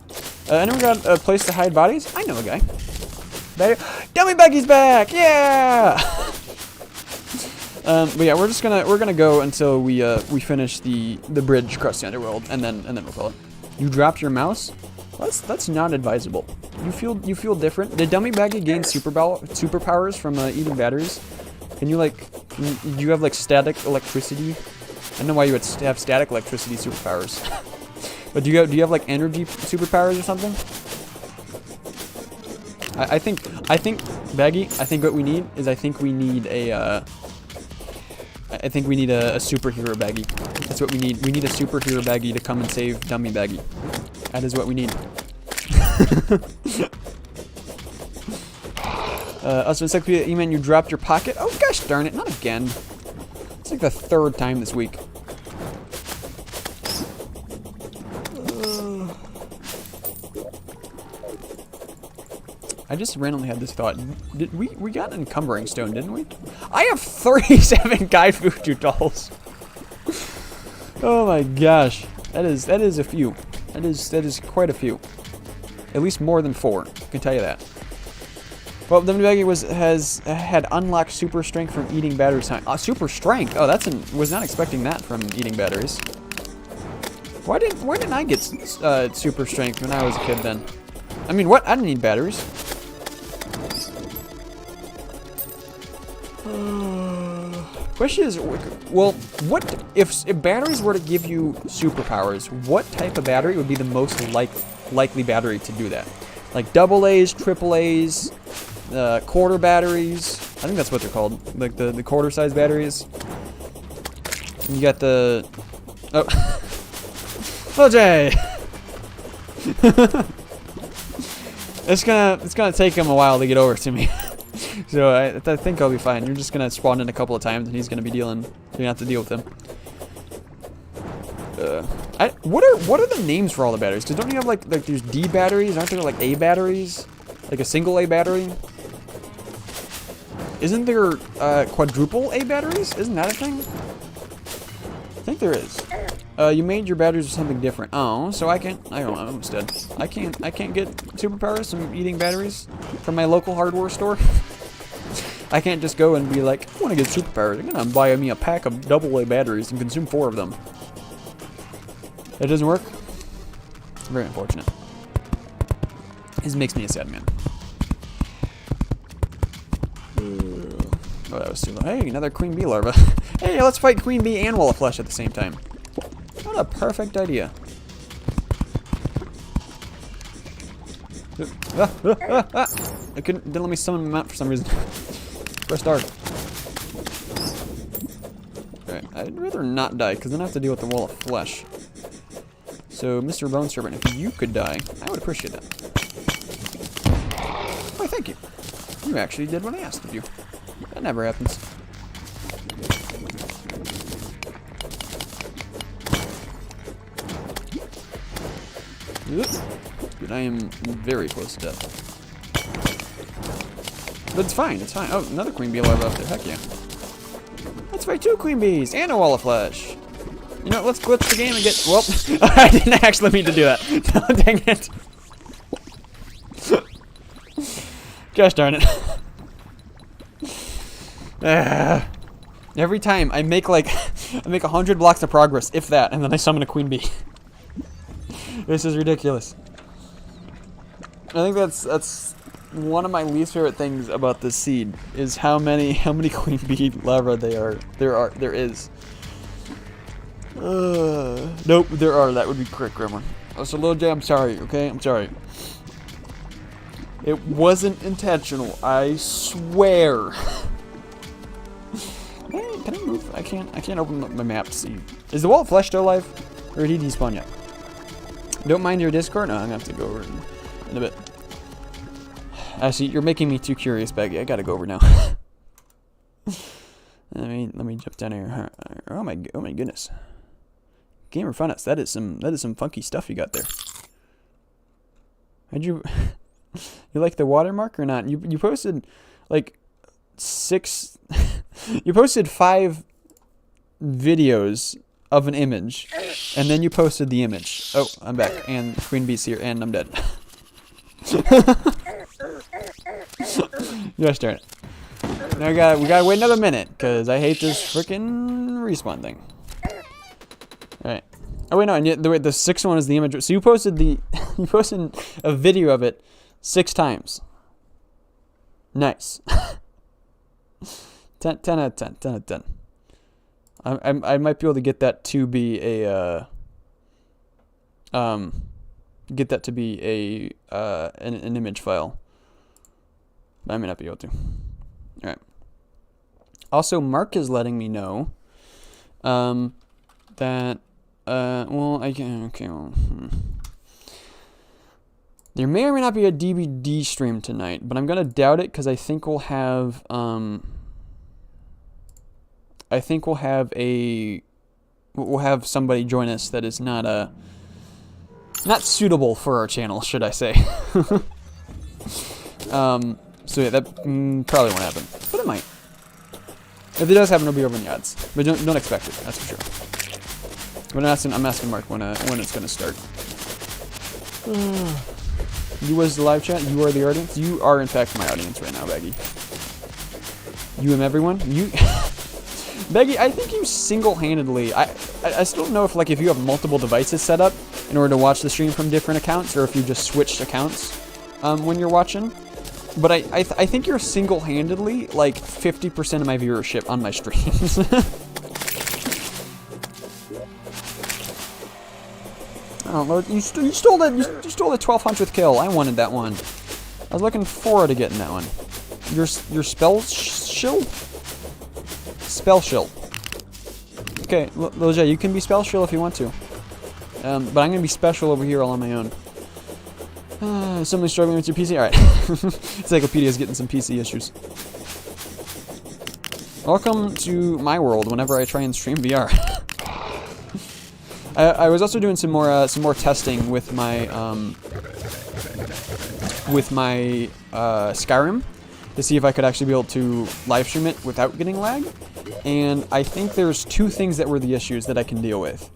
Anyone got a place to hide bodies? I know a guy. Dummy Becky's back! Yeah! But yeah, we're gonna go until we finish the bridge across the underworld, and then we'll call it. You dropped your mouse? That's not advisable. You feel different. Did Dummy Baggy gain superpowers from eating batteries? Can you do you have like static electricity? I don't know why you would have static electricity superpowers. But do you have like energy superpowers or something? I think Baggy. I think what we need is a superhero Baggy. That's what we need. We need a superhero Baggy to come and save Dummy Baggy. That is what we need. Also, Encyclopedia E-Man, you dropped your pocket. Oh gosh darn it! Not again. It's like the third time this week. I just randomly had this thought. We got an encumbering stone, didn't we? I have 37 Guy Fuju dolls. Oh my gosh. That is a few. That is quite a few. At least more than 4. I can tell you that. Well, WBaggy has had unlocked super strength from eating batteries. Super strength. Oh, was not expecting that from eating batteries. Why didn't I get super strength when I was a kid then? I mean, what? I didn't need batteries. Question is, well, what if batteries were to give you superpowers? What type of battery would be the most likely battery to do that? Like double A's, triple A's, quarter batteries. I think that's what they're called. Like the quarter size batteries. And you got the oh Jay. It's gonna take him a while to get over to me. So I think I'll be fine. You're just gonna spawn in a couple of times, and he's gonna be you're gonna have to deal with him. What are the names for all the batteries? Cause don't you have like there's D batteries? Aren't there like A batteries? Like a single A battery? Isn't there quadruple A batteries? Isn't that a thing? I think there is. You made your batteries with something different. Oh, so I don't know, I'm almost dead. I can't get superpowers from eating batteries from my local hardware store. I can't just go and be like, I want to get superpowers. I'm gonna buy me a pack of double A batteries and consume 4 of them. That doesn't work? Very unfortunate. This makes me a sad man. Oh, that was too low. Hey, another queen bee larva. Hey, let's fight queen bee and wall of flesh at the same time. What a perfect idea. It didn't let me summon him out for some reason. Press start. Alright, I'd rather not die, because then I have to deal with the wall of flesh. So, Mr. Bone Servant, if you could die, I would appreciate that. Why, thank you. You actually did what I asked of you. That never happens. Dude, I am very close to death. But it's fine, it's fine. Oh, another queen bee larva up there. Heck yeah. Let's fight 2 queen bees and a wall of flesh. You know what, let's glitch the game and get... Well, I didn't actually mean to do that. Oh, dang it. Gosh darn it. Every time I make like... I make 100 blocks of progress, if that, and then I summon a queen bee. This is ridiculous. I think that's one of my least favorite things about this seed is how many queen bee larvae there is. Nope, there are. That would be correct, Gremlin. So Lil J, I'm sorry. Okay, I'm sorry. It wasn't intentional. I swear. Hey, can I move? I can't open up my map to see. Is the wall of flesh still alive, or did he despawn yet? Don't mind your Discord? No, I'm gonna have to go over in a bit. Actually, you're making me too curious, Baggy. I gotta go over now. let me jump down here. Oh my goodness. Gamer Funnus, that is some funky stuff you got there. How'd you you like the watermark or not? You posted like 6 you posted 5 videos of an image, and then you posted the image. Oh, I'm back, and Queen Bee's here, and I'm dead. Gosh darn it. Now we gotta wait another minute, because I hate this freaking respawn thing. Alright. Oh wait, no, and the sixth one is the image. So you posted you posted a video of it 6 times. Nice. 10 out of 10. 10 out of 10. I might be able to get that to be a an image file. I may not be able to. All right. Also, Mark is letting me know that well, I can there may or may not be a DVD stream tonight, but I'm gonna doubt it because I think we'll have we'll have somebody join us that is not suitable for our channel, should I say? So yeah, that probably won't happen, but it might. If it does happen, it'll be over in the odds, but don't expect it. That's for sure. But I'm asking Mark when it's gonna start. You was the live chat. You are the audience. You are in fact my audience right now, Baggy. You and everyone. You. Beggy, I think you single-handedly, I still don't know if you have multiple devices set up in order to watch the stream from different accounts, or if you just switched accounts when you're watching. But I think you're single-handedly 50% of my viewership on my streams. I don't know. You stole the 1200th kill. I wanted that one. I was looking forward to getting that one. Your spell shield. Spell shield. Okay, Loja, you can be spell shield if you want to. But I'm gonna be special over here all on my own. Somebody struggling with your PC? Alright. Encyclopedia's getting some PC issues. Welcome to my world whenever I try and stream VR. I was also doing some more testing with my Skyrim to see if I could actually be able to live stream it without getting lag. And I think there's 2 things that were the issues that I can deal with.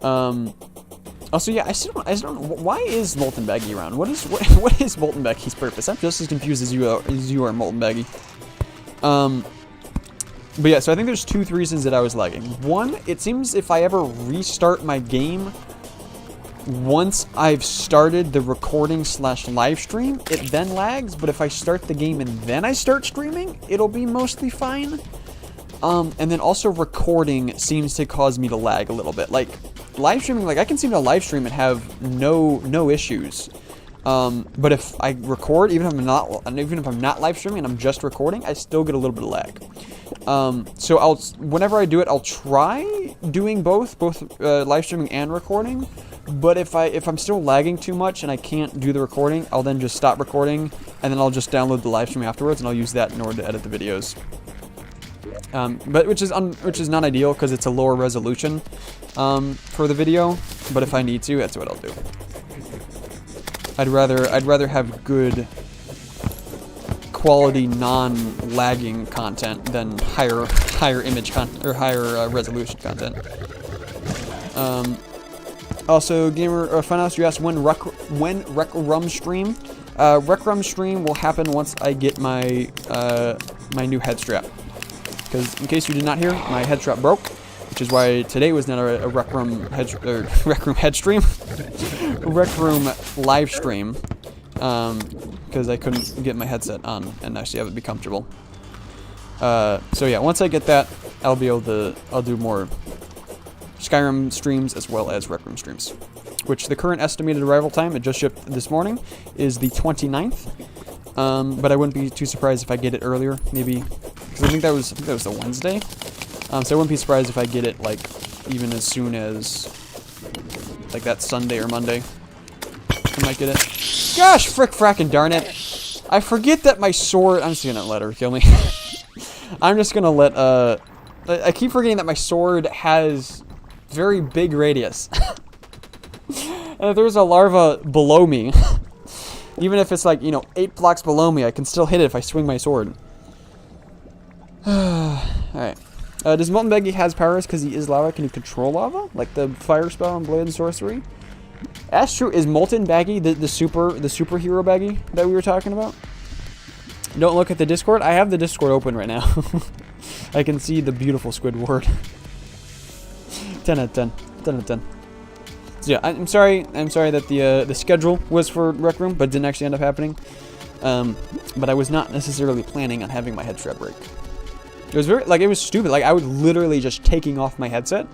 Also, yeah, I still don't know, why is Molten Baggy around? What is Molten Baggy's purpose? I'm just as confused as you are, Molten Baggy. But yeah, so I think there's 2 reasons that I was lagging. One, it seems if I ever restart my game once I've started the recording / live stream, it then lags. But if I start the game and then I start streaming, it'll be mostly fine. And then also recording seems to cause me to lag a little bit. Live streaming, I can seem to live stream and have no issues. But if I record, even if I'm not live streaming and I'm just recording, I still get a little bit of lag. So whenever I do it, I'll try doing both live streaming and recording. But if I'm still lagging too much and I can't do the recording, I'll then just stop recording, and then I'll just download the live stream afterwards, and I'll use that in order to edit the videos. But which is not ideal because it's a lower resolution for the video. But if I need to, that's what I'll do. I'd rather have good quality non-lagging content than higher image content or higher resolution content. Also, Gamer Funhouse, you asked when Rec Rum stream. Rec Rum stream will happen once I get my my new head strap. Because in case you did not hear, my head strap broke, which is why today was not a Rec Room head stream, Rec Room live stream, because I couldn't get my headset on and actually have it be comfortable. So yeah, once I get that, I'll do more Skyrim streams as well as Rec Room streams, which the current estimated arrival time, it just shipped this morning, is the 29th. But I wouldn't be too surprised if I get it earlier, maybe, because I think that was the Wednesday. So I wouldn't be surprised if I get it even as soon as that Sunday or Monday. I might get it. Gosh, frackin' darn it! I forget that my sword. I'm just gonna let her kill me. I'm just gonna let I keep forgetting that my sword has very big radius. And if there's a larva below me, even if it's 8 blocks below me, I can still hit it if I swing my sword. Alright. Does Molten Baggy has powers because he is lava? Can you control lava? Like the fire spell and blade and sorcery? That's true. Is Molten Baggy the superhero Baggy that we were talking about? Don't look at the Discord. I have the Discord open right now. I can see the beautiful Squidward. 10 out of 10. 10 out of 10. So yeah, I'm sorry that the schedule was for Rec Room, but didn't actually end up happening. But I was not necessarily planning on having my head strap break. It was it was stupid. Like, I was literally just taking off my headset,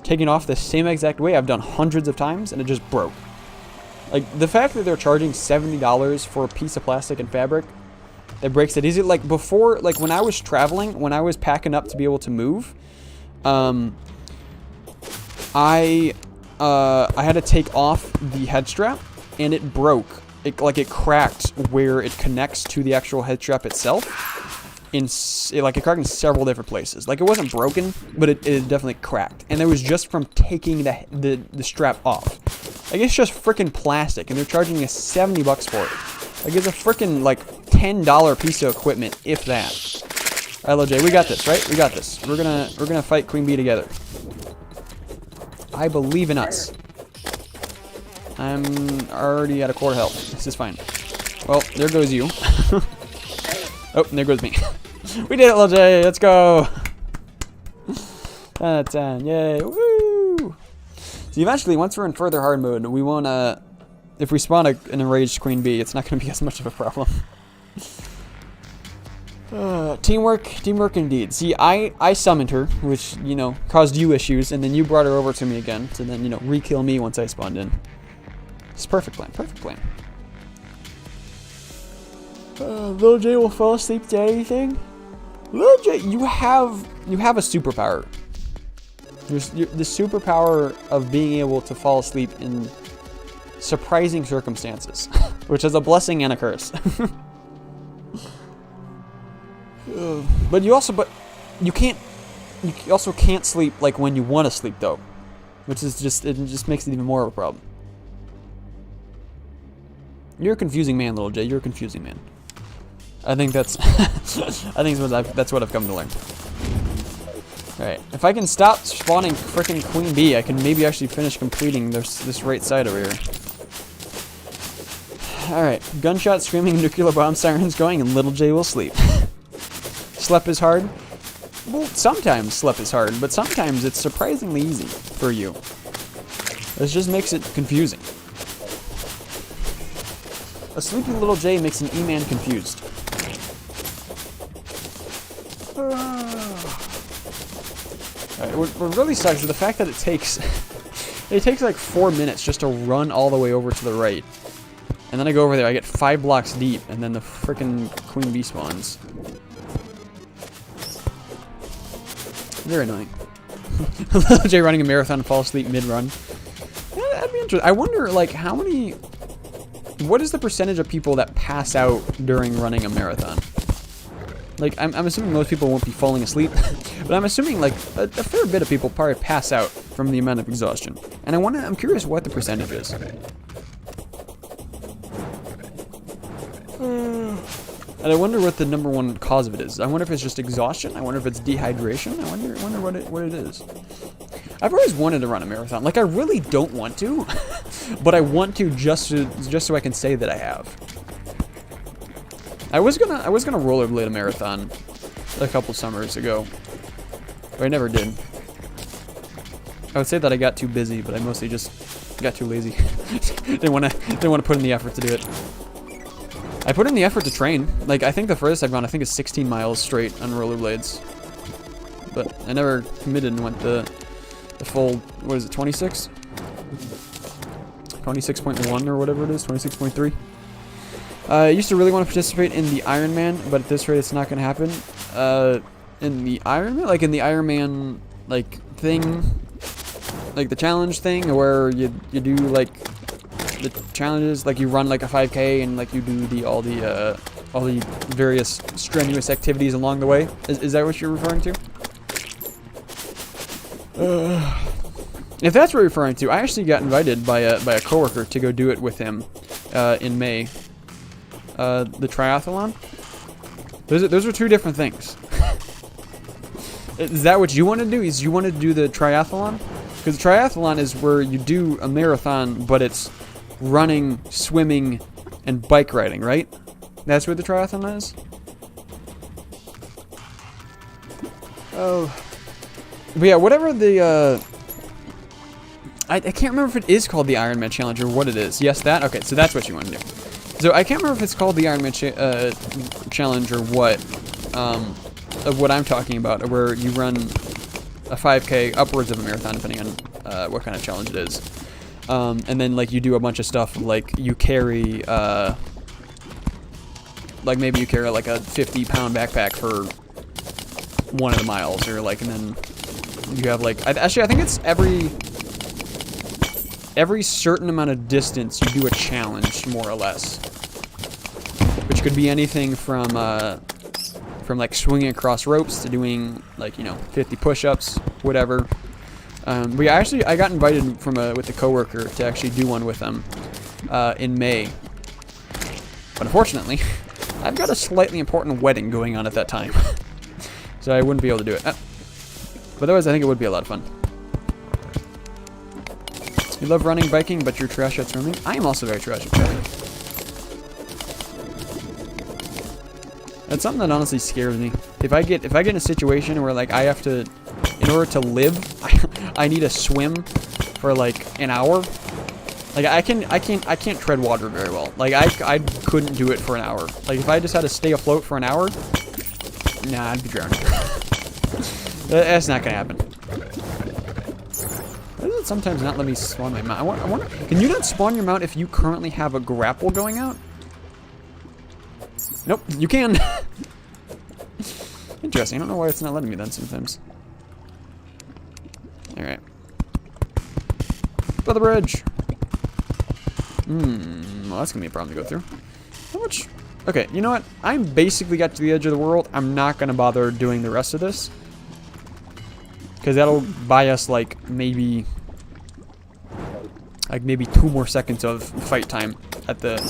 taking off the same exact way I've done hundreds of times, and it just broke. Like, the fact that they're charging $70 for a piece of plastic and fabric that breaks it easy. Like, before, like, when I was traveling, when I was packing up to be able to move, I had to take off the head strap, and it broke. It cracked where it connects to the actual head strap itself. It cracked in several different places. Like, it wasn't broken, but it definitely cracked. And it was just from taking the strap off. Like, it's just freaking plastic, and they're charging us $70 for it. Like, it's a freaking, like, $10 piece of equipment, if that. Alright, LJ, we got this, right? We got this. We're gonna fight Queen Bee together. I believe in us. I'm already at a quarter health. This is fine. Well, there goes you. Oh, and there goes me. We did it, LJ. Let's go. 10 out of 10. Yay. Woo. So eventually, once we're in further hard mode, we won't, if we spawn an enraged Queen Bee, it's not going to be as much of a problem. Teamwork indeed. See, I summoned her, which, you know, caused you issues, and then you brought her over to me again to then, you know, re-kill me once I spawned in. It's perfect plan, perfect plan. Lil J will fall asleep to anything? Lil J, you have a superpower. There's the superpower of being able to fall asleep in surprising circumstances, which is a blessing and a curse. But you also can't sleep like when you want to sleep though, which is it just makes it even more of a problem. You're a confusing man, Little J. You're a confusing man. I think that's that's what I've come to learn. All right, if I can stop spawning frickin' Queen Bee, I can maybe actually finish completing this right side over here. All right, gunshot, screaming, nuclear bomb sirens going, and Little J will sleep. Slep is hard. Well, sometimes Slep is hard, but sometimes it's surprisingly easy for you. This just makes it confusing. A sleepy Little J makes an E-man confused. Alright, what really sucks is the fact that it takes like 4 minutes just to run all the way over to the right. And then I go over there, I get 5 blocks deep, and then the frickin' Queen Bee spawns. Very annoying. Little J running a marathon and fall asleep mid-run. Yeah, that'd be interesting. I wonder, like, what is the percentage of people that pass out during running a marathon? Like, I'm assuming most people won't be falling asleep, but I'm assuming, like, a fair bit of people probably pass out from the amount of exhaustion. And I'm curious what the percentage is. And I wonder what the #1 cause of it is. I wonder if it's just exhaustion. I wonder if it's dehydration. I wonder what it is. I've always wanted to run a marathon. Like, I really don't want to, but I want to just so I can say that I have. I was gonna rollerblade a marathon a couple summers ago, but I never did. I would say that I got too busy, but I mostly just got too lazy. didn't want to put in the effort to do it. I put in the effort to train. Like, I think the furthest I've gone, I think, is 16 miles straight on rollerblades. But I never committed and went the full, what is it, 26? 26.1 or whatever it is, 26.3. I used to really want to participate in the Ironman, but at this rate, it's not going to happen. In the Ironman? Like, in the Ironman, like, thing, like the challenge thing, where you do, like, the challenges, like you run like a 5K and like you do all the various strenuous activities along the way. Is that what you're referring to? If that's what you're referring to, I actually got invited by a coworker to go do it with him in May. The triathlon. Those are two different things. Is that what you want to do? Is you want to do the triathlon? Because triathlon is where you do a marathon, but it's running, swimming, and bike riding, right? That's where the triathlon is? Oh. But yeah, whatever the, I can't remember if it is called the Ironman Challenge or what it is. Yes, that? Okay, so that's what you want to do. So I can't remember if it's called the Ironman Challenge or what, of what I'm talking about, where you run a 5K, upwards of a marathon, depending on what kind of challenge it is. And then, like, you do a bunch of stuff, like, you carry, like, maybe you carry, like, a 50-pound backpack for one of the miles, or, like, and then you have, like, actually, I think it's every certain amount of distance you do a challenge, more or less. Which could be anything from like swinging across ropes to doing, like, you know, 50 push-ups, whatever. But yeah, actually, I got invited from with a coworker to actually do one with them in May. But unfortunately, I've got a slightly important wedding going on at that time, so I wouldn't be able to do it. But otherwise, I think it would be a lot of fun. You love running, biking, but you're trash at swimming. I am also very trash at swimming. That's something that honestly scares me. If I get in a situation where, like, I have to, in order to live, I need to swim for like an hour. Like, I can't tread water very well. Like, I couldn't do it for an hour. Like, if I just had to stay afloat for an hour, nah, I'd be drowning. That's not gonna happen. Why does it sometimes not let me spawn my mount? I wonder, can you not spawn your mount if you currently have a grapple going out? Nope, you can. Interesting. I don't know why it's not letting me then sometimes. Alright. Build the bridge. Well, that's gonna be a problem to go through. How much? Okay, you know what? I'm basically got to the edge of the world. I'm not gonna bother doing the rest of this, because that'll buy us like maybe 2 more seconds of fight time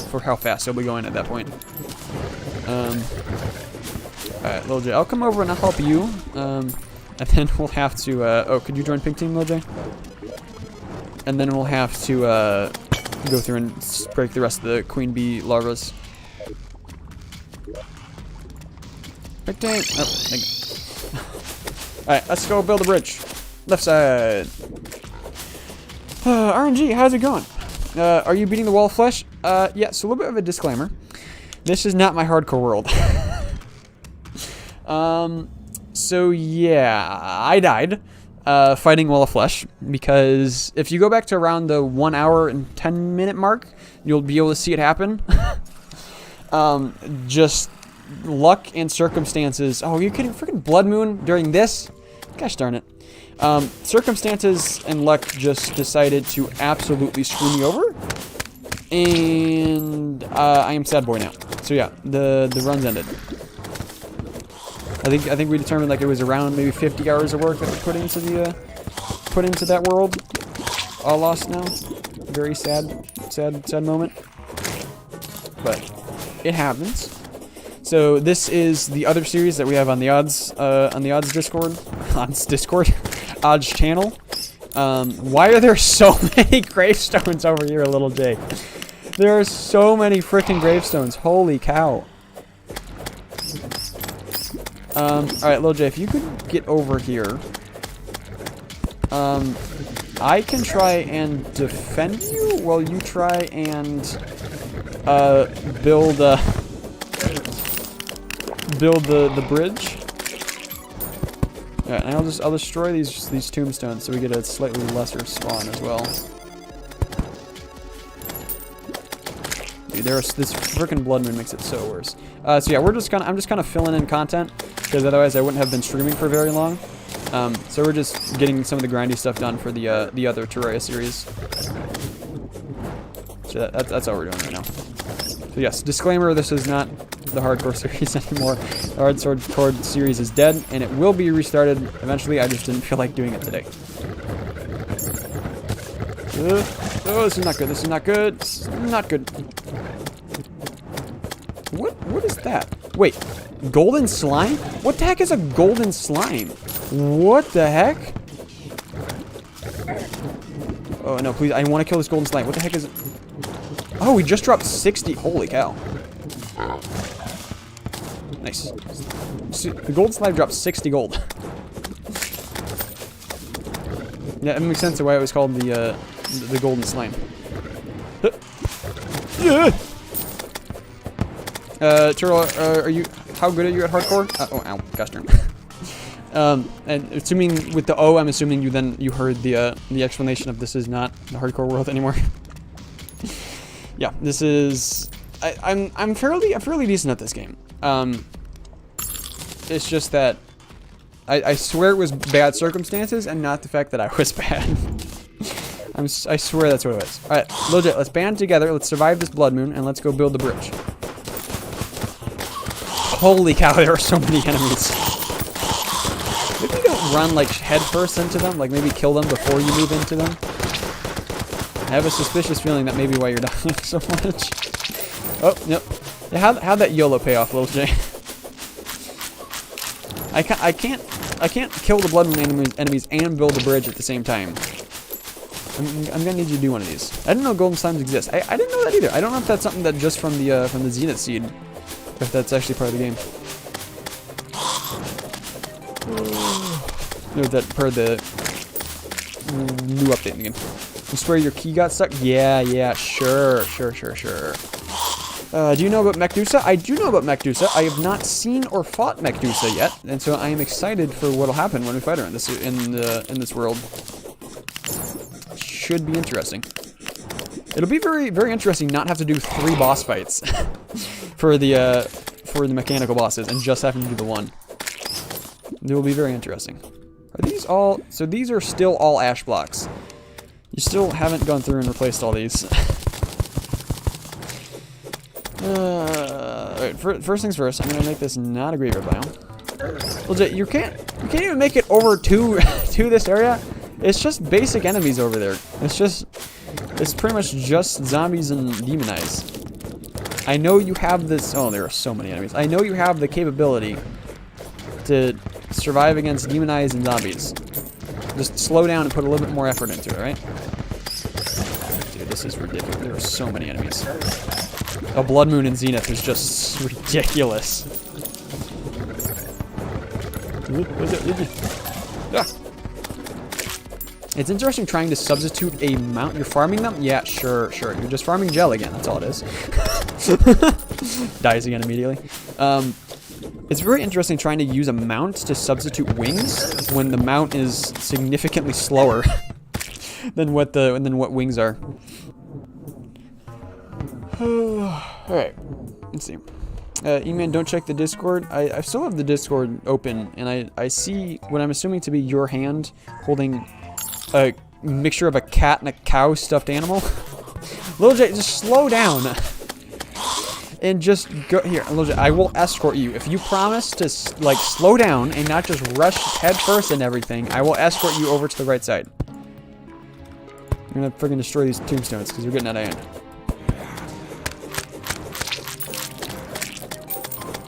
for how fast they'll be going at that point. Alright, Lil J, I'll come over and I'll help you. And then we'll have to, oh, could you join Pink Team, Lil J? And then we'll have to, go through and break the rest of the queen bee larvas. Pink Team! Oh, thank you. Alright, let's go build a bridge. Left side. RNG, how's it going? Are you beating the wall of flesh? Yeah, so a little bit of a disclaimer. This is not my hardcore world. So yeah, I died fighting Wall of Flesh, because if you go back to around the 1 hour and 10 minute mark, you'll be able to see it happen. Just luck and circumstances. Oh, you're kidding? Freaking Blood Moon during this? Gosh darn it. Circumstances and luck just decided to absolutely screw me over. And I am sad boy now. So yeah, the run's ended. I think we determined like it was around maybe 50 hours of work that we put into that world. All lost now. Very sad moment. But it happens. So this is the other series that we have on the odds Discord, odds channel. Why are there so many gravestones over here, Little J? There are so many freaking gravestones. Holy cow. Alright, Lil J, if you could get over here. I can try and defend you while you try and build the bridge. Alright, and I'll destroy these tombstones so we get a slightly lesser spawn as well. Dude, this freaking Blood Moon makes it so worse. So yeah, I'm just kind of filling in content, because otherwise I wouldn't have been streaming for very long. So we're just getting some of the grindy stuff done for the other Terraria series. So that's all we're doing right now. So yes, disclaimer: this is not the hardcore series anymore. The hardcore series is dead, and it will be restarted eventually. I just didn't feel like doing it today. Oh, this is not good. This is not good. This is not good. What is that? Wait, golden slime? What the heck is a golden slime? What the heck? Oh no, please, I want to kill this golden slime. What the heck is it? Oh, we just dropped 60. Holy cow. Nice. The golden slime dropped 60 gold. Yeah, it makes sense to why it was called the golden slime. Turtle, are you? How good are you at hardcore? Oh, ow, gosh darn. And assuming with the O, I'm assuming you heard the explanation of this is not the hardcore world anymore. Yeah, this is. I'm fairly decent at this game. It's just that I swear it was bad circumstances and not the fact that I was bad. I swear that's what it was. All right, legit. Let's band together. Let's survive this blood moon and let's go build the bridge. Holy cow! There are so many enemies. Maybe you don't run like head first into them. Like maybe kill them before you move into them. I have a suspicious feeling that maybe why you're dying so much. Oh, yep. Yeah, how'd that YOLO pay off, Lil J? I can't kill the blood moon enemies and build a bridge at the same time. I'm gonna need you to do one of these. I didn't know golden slimes exist. I didn't know that either. I don't know if that's something that just from the Zenith seed, if that's actually part of the game. Or that per the new update again. You swear your key got stuck? Yeah, sure. Do you know about Medusa? I do know about Medusa. I have not seen or fought Medusa yet, and so I am excited for what'll happen when we fight her in this world. Should be interesting. It'll be very, very interesting not have to do 3 boss fights for the mechanical bosses and just having to do the one. It will be very interesting. Are these all? So these are still all ash blocks. You still haven't gone through and replaced all these. Alright, first things first, I'm gonna make this not a graveyard biome. Legit, you can't even make it over to this area. It's just basic enemies over there. It's pretty much just zombies and demon eyes. I know you have this. Oh, there are so many enemies. I know you have the capability to survive against demon eyes and zombies. Just slow down and put a little bit more effort into it, right? Dude, this is ridiculous. There are so many enemies. A blood moon in Zenith is just ridiculous. It's interesting trying to substitute a mount. You're farming them? Yeah, sure. You're just farming gel again. That's all it is. Dies again immediately. It's very interesting trying to use a mount to substitute wings when the mount is significantly slower than what wings are. Alright, let's see. E-Man, don't check the Discord. I still have the Discord open, and I see what I'm assuming to be your hand holding a mixture of a cat and a cow stuffed animal. Lil J, just slow down. And just go here. Lil J, I will escort you. If you promise to, like, slow down and not just rush head first and everything, I will escort you over to the right side. I'm gonna friggin' destroy these tombstones, because we're getting out of hand.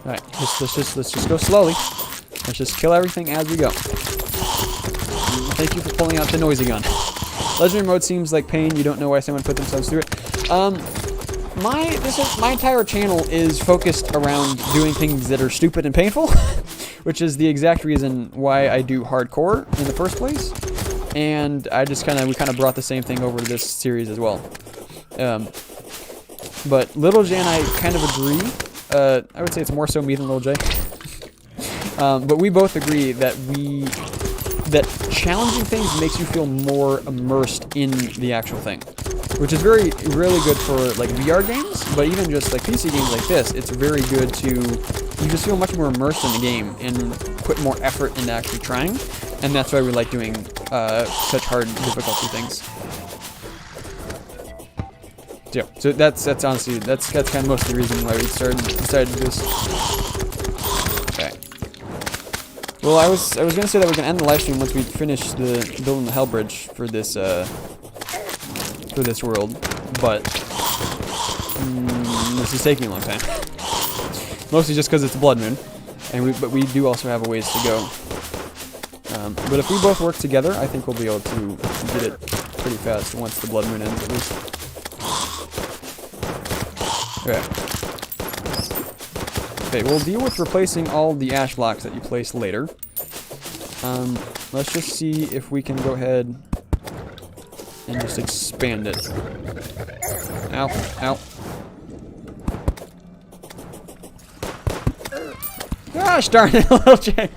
Alright, let's just go slowly. Let's just kill everything as we go. Thank you for pulling out the noisy gun. Legendary mode seems like pain. You don't know why someone put themselves through it. My entire channel is focused around doing things that are stupid and painful, which is the exact reason why I do hardcore in the first place. And we kind of brought the same thing over to this series as well. But Little J and I kind of agree. I would say it's more so me than Lil J. But we both agree that challenging things makes you feel more immersed in the actual thing, which is really good for like VR games, but even just like PC games like this, it's very good to, you just feel much more immersed in the game and put more effort into actually trying, and that's why we like doing such hard difficulty things. Yeah, so that's honestly, that's kind of most of the reason why we decided to do this. Okay. Well, I was gonna say that we can end the live stream once we finish building the Hell Bridge for this world, but this is taking a long time. Mostly just because it's a blood moon, but we do also have a ways to go. But if we both work together, I think we'll be able to get it pretty fast once the blood moon ends, at least. Okay. Okay, we'll deal with replacing all the ash blocks that you place later. Let's just see if we can go ahead and just expand it. Ow, ow. Gosh darn it, little Jay.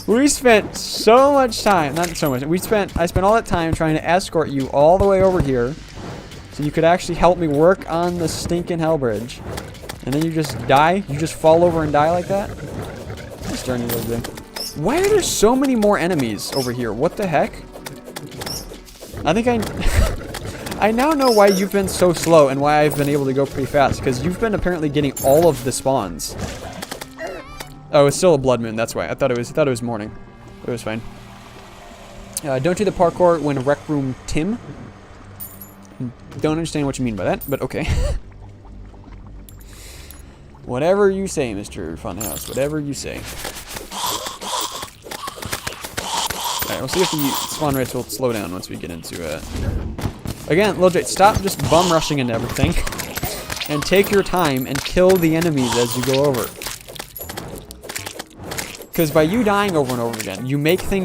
We spent so much time, not so much, I spent all that time trying to escort you all the way over here so you could actually help me work on the stinking hell bridge. And then you just die? You just fall over and die like that? Gosh darn you, little Jay. Why are there so many more enemies over here? What the heck? I think I now know why you've been so slow and why I've been able to go pretty fast, because you've been apparently getting all of the spawns. Oh, it's still a blood moon, that's why. I thought it was morning. It was fine. Don't do the parkour when Rec Room Tim. Don't understand what you mean by that, but okay. Whatever you say, Mr. Funhouse. Whatever you say. Alright, we'll see if the spawn rates will slow down once we get into it. Again, Lil J, stop just bum rushing into everything. And take your time and kill the enemies as you go over. Because by you dying over and over again, you basically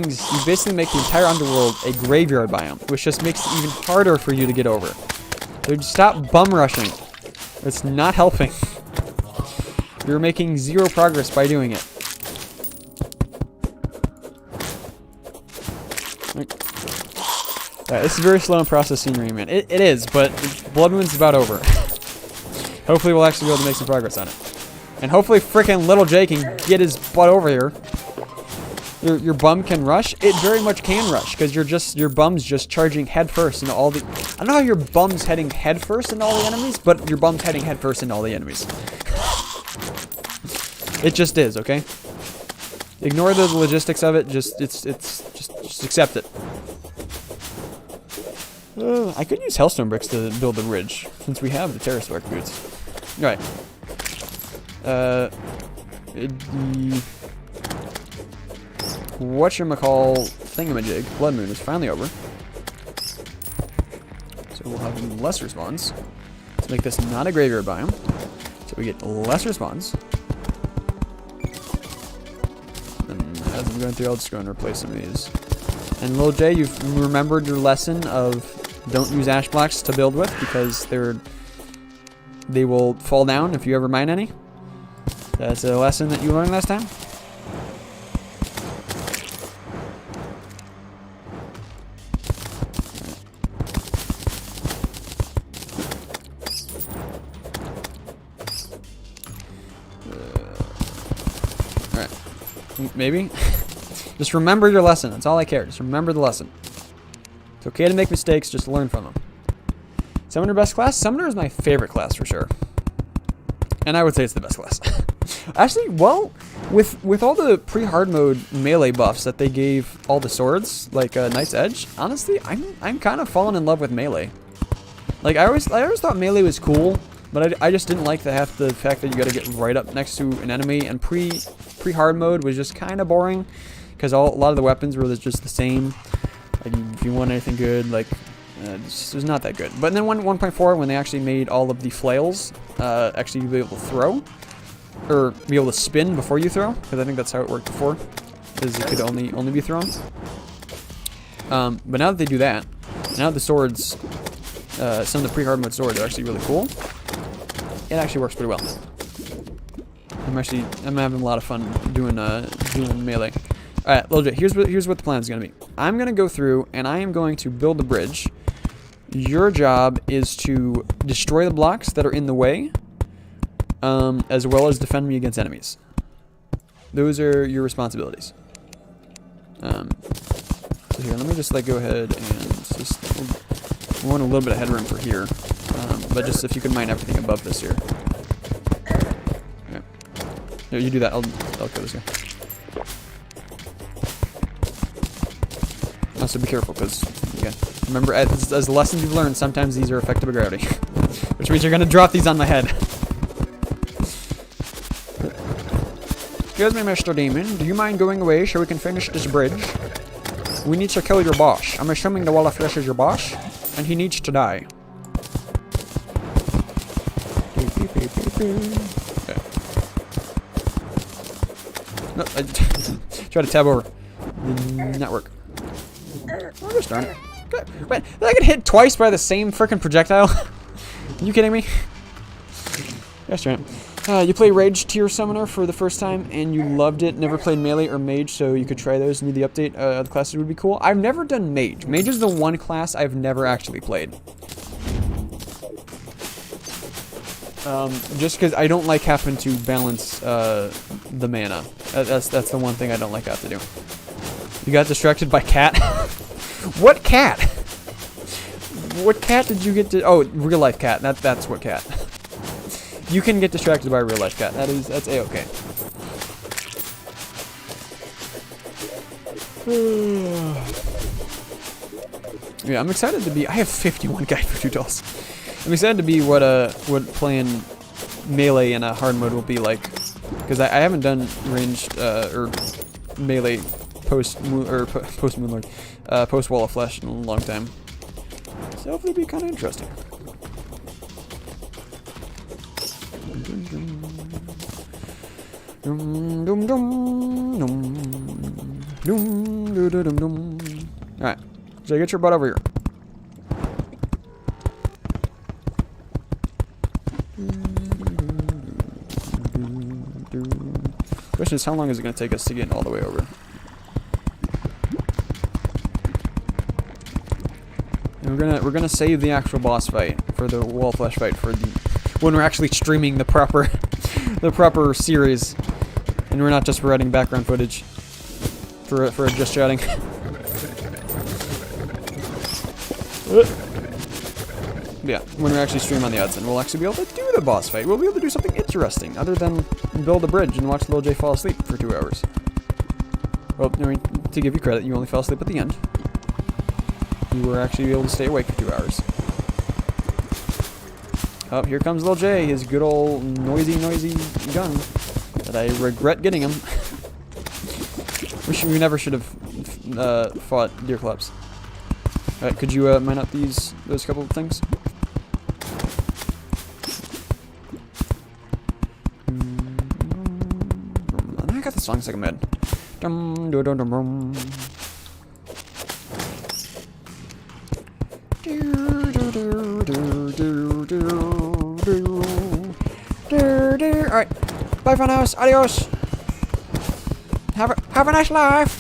make the entire underworld a graveyard biome, which just makes it even harder for you to get over. So just stop bum rushing. It's not helping. You're making zero progress by doing it. This is very slow and process scenery, man. It is, but Blood Moon's about over. Hopefully we'll actually be able to make some progress on it. And hopefully frickin' Little Jay can get his butt over here. Your bum can rush? It very much can rush, because your bum's just charging head first into all the... I don't know how your bum's heading head first into all the enemies, but your bum's heading head first into all the enemies. It just is, okay? Ignore the logistics of it, just accept it. I could use Hellstone bricks to build the bridge, since we have the Terra Spark boots. Alright. The whatchamacall thingamajig, Blood Moon, is finally over. So we'll have less respawns. Let's make this not a graveyard biome. So we get less respawns. And as I'm going through, I'll just go and replace some of these. And Lil J, you've remembered your lesson of don't use ash blocks to build with, because they will fall down if you ever mine any. That's a lesson that you learned last time. Alright. Maybe? Just remember your lesson. That's all I care. Just remember the lesson. It's okay to make mistakes. Just learn from them. Summoner best class? Summoner is my favorite class for sure. And I would say it's the best class. Actually, well, with all the pre-hard mode melee buffs that they gave all the swords, like Knight's Edge, honestly, I'm kind of falling in love with melee. Like I always thought melee was cool, but I just didn't like the fact that you got to get right up next to an enemy, and pre-hard mode was just kind of boring because a lot of the weapons were just the same. Like if you want anything good, like it was not that good. But then 1.4, when they actually made all of the flails actually be able to throw, or be able to spin before you throw, because I think that's how it worked before, is it could only be thrown. But now that they do that, now the swords, some of the pre-hard mode swords are actually really cool. It actually works pretty well. I'm having a lot of fun doing melee. All right, Lil J, here's what the plan is gonna be. I'm gonna go through and I am going to build the bridge. Your job is to destroy the blocks that are in the way, as well as defend me against enemies. Those are your responsibilities. So here, let me just go ahead and just we want a little bit of headroom for here, but just if you could mine everything above this here. Okay. No, you do that. I'll go this guy. Also, be careful, because again, remember, as the lessons you've learned, sometimes these are affected by gravity, which means you're gonna drop these on my head. Excuse me, Mr. Demon. Do you mind going away so we can finish this bridge? We need to kill your boss. I'm assuming the wall of flesh is your boss, and he needs to die. Okay. No, I try to tab over. Did not work. Oh, just darn it. Okay. Wait, did I get hit twice by the same freaking projectile? Are you kidding me? Yes, darn it. You play Rage Tier Summoner for the first time and you loved it. Never played Melee or Mage, so you could try those. Need the update. The classes would be cool. I've never done Mage. Mage is the one class I've never actually played. Just because I don't like having to balance the mana. That's the one thing I don't like having to do. You got distracted by cat? What cat? What cat did you get to? Oh, real life cat. That's what cat. You can get distracted by a real life cat. That's a-okay. Yeah, I'm excited to be. I have 51 guide for $2. I'm excited to be what playing melee in a hard mode will be like, because I haven't done ranged or melee post Moonlord, post Wall of Flesh in a long time. So hopefully it'll be kind of interesting. Alright, so get your butt over here. Question is, how long is it going to take us to get all the way over? And we're gonna save the actual boss fight for the wall flesh fight for the when we're actually streaming the proper series, and we're not just providing background footage for just chatting. Yeah, when we actually stream on the odds, and we'll actually be able to do the boss fight. We'll be able to do something interesting other than build a bridge and watch Lil J fall asleep for 2 hours. Well, I mean, to give you credit, you only fell asleep at the end. You were actually able to stay awake for 2 hours. Oh, here comes Lil J, his good old noisy gun that I regret getting him. We never should have fought deer clubs. Alright, could you mine up those couple of things? I got the song stuck in my head. Dum dum dum dum. Alright, bye for now, adios. Have a nice life.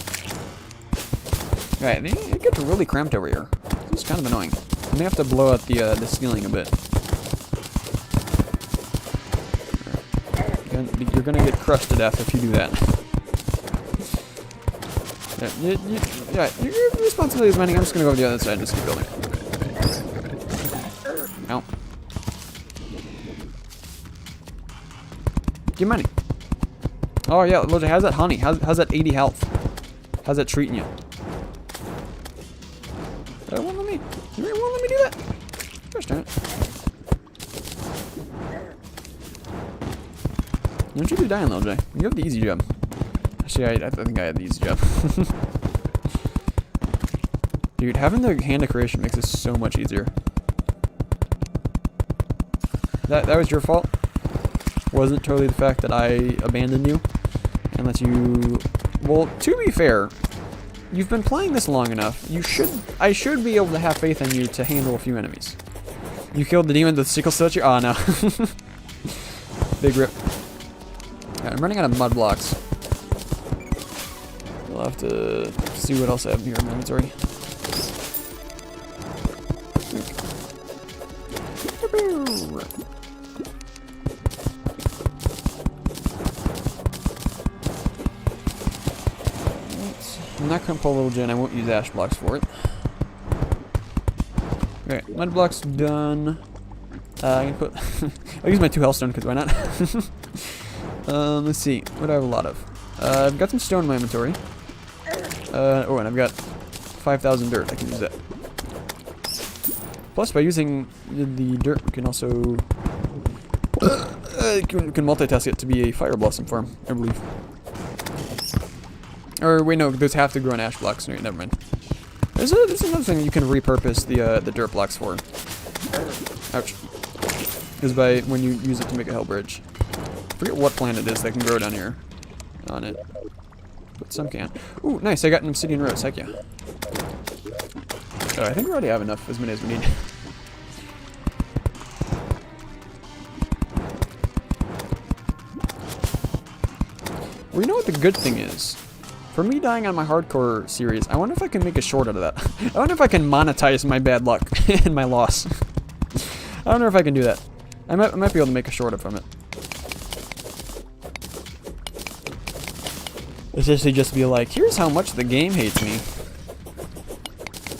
Alright, it gets really cramped over here. It's kind of annoying. I may have to blow out the ceiling a bit. You're gonna get crushed to death if you do that. Yeah, your responsibility is mining. I'm just gonna go over the other side and just keep building. Ow. Keep mining. Oh yeah, Lil J, how's that honey? How's that 80 health? How's that treating you? You won't let me do that. Gosh darn it. Don't you be dying, Lil J. You have the easy job. Actually, I think I had the easy job. Dude, having the hand of creation makes this so much easier. That was your fault. Wasn't totally the fact that I abandoned you and let you. Well, to be fair, you've been playing this long enough. I should be able to have faith in you to handle a few enemies. You killed the demon with the sickle statue. Oh no. Big rip. Right, I'm running out of mud blocks. We'll have to see what else I have here in my inventory. I'm not gonna pull Lil J, and I won't use ash blocks for it. Okay, mud blocks done. I can put. I'll use my 2 hellstone because why not? Let's see. What do I have a lot of? I've got some stone in my inventory. Oh, and I've got 5,000 dirt. I can use that. Plus, by using the dirt, we can also can multitask it to be a fire blossom farm, I believe. Or wait, no, those have to grow on ash blocks. No, never mind. There's another thing you can repurpose the dirt blocks for. Ouch. Is by when you use it to make a hell bridge. I forget what plant it is that can grow down here on it. But some can. Ooh, nice, I got an obsidian rose, heck yeah. Oh, I think we already have enough, as many as we need. Well, you know what the good thing is? For me dying on my hardcore series, I wonder if I can make a short out of that. I wonder if I can monetize my bad luck and my loss. I wonder if I can do that. I might be able to make a short from it. Essentially just be like, here's how much the game hates me.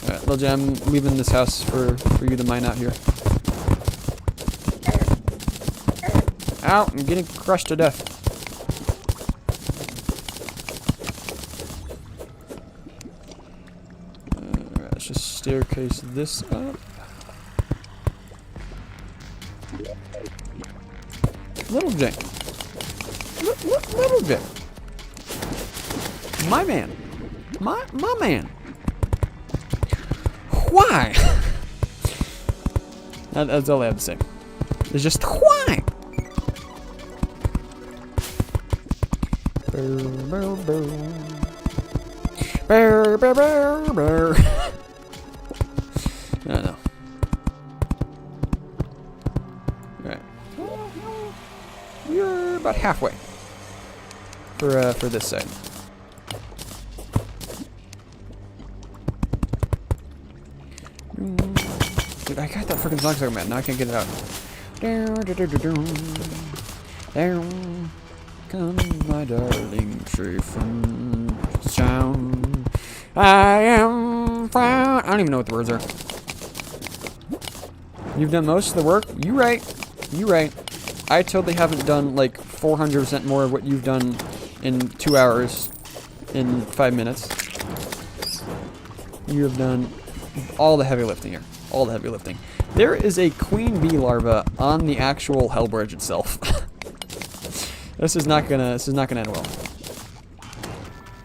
Alright, Lil J, I'm leaving this house for you to mine out here. Ow, I'm getting crushed to death. Alright, let's just staircase this up. Little J. Little J. My man. My man. Why? That's all I have to say. It's just why? I don't know. Alright. We're about halfway for this side. Dude, I got that freaking song stuck, man. Now I can't get it out. Down comes my darling straight from town. I am proud. I don't even know what the words are. You've done most of the work. You right. You right. I totally haven't done like 400% more of what you've done in 2 hours in 5 minutes. You have done all the heavy lifting here. All the heavy lifting. There is a queen bee larva on the actual hell bridge itself. This is not gonna end well.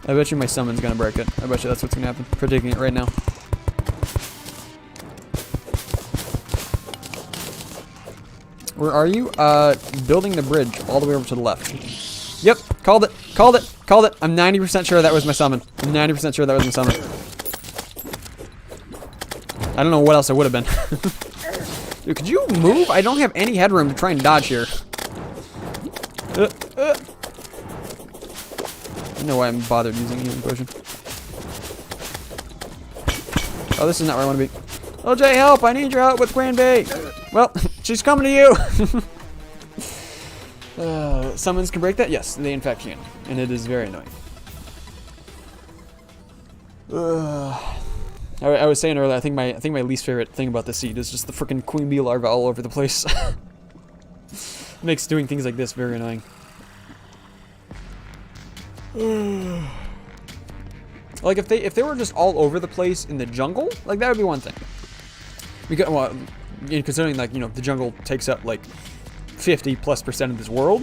I bet you my summon's gonna break it. I bet you that's what's gonna happen. Predicting it right now. Where are you? Building the bridge all the way over to the left. Yep, called it. Called it. Called it. I'm 90% sure that was my summon. I'm 90% sure that was my summon. I don't know what else it would have been. Dude, could you move? I don't have any headroom to try and dodge here. I don't know why I'm bothered using a healing potion. Oh, this is not where I want to be. Oh, Jay, help! I need your help with Queen Bee! Well, she's coming to you! Summons can break that? Yes, they in fact can. And it is very annoying. I was saying earlier, I think my least favorite thing about the seed is just the freaking queen bee larva all over the place. Makes doing things like this very annoying. Like if they were just all over the place in the jungle, like that would be one thing. Because, well, considering like, you know, the jungle takes up like 50+% of this world,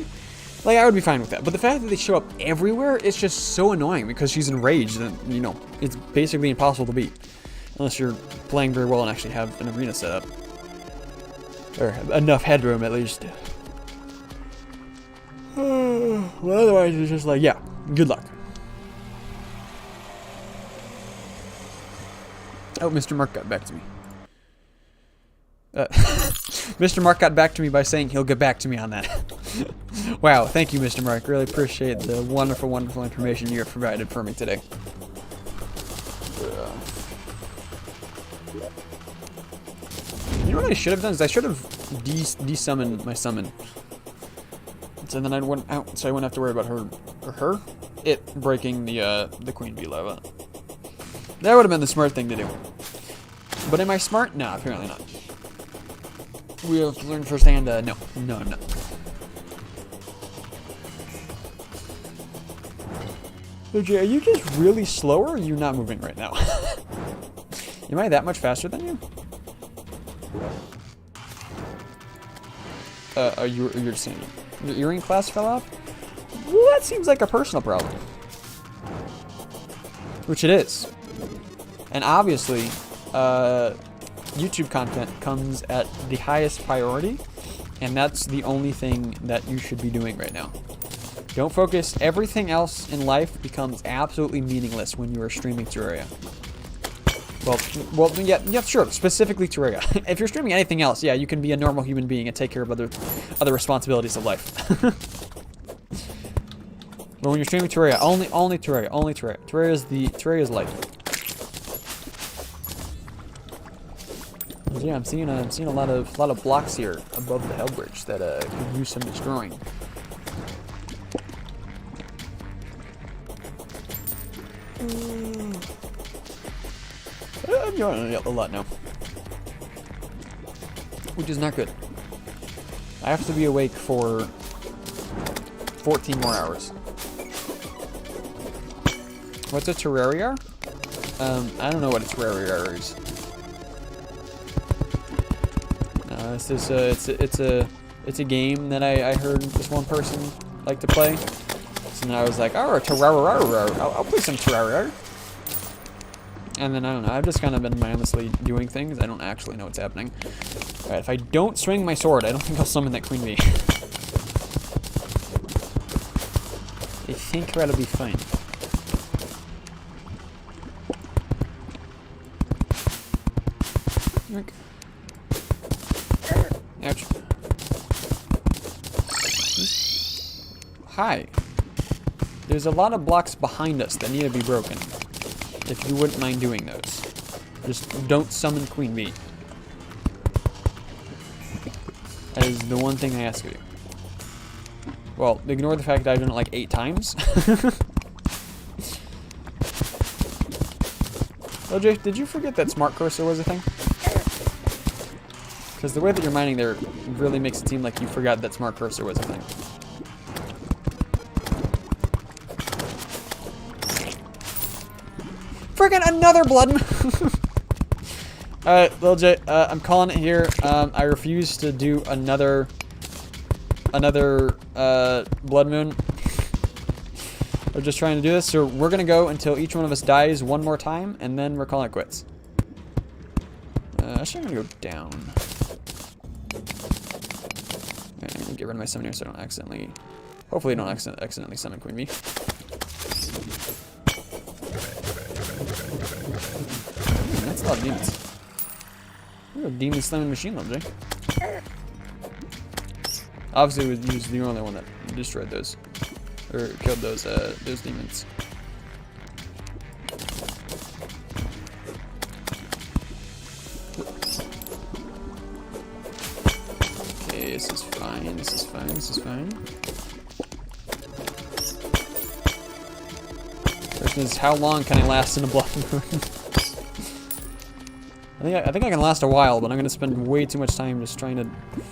like I would be fine with that. But the fact that they show up everywhere, it's just so annoying because she's enraged and, you know, it's basically impossible to beat. Unless you're playing very well and actually have an arena set up. Or enough headroom at least. Well, otherwise it's just like, yeah, good luck. Oh, Mr. Mark got back to me. Mr. Mark got back to me by saying he'll get back to me on that. Wow, thank you, Mr. Mark. Really appreciate the wonderful, wonderful information you have provided for me today. You know what I should have done is I should have de-summoned my summon. So then I wouldn't have to worry about it breaking the queen bee lava. That would have been the smart thing to do. But am I smart? No, apparently not. We have learned firsthand, no, I'm not. So Jay, are you just really slow or are you not moving right now? Am I that much faster than you? You're just saying your earring class fell off? Well, that seems like a personal problem. which it is. And obviously, YouTube content comes at the highest priority, and that's the only thing that you should be doing right now. Don't focus. Everything else in life becomes absolutely meaningless when you are streaming Terraria. Well, yeah, sure. Specifically Terraria. If you're streaming anything else, yeah, you can be a normal human being and take care of other responsibilities of life. But when you're streaming Terraria, only Terraria, only Terraria. Terraria's life. Yeah, I'm seeing a lot of blocks here above the hell bridge that could use some destroying. I'm yawning a lot now, which is not good. I have to be awake for 14 more hours. What's a Terraria? I don't know what a Terraria is. It's a game that I heard this one person like to play. So now I was like, oh, Terraria, I'll play some Terraria. And then, I don't know, I've just kind of been mindlessly doing things. I don't actually know what's happening. Alright, if I don't swing my sword, I don't think I'll summon that queen bee. I think that'll be fine. Ouch. Hi. There's a lot of blocks behind us that need to be broken. If you wouldn't mind doing those. Just don't summon Queen Bee. That is the one thing I ask of you. Well, ignore the fact that I've done it like 8 times. Oh, Jake, did you forget that smart cursor was a thing? Because the way that you're mining there really makes it seem like you forgot that smart cursor was a thing. Friggin' another blood moon! Alright, Lil J, I'm calling it here. I refuse to do another blood moon. We're just trying to do this, so we're gonna go until each one of us dies one more time, and then we're calling it quits. Actually, I'm gonna go down. Alright, I'm gonna get rid of my summon here so I don't accidentally... Hopefully I don't accidentally summon Queen Bee. That's a lot of demons. You're a demon slamming machine, Lil J. Obviously, he was the only one that destroyed those. Or killed those demons. Okay, this is fine, this is fine, this is fine. Question is, how long can I last in a blood moon? I think I can last a while, but I'm gonna spend way too much time just trying to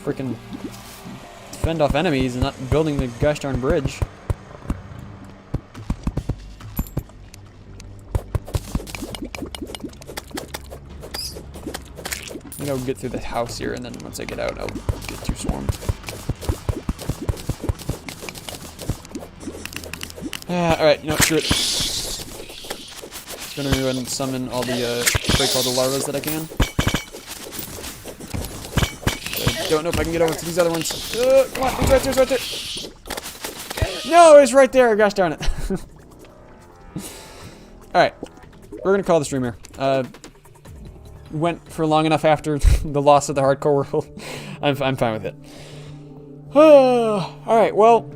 freaking fend off enemies and not building the gosh darn bridge. I think I'll get through the house here, and then once I get out, I'll get too swarmed. Alright, you know, screw it. Gonna go ahead and summon all the, break all the larvas that I can. I don't know if I can get over to these other ones. Come on, he's right there, he's right there. No, he's right there, gosh darn it. Alright, we're gonna call the stream here. Went for long enough after the loss of the hardcore world. I'm fine with it. Alright, well,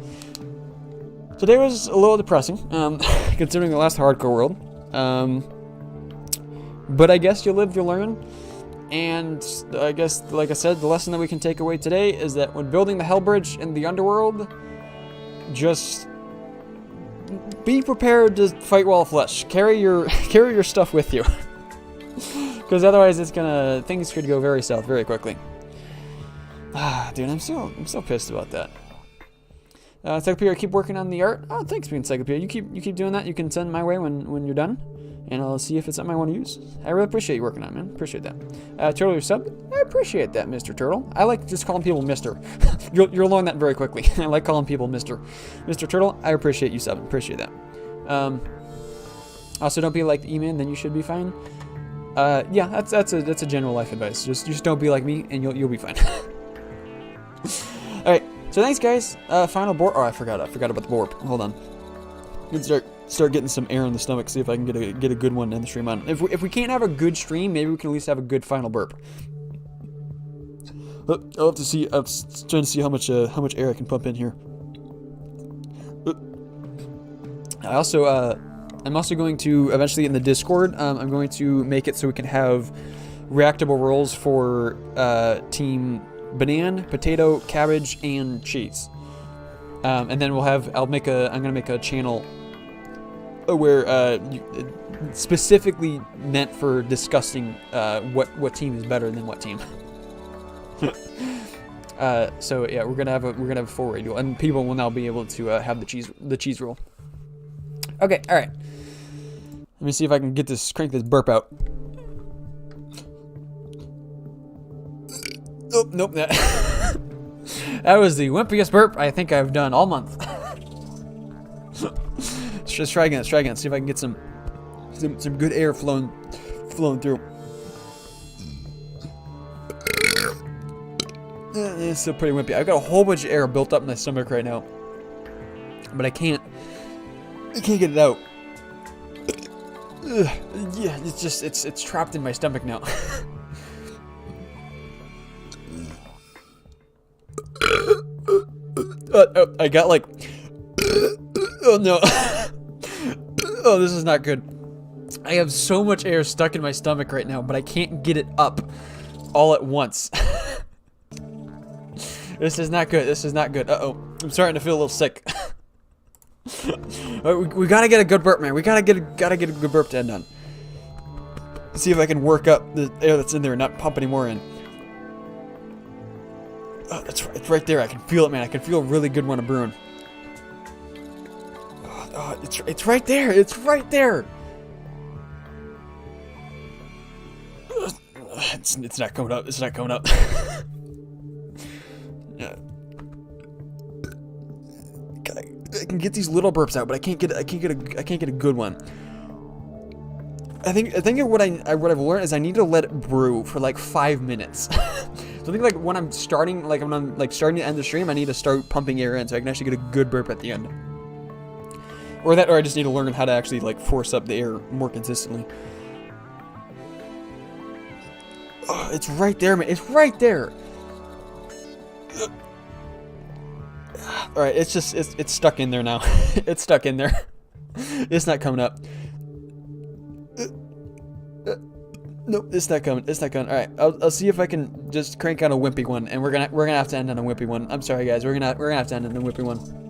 today was a little depressing, considering the last hardcore world. But I guess you'll live, you'll learn. And I guess, like I said, the lesson that we can take away today is that when building the Hell Bridge in the underworld, just be prepared to fight wall of flesh. Carry your stuff with you, because otherwise things could go very south very quickly. Dude, I'm so pissed about that. Encyclopedia, keep working on the art. Oh, thanks, Encyclopedia. You keep doing that. You can send my way when you're done, and I'll see if it's something I want to use. I really appreciate you working on it, man. Appreciate that. Turtle, your sub. I appreciate that, Mr. Turtle. I like just calling people Mr. You'll learn that very quickly. I like calling people Mr. Mr. Turtle. I appreciate you subbing. Appreciate that. Also, don't be like the E-Man, then you should be fine. Yeah, that's a general life advice. Just don't be like me, and you'll be fine. All right, so thanks, guys. Final borp. Oh, I forgot about the borp. Hold on. Let's start getting some air in the stomach. See if I can get a good one in the stream on. If we can't have a good stream, maybe we can at least have a good final burp. I'll have to see. I'm trying to see how much air I can pump in here. I'm also going to eventually in the Discord. I'm going to make it so we can have reactable roles for team banana, potato, cabbage, and cheese. And then I'm gonna make a channel where specifically meant for discussing what team is better than what team. So yeah, we're gonna have a full radio, and people will now be able to have the cheese roll. Okay, all right. Let me see if I can crank this burp out. Oh, nope. That was the wimpiest burp I think I've done all month. Let's try again. See if I can get some good air flowing through. It's still pretty wimpy. I've got a whole bunch of air built up in my stomach right now, but I can't get it out. Yeah, it's trapped in my stomach now. I got like, oh no. Oh, this is not good. I have so much air stuck in my stomach right now, but I can't get it up all at once. This is not good. Uh-oh. I'm starting to feel a little sick. We gotta get a good burp, man. We gotta get a good burp to end on. See if I can work up the air that's in there and not pump any more in. Oh, it's right there. I can feel it, man. I can feel a really good one of brewing. Oh, it's right there. It's right there. It's not coming up. It's not coming up. Yeah. I can get these little burps out, but I can't get a good one. I think what I've learned is I need to let it brew for like 5 minutes. So I think like when I'm starting to end the stream, I need to start pumping air in so I can actually get a good burp at the end. Or I just need to learn how to actually like force up the air more consistently. Oh, it's right there, man. It's right there. All right, it's stuck in there now. It's stuck in there. It's not coming up. Nope, it's not coming. It's not coming. All right, I'll see if I can just crank out a wimpy one, and we're gonna have to end on a wimpy one. I'm sorry, guys. We're gonna have to end on a wimpy one.